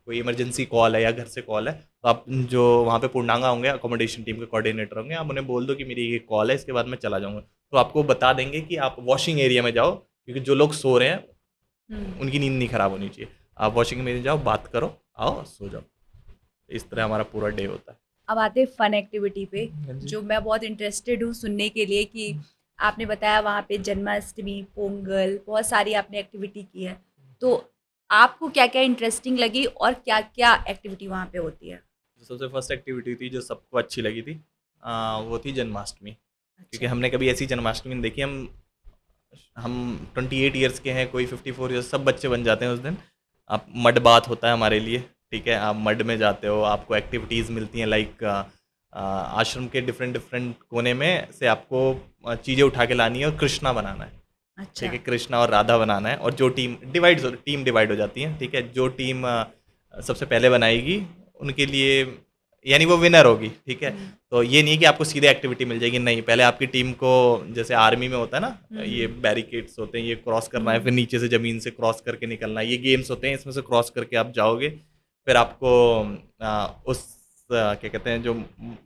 कोई इमरजेंसी कॉल है या घर से कॉल है, तो आप जो वहाँ पे पूर्णांगा होंगे, अकोमोडेशन टीम के कोऑर्डिनेटर होंगे, आप उन्हें बोल दो कि मेरी ये कॉल है, इसके बाद मैं चला जाऊँगा। तो आपको बता देंगे कि आप वॉशिंग एरिया में जाओ, क्योंकि जो लोग सो रहे हैं उनकी नींद नहीं खराब होनी चाहिए। आप वॉशिंग एरिया में जाओ, बात करो, आओ सो जाओ। इस तरह हमारा पूरा डे होता है। अब आते हैं फन एक्टिविटी पे, हाँ जी। जो मैं बहुत इंटरेस्टेड हूँ सुनने के लिए कि आपने बताया वहाँ पे जन्माष्टमी, पोंगल, बहुत सारी आपने एक्टिविटी की है। तो आपको क्या क्या इंटरेस्टिंग लगी और क्या क्या एक्टिविटी वहाँ पे होती है? जो सबसे फर्स्ट एक्टिविटी थी जो सबको अच्छी लगी थी, वो थी जन्माष्टमी। क्योंकि अच्छा हमने कभी ऐसी जन्माष्टमी नहीं देखी। हम 28 ईयर्स के हैं, कोई 54 ईयर्स, सब बच्चे बन जाते हैं उस दिन। आप मड बात होता है हमारे लिए, ठीक है, आप मड में जाते हो, आपको एक्टिविटीज़ मिलती हैं, लाइक आश्रम के डिफरेंट डिफरेंट कोने में से आपको चीज़ें उठा के लानी है और कृष्णा बनाना है, अच्छा ठीक है, कृष्णा और राधा बनाना है। और जो टीम डिवाइड हो जाती है, ठीक है, जो टीम सबसे पहले बनाएगी उनके लिए, यानी वो विनर होगी, ठीक है। तो ये नहीं कि आपको सीधे एक्टिविटी मिल जाएगी, नहीं, पहले आपकी टीम को, जैसे आर्मी में होता है ना, ये बैरिकेड्स होते हैं, ये क्रॉस करना है, फिर नीचे से ज़मीन से क्रॉस करके निकलना है, ये गेम्स होते हैं, इसमें से क्रॉस करके आप जाओगे। फिर आपको क्या कहते हैं, जो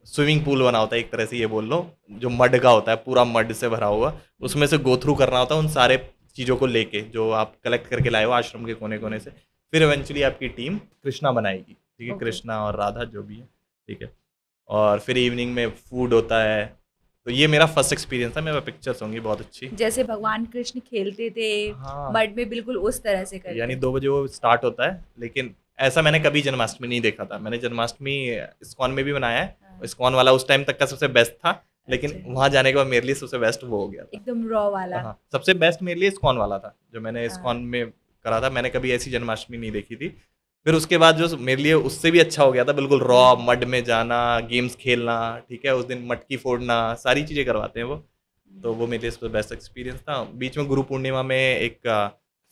स्विमिंग पूल बना होता है, एक तरह से ये बोल लो, जो मड का होता है, पूरा मड से भरा हुआ, उसमें से गो थ्रू करना होता है उन सारे चीज़ों को लेके जो आप कलेक्ट करके लाए हो आश्रम के कोने कोने से। फिर इवेंचुअली आपकी टीम कृष्णा बनाएगी, ठीक है, ओके कृष्णा और राधा जो भी है, ठीक है। और फिर इवनिंग में फूड होता है। तो ये मेरा फर्स्ट एक्सपीरियंस था, मेरे पिक्चर्स होंगी बहुत अच्छी। जैसे भगवान कृष्ण खेलते थे हाँ, मड में, बिल्कुल उस तरह से करते यानी हैं। 2 बजे वो स्टार्ट होता है, लेकिन ऐसा मैंने कभी जन्माष्टमी नहीं देखा था। मैंने जन्माष्टमी इस्कॉन में भी मनाया है, हाँ, इस्कॉन वाला उस टाइम तक का सबसे बेस्ट था, लेकिन अच्छा वहाँ जाने के बाद मेरे लिए सबसे बेस्ट वो हो गया था। एकदम रॉ वाला। हाँ, सबसे बेस्ट मेरे लिए इस्कॉन वाला था, जो मैंने हाँ इस्कॉन में करा था। मैंने कभी ऐसी जन्माष्टमी नहीं देखी थी। फिर उसके बाद जो मेरे लिए उससे भी अच्छा हो गया था, बिल्कुल रॉ मड में जाना, गेम्स खेलना, ठीक है, उस दिन मटकी फोड़ना, सारी चीज़ें करवाते हैं वो। तो वो मेरे लिए सबसे बेस्ट एक्सपीरियंस था। बीच में गुरु पूर्णिमा में एक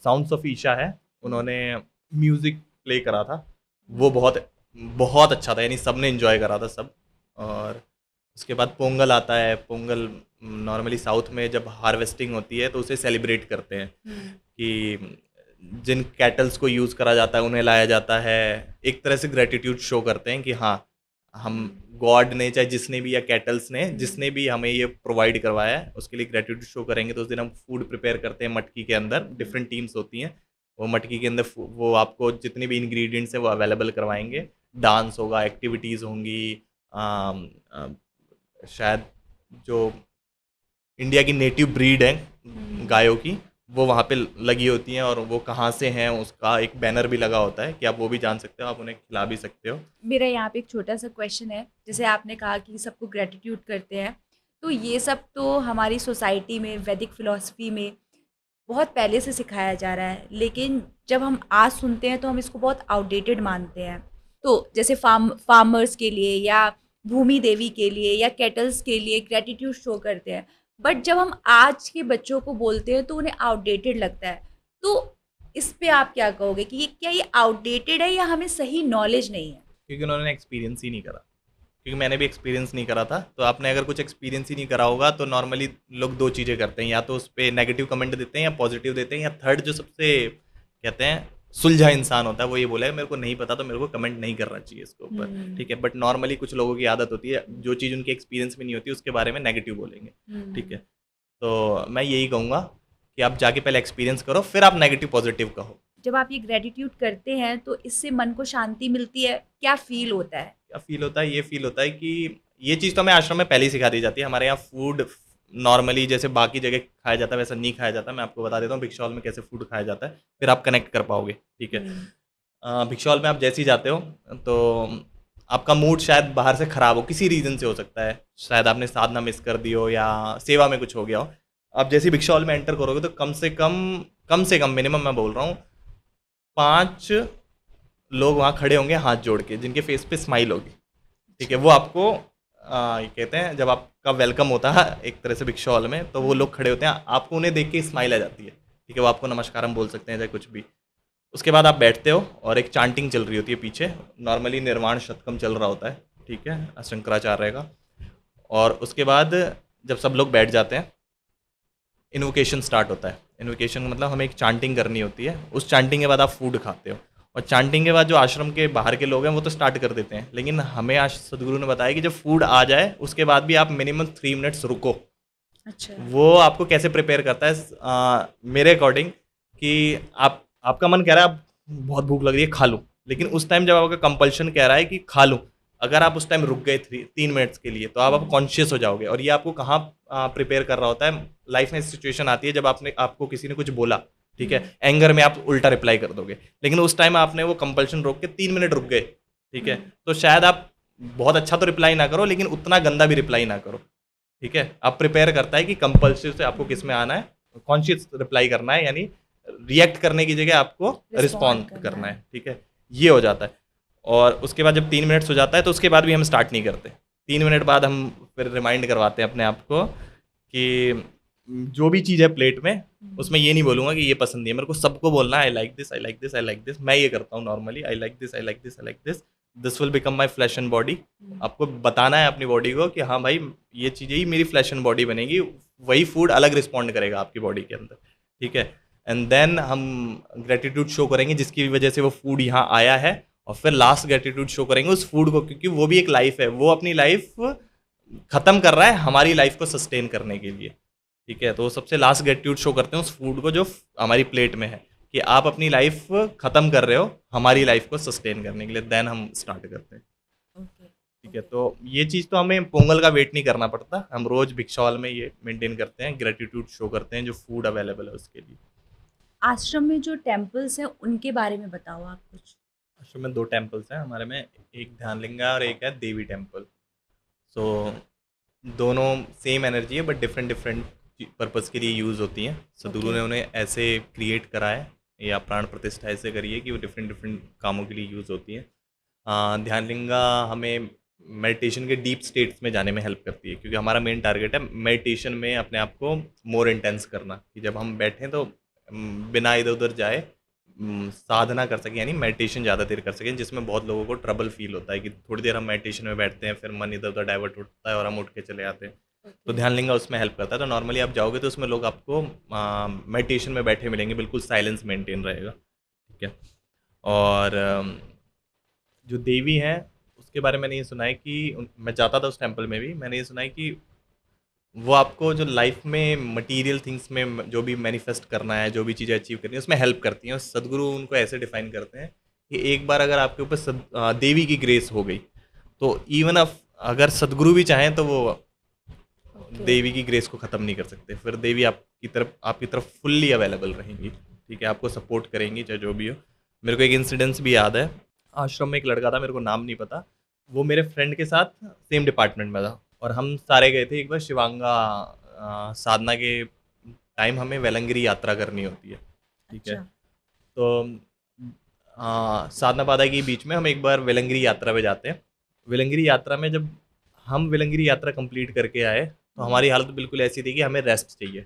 साउंड्स ऑफ ईशा है, उन्होंने म्यूज़िक प्ले करा था, वो बहुत बहुत अच्छा था, यानी सबने एंजॉय करा था सब। और उसके बाद पोंगल आता है। पोंगल नॉर्मली साउथ में जब हार्वेस्टिंग होती है तो उसे सेलिब्रेट करते हैं, कि जिन कैटल्स को यूज़ करा जाता है उन्हें लाया जाता है, एक तरह से ग्रेटिट्यूड शो करते हैं कि हाँ, हम गॉड ने, चाहे जिसने भी, या कैटल्स ने, जिसने भी हमें ये प्रोवाइड करवाया है, उसके लिए ग्रेटिट्यूड शो करेंगे। तो उस दिन हम फूड प्रिपेयर करते हैं मटकी के अंदर, डिफरेंट टीम्स होती हैं, वो मटकी के अंदर वो आपको जितने भी इंग्रेडिएंट्स हैं वो अवेलेबल करवाएंगे। डांस होगा, एक्टिविटीज़ होंगी, आम, आम, शायद जो इंडिया की नेटिव ब्रीड है गायों की, वो वहाँ पे लगी होती हैं, और वो कहाँ से हैं उसका एक बैनर भी लगा होता है कि आप वो भी जान सकते हो, आप उन्हें खिला भी सकते हो। मेरा यहाँ पे एक छोटा सा क्वेश्चन है, जैसे आपने कहा कि सबको ग्रेटिट्यूड करते हैं, तो ये सब तो हमारी सोसाइटी में, वैदिक फिलॉसफी में बहुत पहले से सिखाया जा रहा है, लेकिन जब हम आज सुनते हैं तो हम इसको बहुत आउटडेटेड मानते हैं। तो जैसे फार्मर्स के लिए या भूमि देवी के लिए या कैटल्स के लिए ग्रेटिट्यूड शो करते हैं, बट जब हम आज के बच्चों को बोलते हैं तो उन्हें आउटडेटेड लगता है। तो इस पे आप क्या कहोगे कि ये क्या, ये आउटडेटेड है या हमें सही नॉलेज नहीं है? क्योंकि उन्होंने एक्सपीरियंस ही नहीं करा। क्योंकि मैंने भी एक्सपीरियंस नहीं करा था। तो आपने अगर कुछ एक्सपीरियंस ही नहीं करा होगा तो नॉर्मली लोग 2 चीज़ें करते हैं, या तो उस पे नेगेटिव कमेंट देते हैं या पॉजिटिव देते हैं, या थर्ड जो सबसे कहते हैं सुलझा इंसान होता है, वो ये बोलेगा मेरे को नहीं पता तो मेरे को कमेंट नहीं करना चाहिए इसके ऊपर, ठीक है। बट नॉर्मली कुछ लोगों की आदत होती है, जो चीज़ उनके एक्सपीरियंस में नहीं होती उसके बारे में नेगेटिव बोलेंगे, ठीक है। तो मैं यही कहूँगा कि आप जाके पहले एक्सपीरियंस करो, फिर आप नेगेटिव पॉजिटिव कहो। जब आप ये ग्रेटिट्यूड करते हैं तो इससे मन को शांति मिलती है, क्या फील होता है? क्या फील होता है, ये फील होता है कि ये चीज़ तो हमें आश्रम में पहले ही सिखा दी जाती है। हमारे यहाँ फूड नॉर्मली जैसे बाकी जगह खाया जाता है वैसा नहीं खाया जाता। मैं आपको बता देता हूँ भिक्षा हॉल में कैसे फूड खाया जाता है, फिर आप कनेक्ट कर पाओगे, ठीक है। हम्म। भिक्षा हॉल में आप जैसे ही जाते हो तो आपका मूड शायद बाहर से ख़राब हो, किसी रीज़न से हो सकता है, शायद आपने साधना मिस कर दी हो या सेवा में कुछ हो गया हो। आप जैसे ही भिक्षा हॉल में एंटर करोगे तो कम से कम मिनिमम मैं बोल रहा हूँ 5 लोग वहाँ खड़े होंगे हाथ जोड़ के, जिनके फेस पे स्माइल होगी, ठीक है। वो आपको ये कहते हैं जब आपका वेलकम होता है एक तरह से भिक्षा हॉल में, तो वो लोग खड़े होते हैं, आपको उन्हें देख के स्माइल आ जाती है, ठीक है। वो आपको नमस्कारम बोल सकते हैं चाहे कुछ भी। उसके बाद आप बैठते हो और एक चांटिंग चल रही होती है पीछे, नॉर्मली निर्वाण शतकम चल रहा होता है, ठीक है, शंकराचार्य का। और उसके बाद जब सब लोग बैठ जाते हैं, इन्वोकेशन स्टार्ट होता है। इन्वोकेशन मतलब हमें एक चांटिंग करनी होती है, उस चांटिंग के बाद आप फूड खाते हो। और चांटिंग के बाद जो आश्रम के बाहर के लोग हैं वो तो स्टार्ट कर देते हैं, लेकिन हमें आज सदगुरु ने बताया कि जब फूड आ जाए उसके बाद भी आप मिनिमम 3 मिनट्स रुको। अच्छा। वो आपको कैसे प्रिपेयर करता है मेरे अकॉर्डिंग कि आपका मन कह रहा है आप बहुत भूख लग रही है खा लूँ, लेकिन उस टाइम जब आपका कंपल्शन कह रहा है कि खा लूँ, अगर आप उस टाइम रुक गए 3 मिनट्स के लिए तो आप कॉन्शियस हो जाओगे। और ये आपको कहाँ प्रिपेयर कर रहा होता है, लाइफ में सिचुएशन आती है जब आपको किसी ने कुछ बोला, ठीक है, एंगर में आप उल्टा रिप्लाई कर दोगे, लेकिन उस टाइम आपने वो कंपल्शन रोक के 3 मिनट रुक गए, ठीक है, तो शायद आप बहुत अच्छा तो रिप्लाई ना करो लेकिन उतना गंदा भी रिप्लाई ना करो, ठीक है। आप प्रिपेयर करता है कि कंपल्सिव से आपको किस में आना है, कॉन्शियस रिप्लाई करना है, यानी रिएक्ट करने की जगह आपको रिस्पॉन्ड करना है, ठीक है, ये हो जाता है। और उसके बाद जब 3 मिनट्स हो जाता है तो उसके बाद भी हम स्टार्ट नहीं करते। 3 मिनट बाद हम फिर रिमाइंड करवाते हैं अपने आप को कि जो भी चीज़ है प्लेट में, उसमें ये नहीं बोलूँगा कि ये पसंद नहीं है, मेरे को सबको बोलना है I like this, I like this, I like this. मैं ये करता हूँ normally, I like this, I like this, I like this, this will become my flash and body. आपको बताना है अपनी बॉडी को कि हाँ भाई ये चीज़ें ही मेरी फ्लैश एंड बॉडी बनेगी, वही फूड अलग रिस्पॉन्ड करेगा आपकी बॉडी के अंदर, ठीक है। एंड देन हम ग्रेटिट्यूड शो करेंगे जिसकी वजह से वो फूड यहाँ आया है, और फिर लास्ट ग्रेटिट्यूड शो करेंगे उस फूड को, क्योंकि वो भी एक लाइफ है, वो अपनी लाइफ ख़त्म कर रहा है हमारी लाइफ को सस्टेन करने के लिए, ठीक है। तो सबसे लास्ट ग्रेटिट्यूड शो करते हैं उस फूड को जो हमारी प्लेट में है, कि आप अपनी लाइफ ख़त्म कर रहे हो हमारी लाइफ को सस्टेन करने के लिए, देन हम स्टार्ट करते हैं, ठीक है। तो ये चीज़ तो हमें पोंगल का वेट नहीं करना पड़ता, हम रोज़ भिक्षा हॉल में ये मेंटेन करते हैं, ग्रेटिट्यूड शो करते हैं जो फूड अवेलेबल है उसके लिए। आश्रम में जो टेम्पल्स हैं उनके बारे में बताओ आप कुछ। आश्रम में 2 टेम्पल्स हैं हमारे में, एक ध्यानलिंगा और एक है देवी टेम्पल। सो दोनों सेम एनर्जी है बट डिफरेंट डिफरेंट पर्पज़ के लिए यूज़ होती हैं। सदगुरु ने उन्हें ऐसे क्रिएट करा है या प्राण प्रतिष्ठा ऐसे करी है कि वो डिफरेंट डिफरेंट कामों के लिए यूज़ होती हैं। ध्यानलिंगा हमें मेडिटेशन के डीप स्टेट्स में जाने में हेल्प करती है, क्योंकि हमारा मेन टारगेट है मेडिटेशन में अपने आप को मोर इंटेंस करना, कि जब हम बैठें तो बिना इधर उधर जाए साधना कर सकें, यानी मेडिटेशन ज़्यादा देर कर सकें, जिसमें बहुत लोगों को ट्रबल फील होता है कि थोड़ी देर हम मेडिटेशन में बैठते हैं फिर मन इधर उधर डाइवर्ट होता है और हम उठ के चले आते हैं। तो ध्यानलिंगा उसमें हेल्प करता है। तो नॉर्मली आप जाओगे तो उसमें लोग आपको मेडिटेशन में बैठे मिलेंगे, बिल्कुल साइलेंस मेंटेन रहेगा, ठीक है। और जो देवी हैं उसके बारे में मैंने ये सुना है कि मैं जाता था उस टेम्पल में भी, मैंने ये सुना है कि वो आपको जो लाइफ में मटेरियल थिंग्स में जो भी मैनिफेस्ट करना है, जो भी चीज़ें अचीव करनी है, उसमें हेल्प करती हैं। और सदगुरु उनको ऐसे डिफाइन करते हैं कि एक बार अगर आपके ऊपर देवी की ग्रेस हो गई तो इवन अगर सदगुरु भी चाहें तो वो देवी की ग्रेस को ख़त्म नहीं कर सकते, फिर देवी आपकी तरफ फुल्ली अवेलेबल रहेंगी, ठीक है, आपको सपोर्ट करेंगी चाहे जो भी हो। मेरे को एक इंसिडेंस भी याद है, आश्रम में एक लड़का था, मेरे को नाम नहीं पता, वो मेरे फ्रेंड के साथ सेम डिपार्टमेंट में था और हम सारे गए थे एक बार शिवांगा साधना के टाइम, हमें वेलंगिरी यात्रा करनी होती है, ठीक है। तो साधना पादा के बीच में हम एक बार वेलंगिरी यात्रा पे जाते हैं। वेलंगिरी यात्रा में जब हम वेलंगिरी यात्रा कंप्लीट करके आए तो हमारी हालत बिल्कुल ऐसी थी कि हमें रेस्ट चाहिए,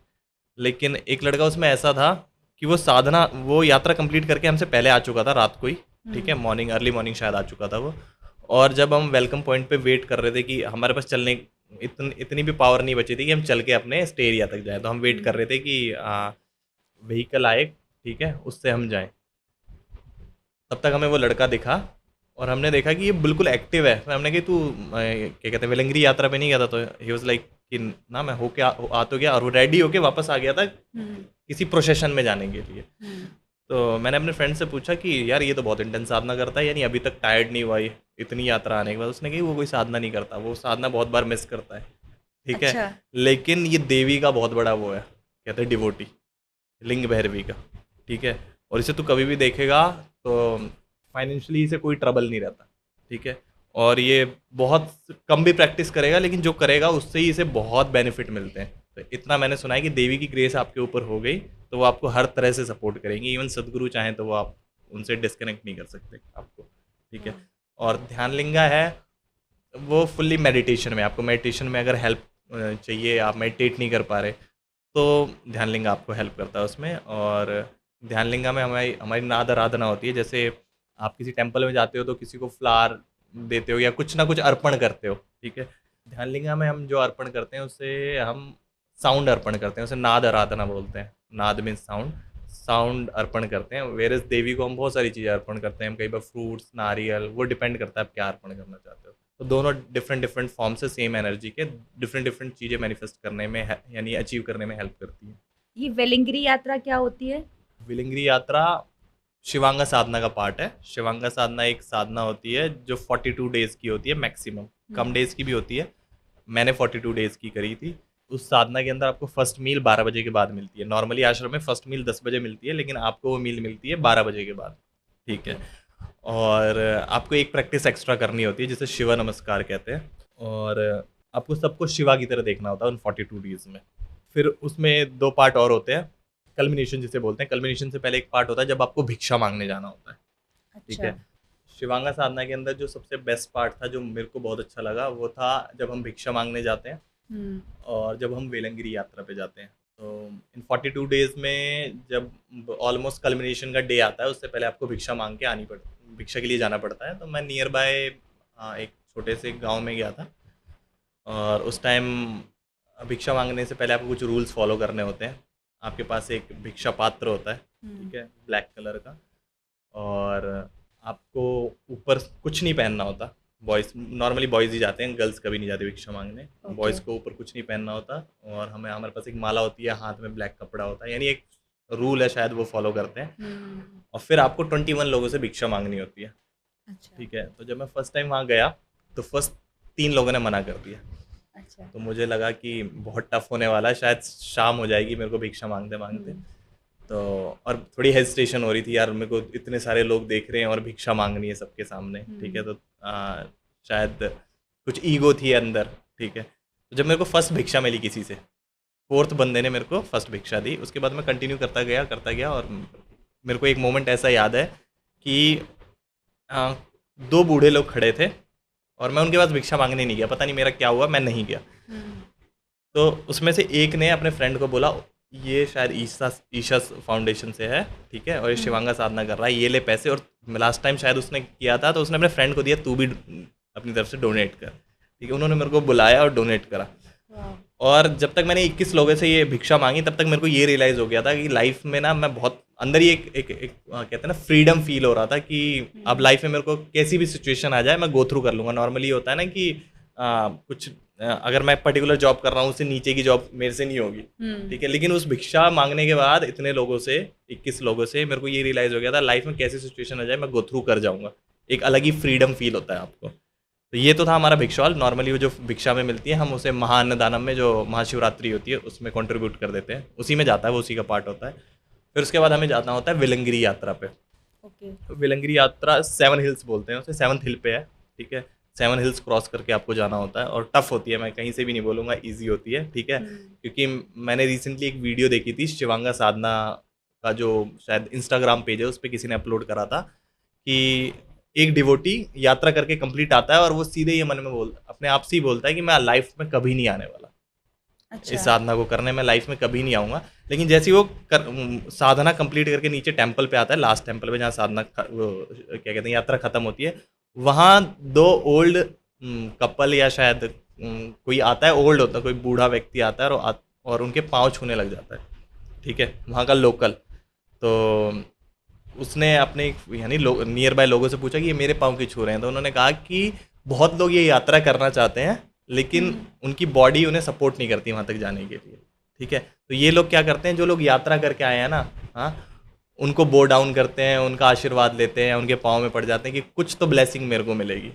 लेकिन एक लड़का उसमें ऐसा था कि वो यात्रा कंप्लीट करके हमसे पहले आ चुका था रात को ही, ठीक है, अर्ली मॉर्निंग शायद आ चुका था वो। और जब हम वेलकम पॉइंट पे वेट कर रहे थे कि हमारे पास चलने इतनी भी पावर नहीं बची थी कि हम चल के अपने स्टे एरिया तक जाएँ, तो हम वेट कर रहे थे कि व्हीकल आए, ठीक है, उससे हम जाएँ। तब तक हमें वो लड़का दिखा और हमने देखा कि ये बिल्कुल एक्टिव है। फिर हमने कहा तू क्या कहते हैं वेलंगिरी यात्रा पे नहीं गया था? तो ही वाज लाइक कि ना मैं होके आ तो गया, और वो रेडी होके वापस आ गया था किसी प्रोसेशन में जाने के लिए। तो मैंने अपने फ्रेंड से पूछा कि यार ये तो बहुत इंटेंस साधना करता है, यानी अभी तक टायर्ड नहीं हुआ ये इतनी यात्रा आने के बाद। उसने कही वो कोई साधना नहीं करता, वो साधना बहुत बार मिस करता है, ठीक है, अच्छा। लेकिन ये देवी का बहुत बड़ा वो है, कहते हैं डिवोटी, लिंग भैरवी का, ठीक है। और इसे तू कभी भी देखेगा तो फाइनेंशियली इसे कोई ट्रबल नहीं रहता, ठीक है। और ये बहुत कम भी प्रैक्टिस करेगा, लेकिन जो करेगा उससे ही इसे बहुत बेनिफिट मिलते हैं। तो इतना मैंने सुना है कि देवी की ग्रेस आपके ऊपर हो गई तो वो आपको हर तरह से सपोर्ट करेंगे, इवन सदगुरु चाहें तो वो आप उनसे डिस्कनेक्ट नहीं कर सकते आपको, ठीक है। और ध्यान लिंगा है वो फुल्ली मेडिटेशन में, आपको मेडिटेशन में अगर हेल्प चाहिए, आप मेडिटेट नहीं कर पा रहे, तो ध्यान लिंगा आपको हेल्प करता है उसमें। और ध्यान लिंगा में हमारी हमारी नाद आराधना होती है। जैसे आप किसी टेम्पल में जाते हो तो किसी को फ्लावर देते हो या कुछ ना कुछ अर्पण करते हो, ठीक है। ध्यान लिंगा में हम जो अर्पण करते हैं उससे हम साउंड अर्पण करते हैं, उसे नाद आराधना बोलते हैं। नाद मीन्स साउंड, साउंड अर्पण करते हैं। वेरस देवी को हम बहुत सारी चीज़ें अर्पण करते हैं, हम कई बार फ्रूट्स, नारियल, वो डिपेंड करता है आप क्या अर्पण करना चाहते हो। तो दोनों डिफरेंट डिफरेंट फॉर्म से सेम एनर्जी के डिफरेंट डिफरेंट चीज़ें मैनिफेस्ट करने में यानी अचीव करने में हेल्प करती है। ये वेलिंगरी यात्रा क्या होती है? विलिंगरी यात्रा शिवांगा साधना का पार्ट है। शिवांगा साधना एक साधना होती है जो 42 डेज की होती है मैक्सिमम, कम डेज की भी होती है। मैंने 42 डेज की करी थी। उस साधना के अंदर आपको फर्स्ट मील 12 बजे के बाद मिलती है। नॉर्मली आश्रम में फर्स्ट मील 10 बजे मिलती है, लेकिन आपको वो मील मिलती है 12 बजे के बाद, ठीक है। और आपको एक प्रैक्टिस एक्स्ट्रा करनी होती है जिसे शिवा नमस्कार कहते हैं। और आपको सबको शिवा की तरह देखना होता है उन 42 डेज में। फिर उसमें 2 पार्ट और होते हैं, कल्मिनेशन जिसे बोलते हैं। कल्मिनेशन से पहले एक पार्ट होता है जब आपको भिक्षा मांगने जाना होता है, ठीक अच्छा। है। शिवांगा साधना के अंदर जो सबसे बेस्ट पार्ट था, जो मेरे को बहुत अच्छा लगा, वो था जब हम भिक्षा मांगने जाते हैं हम्म। और जब हम वेलंगिरी यात्रा पे जाते हैं। तो इन 42 डेज में जब ऑलमोस्ट कल्मिनेशन का डे आता है, उससे पहले आपको भिक्षा मांग के आनी पड़ती, भिक्षा के लिए जाना पड़ता है। तो मैं नियर बाय एक छोटे से गांव में गया था, और उस टाइम भिक्षा मांगने से पहले आपको कुछ रूल्स फॉलो करने होते हैं। आपके पास एक भिक्षा पात्र होता है, ठीक है, ब्लैक कलर का, और आपको ऊपर कुछ नहीं पहनना होता। बॉयज़ नॉर्मली बॉयज़ ही जाते हैं, गर्ल्स कभी नहीं जाते भिक्षा मांगने। ओके। बॉयज़ को ऊपर कुछ नहीं पहनना होता, और हमारे पास एक माला होती है, हाथ में ब्लैक कपड़ा होता है, यानी एक रूल है, शायद वो फॉलो करते हैं। और फिर आपको 21 लोगों से भिक्षा मांगनी होती है, अच्छा। ठीक है। तो जब मैं फर्स्ट टाइम वहाँ गया तो फर्स्ट 3 लोगों ने मना कर दिया। अच्छा। तो मुझे लगा कि बहुत टफ होने वाला है, शायद शाम हो जाएगी मेरे को भिक्षा मांगते मांगते। तो और थोड़ी हेजिटेशन हो रही थी यार, मेरे को इतने सारे लोग देख रहे हैं और भिक्षा मांगनी है सबके सामने, ठीक है। तो शायद कुछ ईगो थी अंदर, ठीक है। तो जब मेरे को फर्स्ट भिक्षा मिली किसी से, 4th बंदे ने मेरे को फर्स्ट भिक्षा दी, उसके बाद मैं कंटिन्यू करता गया। और मेरे को एक मोमेंट ऐसा याद है कि 2 बूढ़े लोग खड़े थे और मैं उनके पास भिक्षा मांगने नहीं गया, पता नहीं मेरा क्या हुआ, मैं नहीं गया। तो उसमें से एक ने अपने फ्रेंड को बोला, ये शायद ईशा फाउंडेशन से है, ठीक है, और ये शिवांगा साधना कर रहा है, ये ले पैसे। और लास्ट टाइम शायद उसने किया था, तो उसने अपने फ्रेंड को दिया, तू भी अपनी तरफ से डोनेट कर, ठीक है। उन्होंने मेरे को बुलाया और डोनेट करा। और जब तक मैंने 21 लोगों से ये भिक्षा मांगी, तब तक मेरे को ये रियलाइज़ हो गया था कि लाइफ में ना मैं बहुत अंदर ही एक कहते हैं ना फ्रीडम फील हो रहा था कि अब लाइफ में मेरे को कैसी भी सिचुएशन आ जाए मैं गो थ्रू कर लूँगा। नॉर्मली होता है ना कि अगर मैं पर्टिकुलर जॉब कर रहा हूँ, उससे नीचे की जॉब मेरे से नहीं होगी, ठीक है। लेकिन उस भिक्षा मांगने के बाद इतने लोगों से, 21 लोगों से, मेरे को ये रियलाइज़ हो गया था लाइफ में कैसी सिचुएशन आ जाए मैं गो थ्रू कर जाऊँगा। एक अलग ही फ्रीडम फील होता है आपको। तो ये तो था हमारा भिक्षा हॉल। नॉर्मली वो जो भिक्षा में मिलती है, हम उसे महाअन्नदानम में, जो महाशिवरात्रि होती है, उसमें कंट्रीब्यूट कर देते हैं, उसी में जाता है, वो उसी का पार्ट होता है। फिर उसके बाद हमें जाना होता है विलंगिरी यात्रा पे। ओके। विलंगिरी यात्रा 7 हिल्स बोलते हैं उसे, 7th हिल पे है, ठीक है। 7 हिल्स क्रॉस करके आपको जाना होता है, और टफ होती है, मैं कहीं से भी नहीं बोलूँगा ईजी होती है, ठीक है। क्योंकि मैंने रिसेंटली एक वीडियो देखी थी शिवांगा साधना का, जो शायद इंस्टाग्राम पेज है, उस पर किसी ने अपलोड करा था कि एक डिवोटी यात्रा करके कंप्लीट आता है और वो सीधे ये मन में अपने आप से ही बोलता है कि मैं लाइफ में कभी नहीं आने वाला। अच्छा। इस साधना को करने में लाइफ में कभी नहीं आऊँगा। लेकिन जैसे ही वो साधना कंप्लीट करके नीचे टेंपल पे आता है, लास्ट टेंपल पे जहाँ साधना क्या कहते हैं यात्रा खत्म होती है, वहाँ 2 ओल्ड कपल या शायद कोई आता है, ओल्ड होता है, कोई बूढ़ा व्यक्ति आता है और उनके पाँव छूने लग जाता है, ठीक है, वहाँ का लोकल। तो उसने अपने यानी नियर बाय लोगों से पूछा कि ये मेरे पाँव क्यों छू रहे हैं। तो उन्होंने कहा कि बहुत लोग ये यात्रा करना चाहते हैं, लेकिन उनकी बॉडी उन्हें सपोर्ट नहीं करती वहाँ तक जाने के लिए, ठीक है। तो ये लोग क्या करते हैं, जो लोग यात्रा करके आए हैं ना, हाँ, उनको बो डाउन करते हैं, उनका आशीर्वाद लेते हैं, उनके पाँव में पड़ जाते हैं कि कुछ तो ब्लेसिंग मेरे को मिलेगी।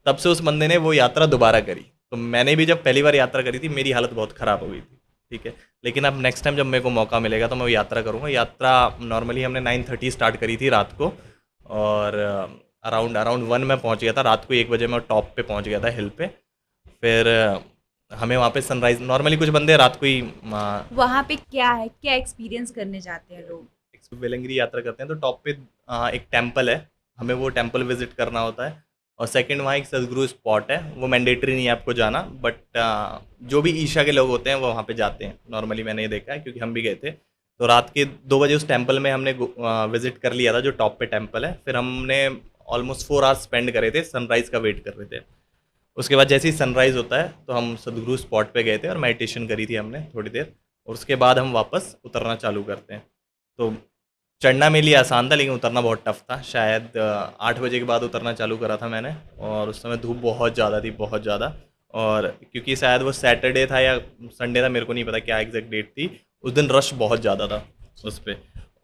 तब से उस बंदे ने वो यात्रा दोबारा करी। तो मैंने भी जब पहली बार यात्रा करी थी, मेरी हालत बहुत ख़राब हो गई थी, ठीक है। लेकिन अब नेक्स्ट टाइम जब मेरे को मौका मिलेगा तो मैं वो यात्रा करूँगा। यात्रा नॉर्मली हमने 9:30 स्टार्ट करी थी रात को, और अराउंड अराउंड 1 में पहुँच गया था। रात को 1 बजे मैं टॉप पे पहुँच गया था, हिल पे। फिर हमें वहाँ पे सनराइज़, नॉर्मली कुछ बंदे रात को ही वहाँ पे क्या है, क्या एक्सपीरियंस करने जाते हैं लोग? वेलंगिरी यात्रा करते हैं। तो टॉप पे एक टेम्पल है, हमें वो टेम्पल विजिट करना होता है। और सेकंड, वहाँ एक सदगुरु स्पॉट है, वो मैंडेटरी नहीं है आपको जाना, बट जो भी ईशा के लोग होते हैं वो वहाँ पे जाते हैं। नॉर्मली मैंने ये देखा है क्योंकि हम भी गए थे। तो रात के 2 बजे उस टेम्पल में हमने विजिट कर लिया था, जो टॉप पे टेम्पल है। फिर हमने ऑलमोस्ट 4 आवर्स स्पेंड करे थे, सनराइज़ का वेट कर रहे थे। उसके बाद जैसे ही सनराइज़ होता है तो हम सदगुरु स्पॉट पे गए थे और मेडिटेशन करी थी हमने थोड़ी देर, और उसके बाद हम वापस उतरना चालू करते हैं। तो चढ़ना मेरे लिए आसान था, लेकिन उतरना बहुत टफ था। शायद 8 बजे के बाद उतरना चालू करा था मैंने, और उस समय धूप बहुत ज़्यादा थी, बहुत ज़्यादा। और क्योंकि शायद वो सैटरडे था या संडे था, मेरे को नहीं पता क्या एग्जैक्ट डेट थी, उस दिन रश बहुत ज़्यादा था उस पे।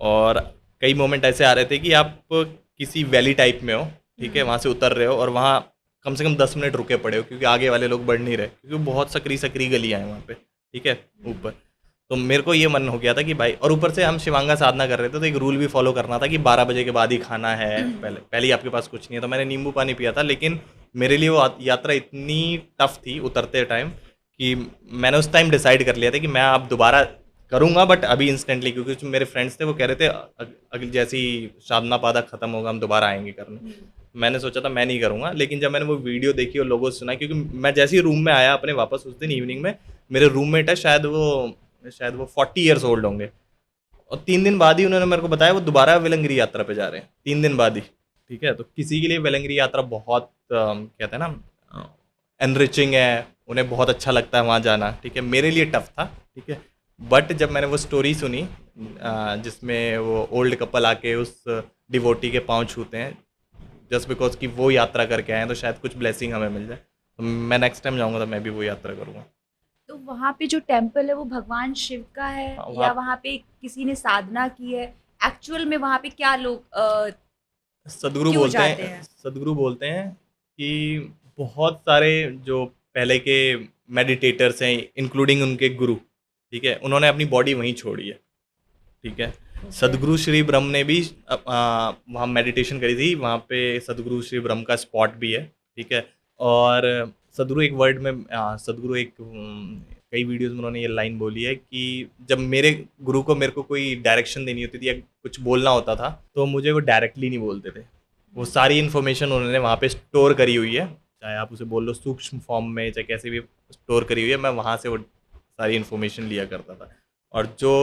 और कई मोमेंट ऐसे आ रहे थे कि आप किसी वैली टाइप में हो, ठीक है, वहाँ से उतर रहे हो और वहाँ कम से कम 10 मिनट रुके पड़े हो, क्योंकि आगे वाले लोग बढ़ नहीं रहे, क्योंकि बहुत सकरी सकरी गलियाँ हैं वहाँ पे, ठीक है, ऊपर। तो मेरे को ये मन हो गया था कि भाई, और ऊपर से हम शिवांगा साधना कर रहे थे, तो एक रूल भी फॉलो करना था कि 12 बजे के बाद ही खाना है। पहले पहले ही आपके पास कुछ नहीं है, तो मैंने नींबू पानी पिया था। लेकिन मेरे लिए वो यात्रा इतनी टफ थी उतरते टाइम कि मैंने उस टाइम डिसाइड कर लिया था कि मैं अब दोबारा करूँगा, बट अभी इंस्टेंटली, क्योंकि जो मेरे फ्रेंड्स थे वो कह रहे थे अगली जैसी साधना पादा खत्म होगा हम दोबारा आएंगे करने। मैंने सोचा था मैं नहीं करूँगा, लेकिन जब मैंने वो वीडियो देखी और लोगों से सुना, क्योंकि मैं जैसे ही रूम में आया अपने वापस उस दिन इवनिंग में, मेरे रूममेट है, शायद वो 40 ईयर्स ओल्ड होंगे, और 3 दिन बाद ही उन्होंने मेरे को बताया वो दोबारा वेलंगिरी यात्रा पे जा रहे हैं, 3 दिन बाद ही, ठीक है। तो किसी के लिए वेलंगिरी यात्रा बहुत कहते हैं ना एनरिचिंग है, उन्हें बहुत अच्छा लगता है वहाँ जाना, ठीक है। मेरे लिए टफ था, ठीक है। बट जब मैंने वो स्टोरी सुनी जिसमें वो ओल्ड कपल आके उस डिवोटी के पाँव छूते हैं जस्ट बिकॉज कि वो यात्रा करके आए हैं, तो शायद कुछ ब्लेसिंग हमें मिल जाए, तो मैं नेक्स्ट टाइम जाऊँगा तो मैं भी वो यात्रा करूँगा। तो वहाँ पे जो टेम्पल है वो भगवान शिव का है, या वहाँ वहाँ पे किसी ने साधना की है? एक्चुअल में वहाँ पे क्या लोग सदगुरु क्यों बोलते जाते हैं, हैं? सदगुरु बोलते हैं कि बहुत सारे जो पहले के मेडिटेटर्स हैं, इंक्लूडिंग उनके गुरु, ठीक है, उन्होंने अपनी बॉडी वहीं छोड़ी है, ठीक है। ओके। सदगुरु श्री ब्रह्म ने भी वहाँ मेडिटेशन करी थी, वहाँ पे सदगुरु श्री ब्रह्म का स्पॉट भी है, ठीक है। और सदगुरु एक वर्ड में सदगुरु एक कई वीडियोस में उन्होंने ये लाइन बोली है कि जब मेरे गुरु को मेरे को कोई डायरेक्शन देनी होती थी या कुछ बोलना होता था, तो मुझे वो डायरेक्टली नहीं बोलते थे। वो सारी इन्फॉर्मेशन उन्होंने वहाँ पे स्टोर करी हुई है, चाहे आप उसे बोल लो सूक्ष्म फॉर्म में, चाहे कैसे भी स्टोर करी हुई है। मैं वहाँ से वो सारी इन्फॉर्मेशन लिया करता था। और जो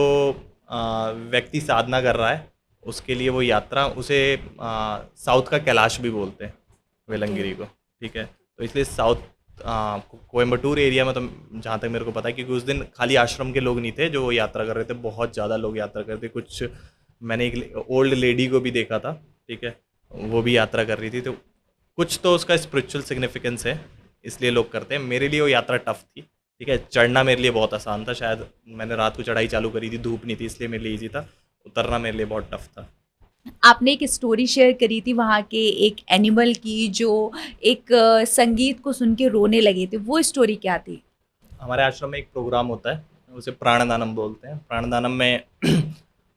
व्यक्ति साधना कर रहा है उसके लिए वो यात्रा, उसे साउथ का कैलाश भी बोलते हैं, ओके। वेलंगिरी को, ठीक है। तो इसलिए साउथ कोयम्बटूर एरिया में, तो जहाँ तक मेरे को पता है, क्योंकि उस दिन खाली आश्रम के लोग नहीं थे जो यात्रा कर रहे थे, बहुत ज़्यादा लोग यात्रा कर रहे थे। कुछ मैंने एक ओल्ड लेडी को भी देखा था, ठीक है, वो भी यात्रा कर रही थी। तो कुछ तो उसका स्पिरिचुअल सिग्निफिकेंस है, इसलिए लोग करते हैं। मेरे लिए वो यात्रा टफ थी, ठीक है। चढ़ना मेरे लिए बहुत आसान था, शायद मैंने रात को चढ़ाई चालू करी थी, धूप नहीं थी, इसलिए मेरे लिए ईजी था। उतरना मेरे लिए बहुत टफ था। आपने एक स्टोरी शेयर करी थी वहाँ के एक एनिमल की, जो एक संगीत को सुन के रोने लगे थे, वो स्टोरी क्या थी? हमारे आश्रम में एक प्रोग्राम होता है, उसे प्राणदानम बोलते हैं। प्राणदानम में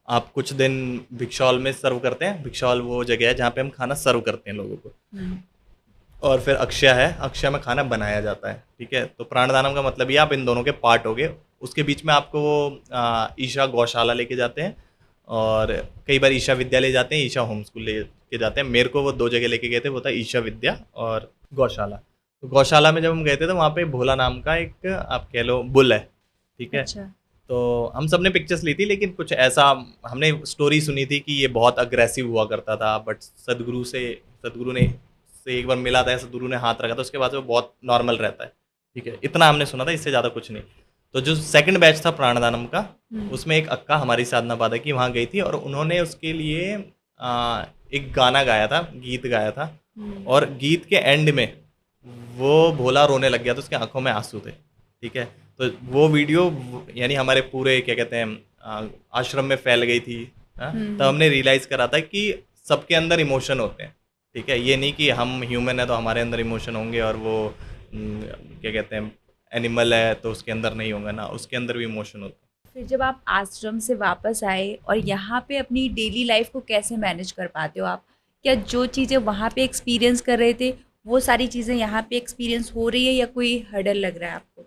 आप कुछ दिन भिक्षाल में सर्व करते हैं। भिक्षाल वो जगह है जहाँ पे हम खाना सर्व करते हैं लोगों को। और फिर अक्षय है, अक्षय में खाना बनाया जाता है, ठीक है। तो प्राणदानम का मतलब ये, आप इन दोनों के पार्ट हो गए। उसके बीच में आपको वो ईशा गौशाला लेके जाते हैं, और कई बार ईशा विद्यालय जाते हैं, ईशा होम स्कूल ले के जाते हैं। मेरे को वो 2 जगह लेके गए थे, वो था ईशा विद्या और गौशाला। तो गौशाला में जब हम गए थे तो वहाँ पे भोला नाम का एक, आप कह लो, बुल है, ठीक है। अच्छा। तो हम सब ने पिक्चर्स ली थी, लेकिन कुछ ऐसा, हमने स्टोरी सुनी थी कि ये बहुत अग्रेसिव हुआ करता था, बट सदगुरु ने से एक बार मिला था, सदगुरु ने हाथ रखा था, उसके बाद से वो बहुत नॉर्मल रहता है, ठीक है। इतना हमने सुना था, इससे ज़्यादा कुछ नहीं। तो जो सेकंड बैच था प्राणदानम का, उसमें एक अक्का हमारी साधना पादा की वहाँ गई थी, और उन्होंने उसके लिए एक गाना गाया था, गीत गाया था। और गीत के एंड में वो भोला रोने लग गया था, उसकी आंखों में आंसू थे, ठीक है। तो वो वीडियो यानी हमारे पूरे क्या कहते हैं आश्रम में फैल गई थी, हाँ, तब हम्म। हमने रियलाइज़ करा था कि सबके अंदर इमोशन होते हैं, ठीक है? ये नहीं कि हम ह्यूमन है तो हमारे अंदर इमोशन होंगे और वो क्या कहते हैं, एनिमल है तो उसके अंदर नहीं होंगे ना, उसके अंदर भी इमोशन होता है। फिर जब आप आश्रम से वापस आए और यहाँ पे अपनी डेली लाइफ को कैसे मैनेज कर पाते हो आप? क्या जो चीज़ें वहाँ पे एक्सपीरियंस कर रहे थे, वो सारी चीज़ें यहाँ पे एक्सपीरियंस हो रही है या कोई हर्डल लग रहा है आपको?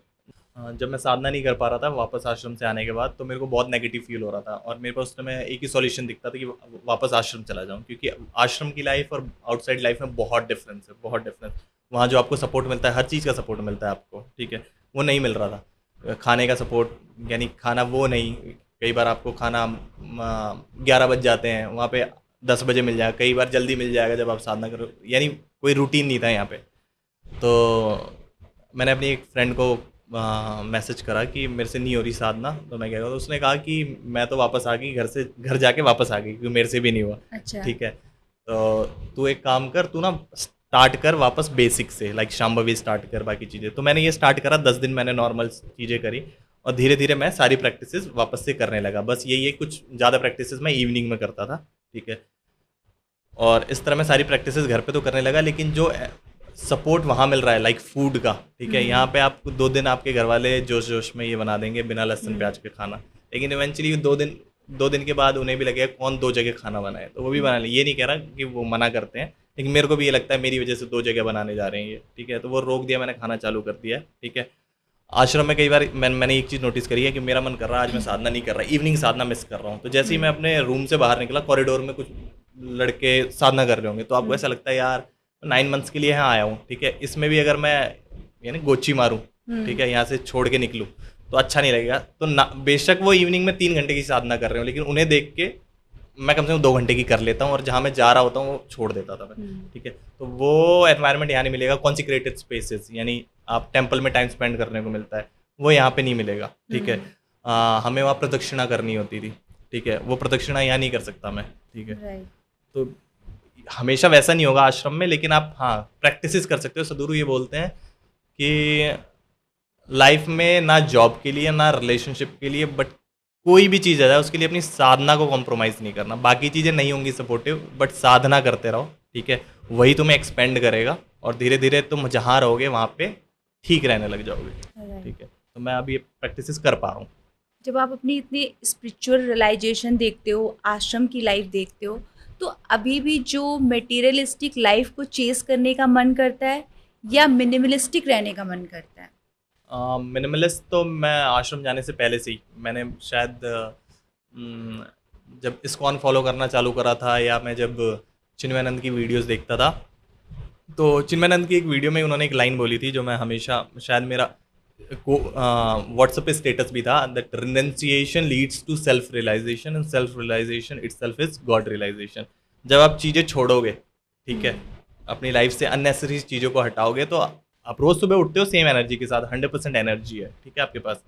जब मैं साधना नहीं कर पा रहा था वापस आश्रम से आने के बाद, तो मेरे को बहुत नेगेटिव फील हो रहा था और मेरे पास उस समय एक ही सॉल्यूशन दिखता था कि वापस आश्रम चला जाऊँ, क्योंकि आश्रम की लाइफ और आउटसाइड लाइफ में बहुत डिफरेंस है, बहुत डिफरेंस। वहाँ जो आपको सपोर्ट मिलता है, हर चीज़ का सपोर्ट मिलता है आपको, ठीक है, वो नहीं मिल रहा था। खाने का सपोर्ट, यानी खाना वो नहीं, कई बार आपको खाना 11 बज जाते हैं, वहाँ पे 10 बजे मिल जाएगा, कई बार जल्दी मिल जाएगा जब आप साधना करो, यानी कोई रूटीन नहीं था यहाँ पे। तो मैंने अपनी एक फ्रेंड को मैसेज करा कि मेरे से नहीं हो रही साधना, तो मैं क्या करूँ, तो उसने कहा कि मैं तो वापस आ गई, घर जाके वापस आ गई, क्योंकि मेरे से भी नहीं हुआ, अच्छा। ठीक है। तो तू एक काम कर, तू ना स्टार्ट कर वापस बेसिक से, लाइक शाम्भवी स्टार्ट कर, बाकी चीज़ें। तो मैंने ये स्टार्ट करा, 10 दिन मैंने नॉर्मल चीज़ें करी और धीरे धीरे मैं सारी प्रैक्टिसेस वापस से करने लगा। बस यही है, कुछ ज़्यादा प्रैक्टिसेस मैं इवनिंग में करता था, ठीक है। और इस तरह मैं सारी प्रैक्टिसेस घर पे तो करने लगा, लेकिन जो सपोर्ट वहाँ मिल रहा है, लाइक फूड का, ठीक है, यहाँ पे आपको 2 दिन आपके घर वाले जोश जोश में ये बना देंगे बिना लहसुन प्याज के खाना, लेकिन इवेंचुअली 2 दिन के बाद उन्हें भी लगेगा कौन 2 जगह खाना बनाए, तो वो भी बना ले। ये नहीं कह रहा कि वो मना करते हैं, लेकिन मेरे को भी ये लगता है मेरी वजह से 2 जगह बनाने जा रहे हैं ये, ठीक है। तो वो रोक दिया, मैंने खाना चालू कर दिया, ठीक है। आश्रम में कई बार मैंने एक चीज़ नोटिस करी है कि मेरा मन कर रहा है आज मैं साधना नहीं कर रहा, इवनिंग साधना मिस कर रहा हूँ। तो जैसे ही मैं अपने रूम से बाहर निकला, कॉरिडोर में कुछ लड़के साधना कर रहे होंगे, तो आपको ऐसा लगता है यार 9 मंथ्स के लिए यहाँ आया हूँ, ठीक है, इसमें भी अगर मैं यानी गोची मारूँ, ठीक है, यहाँ से छोड़ के निकलूँ तो अच्छा नहीं लगेगा। तो ना, बेशक वो इवनिंग में 3 घंटे की साधना कर रहे हो, लेकिन उन्हें देख के मैं कम से कम 2 घंटे की कर लेता हूँ, और जहाँ मैं जा रहा होता हूँ वो छोड़ देता था मैं, ठीक है। तो वो एनवायरनमेंट यहाँ नहीं मिलेगा, कॉन्सिक्रेटेड स्पेसेस, यानी आप टेम्पल में टाइम स्पेंड करने को मिलता है, वो यहाँ पे नहीं मिलेगा, ठीक है। हमें वहाँ प्रदक्षिणा करनी होती थी, ठीक है, वो प्रदक्षिणा यहाँ नहीं कर सकता मैं, ठीक है। राइट। तो हमेशा वैसा नहीं होगा आश्रम में, लेकिन आप हाँ प्रैक्टिसेस कर सकते हो। सदगुरु ये बोलते हैं कि लाइफ में ना जॉब के लिए ना रिलेशनशिप के लिए, बट कोई भी चीज़ आ जाए उसके लिए अपनी साधना को कॉम्प्रोमाइज़ नहीं करना। बाकी चीज़ें नहीं होंगी सपोर्टिव, बट साधना करते रहो, ठीक है, वही तुम्हें एक्सपेंड करेगा और धीरे धीरे तुम जहाँ रहोगे वहाँ पे ठीक रहने लग जाओगे, राइट। ठीक है। तो मैं अभी ये प्रैक्टिसेस कर पा रहा हूँ। जब आप अपनी इतनी स्पिरिचुअल रियलाइजेशन देखते हो, आश्रम की लाइफ देखते हो, तो अभी भी जो मटेरियलिस्टिक लाइफ को चेस करने का मन करता है या मिनिमलिस्टिक रहने का मन करता है? मिनिमलिस्ट तो मैं आश्रम जाने से पहले से ही, मैंने शायद जब इस्कॉन फॉलो करना चालू करा था, या मैं जब चिन्मयानंद की वीडियोस देखता था, तो चिन्मयानंद की एक वीडियो में उन्होंने एक लाइन बोली थी जो मैं हमेशा, शायद मेरा व्हाट्सएप पे स्टेटस भी था, that renunciation leads to self realization and self realization itself is God realization. जब आप चीज़ें छोड़ोगे, ठीक है, अपनी लाइफ से अननेसेसरी चीज़ों को हटाओगे, तो आप रोज़ सुबह उठते हो सेम एनर्जी के साथ, 100% एनर्जी है, ठीक है, आपके पास,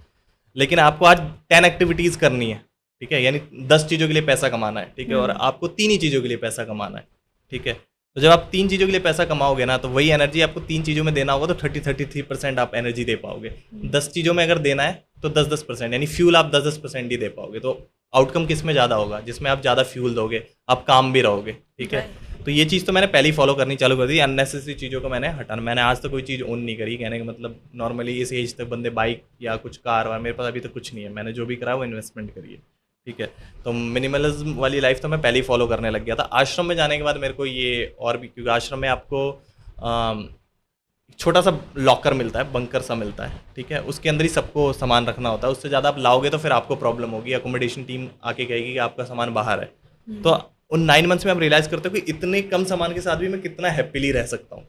लेकिन आपको आज 10 एक्टिविटीज़ करनी है, ठीक है, यानी 10 चीज़ों के लिए पैसा कमाना है, ठीक है, और आपको 3 ही चीज़ों के लिए पैसा कमाना है, ठीक है। तो जब आप 3 चीज़ों के लिए पैसा कमाओगे ना, तो वही एनर्जी आपको 3 चीज़ों में देना होगा, तो 33% आप एनर्जी दे पाओगे। 10 चीज़ों में अगर देना है तो 10-10%, यानी फ्यूल आप 10-10% ही दे पाओगे। तो आउटकम किस में ज़्यादा होगा? जिसमें आप ज़्यादा फ्यूल दोगे, आप काम भी रहोगे, ठीक है। तो ये चीज़ तो मैंने पहले ही फॉलो करनी चालू कर दी, अननेसेसरी चीज़ों को मैंने हटाना। मैंने आज तक कोई चीज़ ओन नहीं करी, कहने का मतलब नॉर्मली इस एज तक बंदे बाइक या कुछ कार वार, मेरे पास अभी तक कुछ नहीं है। मैंने जो भी करा वो इन्वेस्टमेंट करी है, ठीक है। तो मिनिमलिज्म वाली लाइफ तो मैं पहले ही फॉलो करने लग गया था। आश्रम में जाने के बाद मेरे को ये और भी, क्योंकि आश्रम में आपको छोटा सा लॉकर मिलता है, बंकर सा मिलता है, ठीक है, उसके अंदर ही सबको सामान रखना होता है। उससे ज़्यादा आप लाओगे तो फिर आपको प्रॉब्लम होगी, अकोमोडेशन टीम आके कहेगी कि आपका सामान बाहर है। तो उन 9 मंथ्स में आप रियलाइज़ करते हो कि इतने कम सामान के साथ भी मैं कितना हैप्पीली रह सकता हूँ,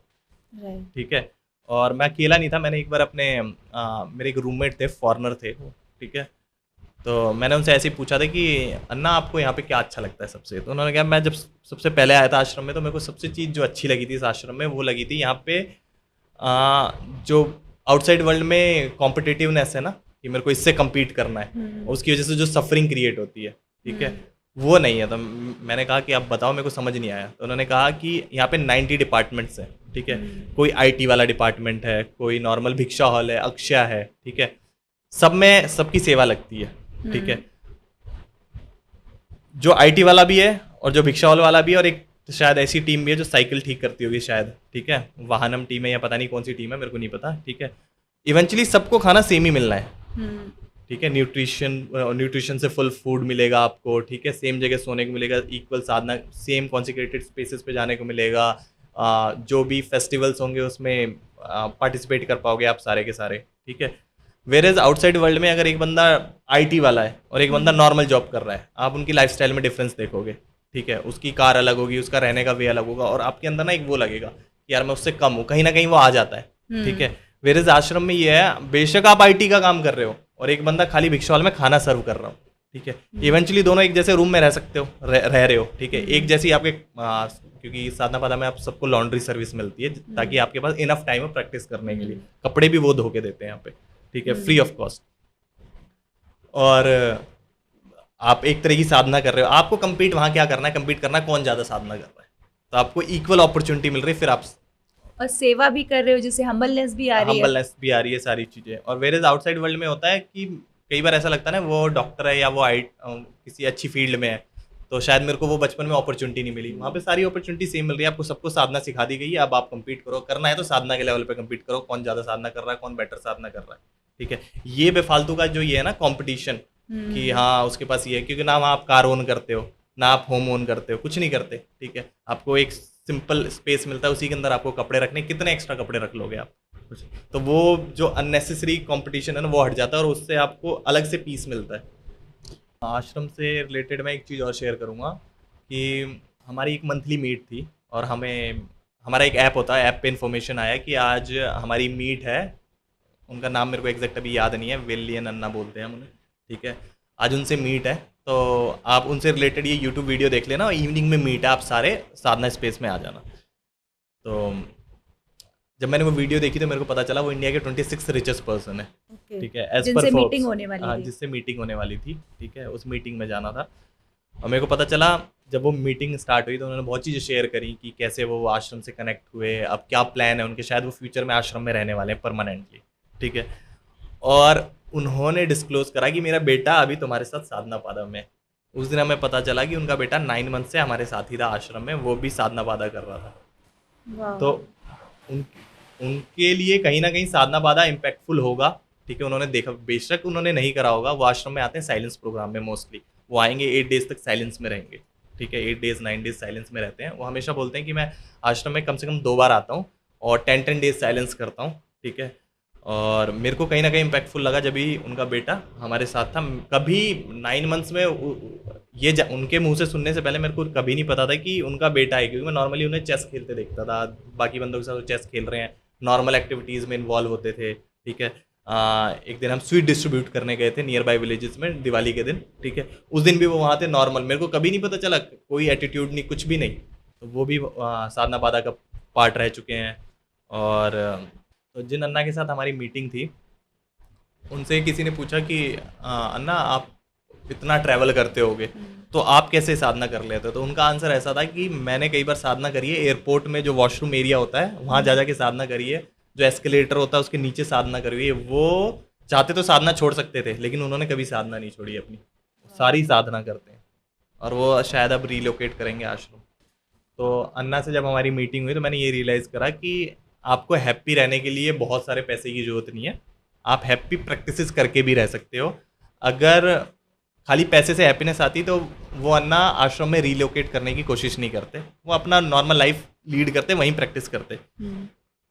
राइट। ठीक है। और मैं अकेला नहीं था, मैंने एक बार अपने मेरे एक रूममेट थे, फॉरेनर थे वो, ठीक है। तो मैंने उनसे ऐसे ही पूछा था कि अन्ना आपको यहाँ पे क्या अच्छा लगता है सबसे? तो उन्होंने कहा, मैं जब सबसे पहले आया था आश्रम में, तो मेरे को सबसे चीज़ जो अच्छी लगी थी इस आश्रम में, वो लगी थी यहाँ पे जो आउटसाइड वर्ल्ड में कॉम्पिटिटिवनेस है ना, कि मेरे को इससे कम्पीट करना है, और उसकी वजह से जो सफरिंग क्रिएट होती है, ठीक है, वो नहीं है। तो मैंने कहा कि आप बताओ, मेरे को समझ नहीं आया। तो उन्होंने कहा कि यहाँ पे 90 डिपार्टमेंट्स हैं, ठीक है, कोई IT वाला डिपार्टमेंट है, कोई नॉर्मल भिक्षा हॉल है, अक्षया है, ठीक है, सब में सबकी सेवा लगती है, ठीक है। जो आईटी वाला भी है और जो भिक्षावल वाला भी है, और एक शायद ऐसी टीम भी है जो साइकिल ठीक करती होगी शायद, ठीक है, वाहनम टीम है या पता नहीं कौन सी टीम है, मेरे को नहीं पता, ठीक है। इवेंचुअली सबको खाना सेम ही मिलना है, हम्म, ठीक है। न्यूट्रिशन से फुल फूड मिलेगा आपको, ठीक है। सेम जगह सोने को मिलेगा, इक्वल साधना, सेम कॉन्सिक्रेटेड स्पेसेस पे जाने को मिलेगा। जो भी फेस्टिवल्स होंगे उसमें पार्टिसिपेट कर पाओगे आप सारे के सारे, ठीक है। वेर एज आउटसाइड वर्ल्ड में अगर एक बंदा आईटी वाला है और एक बंदा हम्म, नॉर्मल जॉब कर रहा है, आप उनकी लाइफस्टाइल में डिफरेंस देखोगे, ठीक है। उसकी कार अलग होगी, उसका रहने का वे अलग होगा, और आपके अंदर ना एक वो लगेगा कि यार मैं उससे कम हूँ, कहीं ना कहीं वो आ जाता है, ठीक हम्म, है। वेर एज आश्रम में ये है, बेशक आप आईटी का काम कर रहे हो और एक बंदा खाली भिक्षावल में खाना सर्व कर रहा हो, ठीक है। इवेंचुअली दोनों एक जैसे रूम में रह सकते हो, रह रहे हो, ठीक है। एक जैसी आपके क्योंकि साधना पादा में आप सबको लॉन्ड्री सर्विस मिलती है ताकि आपके पास इनफ टाइम है प्रैक्टिस करने के लिए, कपड़े भी वो धो के देते हैं यहाँ पे, ठीक है, फ्री ऑफ कॉस्ट। और आप एक तरह की साधना कर रहे हो, आपको compete वहाँ क्या करना है, compete करना है कौन ज़्यादा साधना कर रहा है, तो आपको इक्वल अपॉर्चुनिटी मिल रही है, फिर आप और सेवा भी कर रहे हो, जिससे हम्बलनेस भी आ रही है। हम्बलनेस भी आ रही है, सारी चीज़ें। और वेर इज आउटसाइड वर्ल्ड में होता है कि कई बार ऐसा लगता है ना, वो डॉक्टर है या वो किसी अच्छी फील्ड में है, तो शायद मेरे को वो बचपन में अपॉर्चुनिटी नहीं मिली, वहाँ पे सारी अपॉर्चुनिटी सेम मिल रही है आपको, सबको साधना सिखा दी गई है। अब आप compete करो, करना है तो साधना के लेवल पे compete करो, कौन ज़्यादा साधना कर रहा है, कौन बेटर साधना कर रहा है, ठीक है। ये बेफालतू का जो ये है ना कंपटीशन, कि हाँ उसके पास ये है, क्योंकि ना आप कार ओन करते हो, ना आप होम ओन करते हो, कुछ नहीं करते, ठीक है। आपको एक सिंपल स्पेस मिलता है, उसी के अंदर आपको कपड़े रखने, कितने एक्स्ट्रा कपड़े रख लोगे आप, कुछ। तो वो जो अननेसेसरी कंपटीशन है ना वो हट जाता है और उससे आपको अलग से पीस मिलता है। आश्रम से रिलेटेड मैं एक चीज़ और शेयर करूँगा कि हमारी एक मंथली मीट थी, और हमें हमारा एक ऐप होता है, ऐप पे इन्फॉर्मेशन आया कि आज हमारी मीट है, उनका नाम मेरे को एग्जैक्ट अभी याद नहीं है, विलियन अन्ना बोलते हैं हम उन्हें, ठीक है। आज उनसे मीट है, तो आप उनसे रिलेटेड ये यूट्यूब वीडियो देख लेना, इवनिंग में मीट है, आप सारे साधना स्पेस में आ जाना। तो जब मैंने वो वीडियो देखी तो मेरे को पता चला वो इंडिया के 26 रिचेस्ट पर्सन है, ओके, ठीक है, एज पर जिनसे मीटिंग फोर्ब्स। होने वाली हाँ, थी। जिससे मीटिंग होने वाली थी, ठीक है, उस मीटिंग में जाना था। और मेरे को पता चला जब वो मीटिंग स्टार्ट हुई तो उन्होंने बहुत चीज़ें शेयर करी कि कैसे वो आश्रम से कनेक्ट हुए, अब क्या प्लान है उनके, शायद वो फ्यूचर में आश्रम में रहने वाले हैं परमानेंटली, ठीक है। और उन्होंने डिस्क्लोज करा कि मेरा बेटा अभी तुम्हारे साथ साधना पादा में है। उस दिन हमें पता चला कि उनका बेटा 9 मंथ से हमारे साथ ही था आश्रम में, वो भी साधना पादा कर रहा था। वाह। तो उन उनके लिए कहीं ना कहीं साधना बाधा इम्पैक्टफुल होगा, ठीक है। उन्होंने देखा, बेशक उन्होंने नहीं करा होगा, वो आश्रम में आते हैं साइलेंस प्रोग्राम में मोस्टली, वो आएंगे 8 डेज तक साइलेंस में रहेंगे, ठीक है, 8 डेज 9 डेज साइलेंस में रहते हैं। वो हमेशा बोलते हैं कि मैं आश्रम में कम से कम 2 बार आता हूँ और 10-10 डेज साइलेंस करता हूँ, ठीक है। और मेरे को कहीं ना कहीं इम्पैक्टफुल लगा जब भी उनका बेटा हमारे साथ था। कभी 9 मंथ्स में उनके मुंह से सुनने से पहले मेरे को कभी नहीं पता था कि उनका बेटा है, क्योंकि मैं नॉर्मली उन्हें चेस खेलते देखता था, बाकी बंदों के साथ चेस खेल रहे हैं, नॉर्मल एक्टिविटीज़ में इन्वॉल्व होते थे, ठीक है। एक दिन हम स्वीट डिस्ट्रीब्यूट करने गए थे नियर बाई विलेजेस में दिवाली के दिन, ठीक है। उस दिन भी वो वहाँ थे नॉर्मल, मेरे को कभी नहीं पता चला, कोई एटीट्यूड नहीं, कुछ भी नहीं। तो वो भी साधना बाधा का पार्ट रह चुके हैं। और तो जिन अन्ना के साथ हमारी मीटिंग थी, उनसे किसी ने पूछा कि अन्ना आप इतना ट्रैवल करते होगे तो आप कैसे साधना कर लेते हो, तो उनका आंसर ऐसा था कि मैंने कई बार साधना करी है एयरपोर्ट में, जो वॉशरूम एरिया होता है वहाँ जा जाके साधना करी है, जो एस्केलेटर होता है उसके नीचे साधना करी है। वो चाहते तो साधना छोड़ सकते थे, लेकिन उन्होंने कभी साधना नहीं छोड़ी अपनी, सारी साधना करते हैं। और वो शायद अब रिलोकेट करेंगे आश्रम। तो अन्ना से जब हमारी मीटिंग हुई तो मैंने ये रियलाइज़ करा कि आपको हैप्पी रहने के लिए बहुत सारे पैसे की ज़रूरत नहीं है, आप हैप्पी प्रैक्टिसेस करके भी रह सकते हो। अगर खाली पैसे से हैप्पीनेस आती तो वो अन्ना आश्रम में रिलोकेट करने की कोशिश नहीं करते, वो अपना नॉर्मल लाइफ लीड करते, वहीं प्रैक्टिस करते,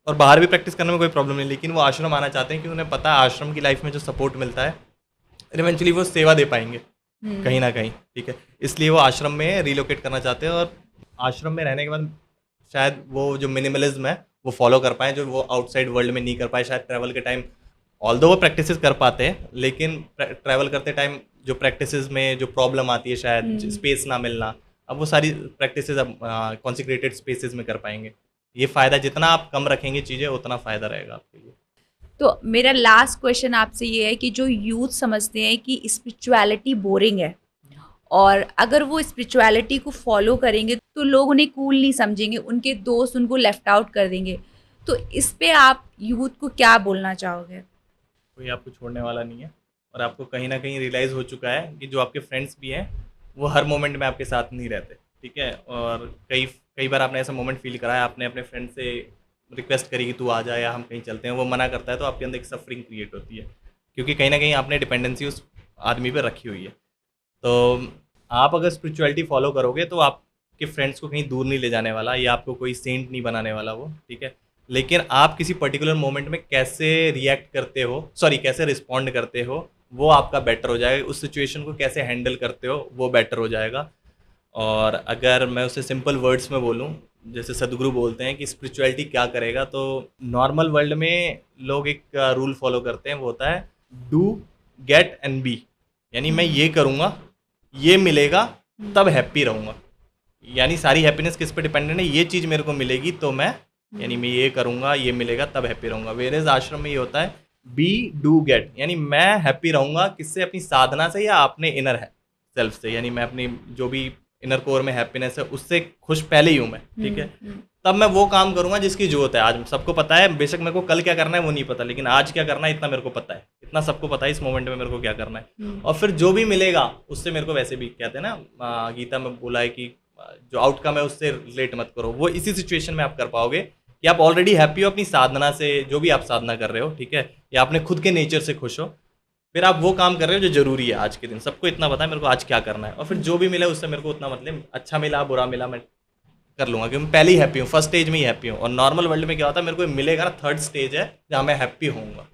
और बाहर भी प्रैक्टिस करने में कोई प्रॉब्लम नहीं। लेकिन वो आश्रम आना चाहते हैं कि उन्हें पता है आश्रम की लाइफ में जो सपोर्ट मिलता है इवेंचुअली वो सेवा दे पाएंगे कहीं ना कहीं, ठीक है। इसलिए वो आश्रम में रिलोकेट करना चाहते हैं, और आश्रम में रहने के बाद शायद वो जो मिनिमलिज्म है वो फॉलो कर पाएँ, जो वो आउटसाइड वर्ल्ड में नहीं कर पाए शायद ट्रैवल के टाइम। ऑल्दो वो प्रैक्टिसेस कर पाते हैं, लेकिन ट्रैवल करते टाइम जो प्रैक्टिसेस में जो प्रॉब्लम आती है, शायद स्पेस ना मिलना, अब वो सारी प्रैक्टिसेस अब कॉन्सिक्रेटेड स्पेसेस में कर पाएंगे। ये फ़ायदा, जितना आप कम रखेंगे चीज़ें उतना फ़ायदा रहेगा आपके लिए। तो मेरा लास्ट क्वेश्चन आपसे ये है कि जो यूथ समझते हैं कि स्पिरिचुअलिटी बोरिंग है, और अगर वो स्पिरिचुअलिटी को फॉलो करेंगे तो लोग उन्हें कूल नहीं समझेंगे, उनके दोस्त उनको लेफ्ट आउट कर देंगे, तो इस पे आप यूथ को क्या बोलना चाहोगे? कोई आपको छोड़ने वाला नहीं है, और आपको कहीं ना कहीं रियलाइज़ हो चुका है कि जो आपके फ्रेंड्स भी हैं वो हर मोमेंट में आपके साथ नहीं रहते, ठीक है। और कई कई बार आपने ऐसा मोमेंट फील करा है, आपने अपने फ्रेंड से रिक्वेस्ट करी कि तू आ जा या हम कहीं चलते हैं, वो मना करता है, तो आपके अंदर एक सफरिंग क्रिएट होती है, क्योंकि कहीं ना कहीं आपने डिपेंडेंसी उस आदमी पर रखी हुई है। तो आप अगर स्पिरिचुअलिटी फॉलो करोगे तो आपके फ्रेंड्स को कहीं दूर नहीं ले जाने वाला, या आपको कोई सेंट नहीं बनाने वाला वो, ठीक है। लेकिन आप किसी पर्टिकुलर मोमेंट में कैसे रिएक्ट करते हो, सॉरी कैसे रिस्पॉन्ड करते हो, वो आपका बेटर हो जाएगा। उस सिचुएशन को कैसे हैंडल करते हो वो बेटर हो जाएगा। और अगर मैं उसे सिंपल वर्ड्स में बोलूँ, जैसे सदगुरु बोलते हैं कि स्पिरिचुअलिटी क्या करेगा, तो नॉर्मल वर्ल्ड में लोग एक रूल फॉलो करते हैं, वो होता है डू गेट एंड बी। यानी मैं ये करूँगा, ये मिलेगा, तब हैप्पी रहूँगा। यानी सारी हैप्पीनेस किस पे डिपेंडेंट है, ये चीज़ मेरे को मिलेगी तो मैं, यानी मैं ये करूँगा, ये मिलेगा तब हैप्पी रहूँगा। वेरेज आश्रम में ये होता है बी डू गेट, यानी मैं हैप्पी रहूँगा किससे, अपनी साधना से या अपने इनर है सेल्फ से। यानी मैं अपनी जो भी इनर कोर में हैप्पीनेस है उससे खुश पहले ही हूँ मैं, ठीक है। तब मैं वो काम करूँगा जिसकी जरूरत है। आज सबको पता है, बेशक मेरे को कल क्या करना है वो नहीं पता, लेकिन आज क्या करना है इतना मेरे को पता है, इतना सबको पता है इस मोमेंट में मेरे को क्या करना है। और फिर जो भी मिलेगा उससे मेरे को, वैसे भी कहते हैं ना गीता में बोला है कि जो आउटकम है उससे रिलेट मत करो। वो इसी सिचुएशन में आप कर पाओगे कि आप ऑलरेडी हैप्पी हो अपनी साधना से, जो भी आप साधना कर रहे हो, ठीक है, या अपने खुद के नेचर से खुश हो। फिर आप वो काम कर रहे हो जो जरूरी है आज के दिन। सबको इतना पता है मेरे को आज क्या करना है, और फिर जो भी मिला उससे मेरे को उतना मतलब, अच्छा मिला बुरा मिला मैं कर लूँगा, क्योंकि मैं पहले ही हैप्पी हूँ, फर्स्ट स्टेज में ही हैप्पी हूँ। और नॉर्मल वर्ल्ड में क्या होता है, मेरे को मिलेगा ना, थर्ड स्टेज है जहाँ मैं हैप्पी होऊंगा।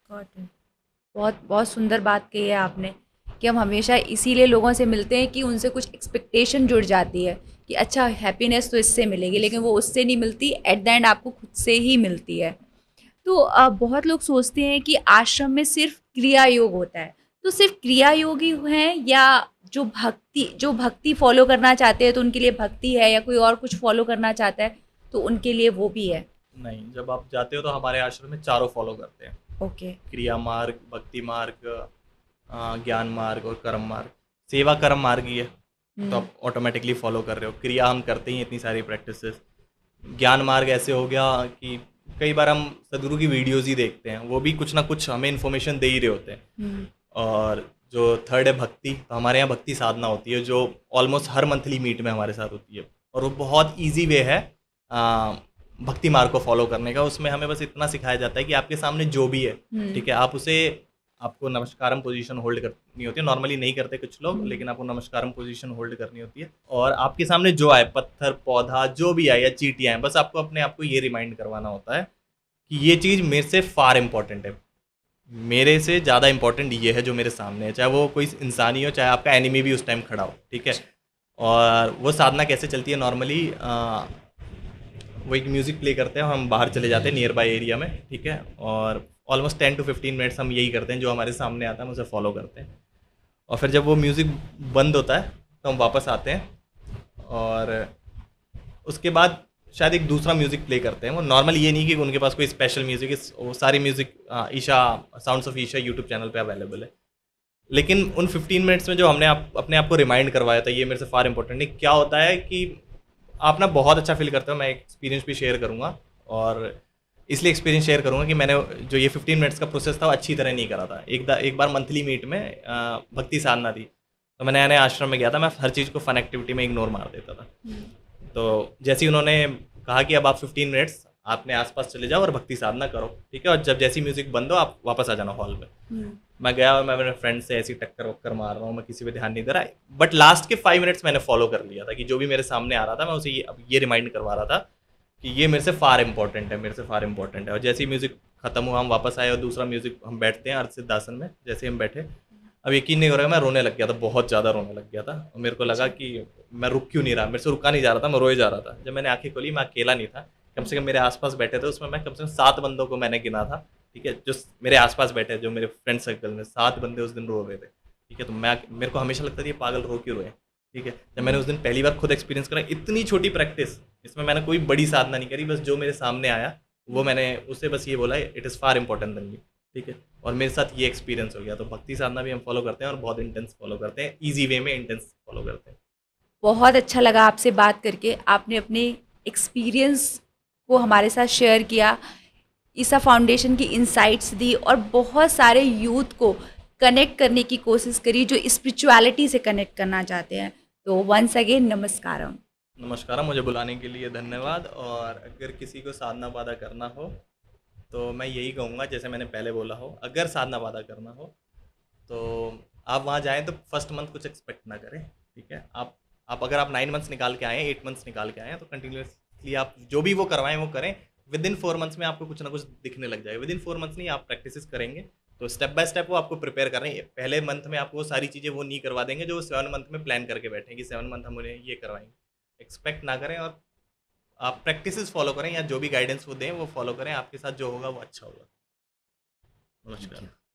बहुत बहुत सुंदर बात कही है आपने कि हम हमेशा इसीलिए लोगों से मिलते हैं कि उनसे कुछ एक्सपेक्टेशन जुड़ जाती है कि अच्छा हैप्पीनेस तो इससे मिलेगी, लेकिन वो उससे नहीं मिलती, एट द एंड आपको खुद से ही मिलती है। तो बहुत लोग सोचते हैं कि आश्रम में सिर्फ क्रिया योग होता है, तो सिर्फ क्रिया योग ही हैं, या जो भक्ति फॉलो करना चाहते हैं तो उनके लिए भक्ति है, या कोई और कुछ फॉलो करना चाहता है तो उनके लिए वो भी है? नहीं, जब आप जाते हो तो हमारे आश्रम में चारों फॉलो करते हैं। ओके। क्रिया मार्ग, भक्ति मार्ग, ज्ञान मार्ग और कर्म मार्ग। सेवा कर्म मार्ग ही है, तो आप ऑटोमेटिकली फॉलो कर रहे हो। क्रिया हम करते ही इतनी सारी प्रैक्टिसेस। ज्ञान मार्ग ऐसे हो गया कि कई बार हम सदगुरु की वीडियोस ही देखते हैं, वो भी कुछ ना कुछ हमें इन्फॉर्मेशन दे ही रहे होते हैं। और जो थर्ड है भक्ति, तो हमारे यहाँ भक्ति साधना होती है जो ऑलमोस्ट हर मंथली मीट में हमारे साथ होती है, और वो बहुत ईजी वे है भक्ति मार्ग को फॉलो करने का। उसमें हमें बस इतना सिखाया जाता है कि आपके सामने जो भी है, ठीक है, आप उसे, आपको नमस्कारम पोजीशन होल्ड करनी होती है। नॉर्मली नहीं करते कुछ लोग, लेकिन आपको नमस्कारम पोजीशन होल्ड करनी होती है। और आपके सामने जो आए, पत्थर, पौधा, जो भी आए या चींटियाँ हैं, बस आपको अपने आप को ये रिमाइंड करवाना होता है कि ये चीज़ मेरे से फार इम्पॉर्टेंट है, मेरे से ज़्यादा इम्पॉर्टेंट ये है जो मेरे सामने है, चाहे वो कोई इंसान ही हो, चाहे आपका एनिमी भी उस टाइम खड़ा हो, ठीक है। और वो साधना कैसे चलती है नॉर्मली, वो एक म्यूज़िक प्ले करते हैं, हम बाहर चले जाते हैं नियर बाई एरिया में, ठीक है, और ऑलमोस्ट 10 to 15 मिनट्स हम यही करते हैं, जो हमारे सामने आता है हम उसे फॉलो करते हैं। और फिर जब वो म्यूज़िक बंद होता है तो हम वापस आते हैं, और उसके बाद शायद एक दूसरा म्यूज़िक प्ले करते हैं। वो नॉर्मल ये नहीं कि उनके पास कोई स्पेशल म्यूज़िक है, वो सारी music Isha sounds of Isha YouTube channel पे अवेलेबल है। लेकिन उन 15 मिनट्स में जो हमने अपने आप को रिमाइंड करवाया था ये मेरे से फार इम्पोर्टेंट है, क्या होता है कि आप ना बहुत अच्छा फील करते हो। मैं एक्सपीरियंस भी शेयर करूँगा, और इसलिए एक्सपीरियंस शेयर करूँगा कि मैंने जो ये 15 मिनट्स का प्रोसेस था वो अच्छी तरह नहीं करा था। एक बार मंथली मीट में भक्ति साधना थी, तो मैं नए आश्रम में गया था, मैं हर चीज़ को फन एक्टिविटी में इग्नोर मार देता था। तो जैसे ही उन्होंने कहा कि अब आप 15 मिनट्स अपने आसपास चले जाओ और भक्ति साधना करो, ठीक है, और जब जैसी म्यूज़िक बंद हो आप वापस आ जाना हॉल में। मैं गया और मैं मेरे फ्रेंड से ऐसी टक्कर वक्कर मार रहा हूँ, मैं किसी पे ध्यान नहीं दे रहा। बट लास्ट के 5 मिनट्स मैंने फॉलो कर लिया था कि जो भी मेरे सामने आ रहा था मैं उसे ये रिमाइंड करवा रहा था कि ये मेरे से फार इम्पॉर्टेंट है, मेरे से फार इम्पॉर्टेंट है। और जैसे ही म्यूज़िक खत्म हुआ हम वापस आए और दूसरा म्यूज़िक, हम बैठते हैं अर्थ सिद्धासन में, जैसे हम बैठे, अब यकीन नहीं हो रहा है, मैं रोने लग गया था, बहुत ज़्यादा रोने लग गया था। और मेरे को लगा कि मैं रुक क्यों नहीं रहा, मेरे से रुका नहीं जा रहा था, मैं रोए जा रहा था। जब मैंने आंखें खोली, मैं अकेला नहीं था, कम से कम मेरे आसपास बैठे थे उसमें मैं कम से कम 7 बंदों को मैंने गिना था, ठीक है, जो मेरे आसपास बैठे, जो मेरे फ्रेंड सर्कल में 7 बंदे उस दिन रो रहे थे, ठीक है। तो मेरे को हमेशा लगता था ये पागल रो क्यों रोए, ठीक है। जब मैंने उस दिन पहली बार खुद एक्सपीरियंस करा, इतनी छोटी प्रैक्टिस, इसमें मैंने कोई बड़ी साधना नहीं करी, बस जो मेरे सामने आया वो मैंने उससे बस ये बोला, it is far important than me, ठीक है। और मेरे साथ ये एक्सपीरियंस हो गया। तो भक्ति साधना भी हम फॉलो करते हैं और बहुत इंटेंस फॉलो करते हैं, ईजी वे में इंटेंस फॉलो करते हैं। बहुत अच्छा लगा आपसे बात करके, आपने अपने एक्सपीरियंस को हमारे साथ शेयर किया, ईसा फाउंडेशन की इंसाइट्स दी, और बहुत सारे यूथ को कनेक्ट करने की कोशिश करिए, जो स्पिरिचुअलिटी से कनेक्ट करना चाहते हैं। तो वंस अगेन नमस्कारम। नमस्कार, मुझे बुलाने के लिए धन्यवाद। और अगर किसी को साधना बाधा करना हो तो मैं यही कहूँगा, जैसे मैंने पहले बोला हो, अगर साधना बाधा करना हो तो आप वहाँ जाएँ तो फर्स्ट मंथ कुछ एक्सपेक्ट ना करें, ठीक है। आप अगर आप 9 मंथ्स निकाल के आए हैं, 8 मंथ्स निकाल के आए हैं, तो कंटिन्यूअसली आप जो भी वो करवाएं वो करें। विद इन 4 मंथ्स में आपको कुछ ना कुछ दिखने लग जाएगा। विद इन 4 मंथ्स नहीं, आप प्रैक्टिसेस करेंगे तो स्टेप बाय स्टेप वो आपको प्रिपेयर कर रहे हैं। पहले मंथ में आपको वो सारी चीज़ें वो नहीं करवा देंगे जो 7 मंथ में प्लान करके बैठे कि 7 मंथ हम उन्हें ये करवाएंगे। एक्सपेक्ट ना करें और आप प्रैक्टिसेस फॉलो करें, या जो भी गाइडेंस वो दें वो फॉलो करें। आपके साथ जो होगा वो अच्छा होगा। थैंक नमस्कार। यू।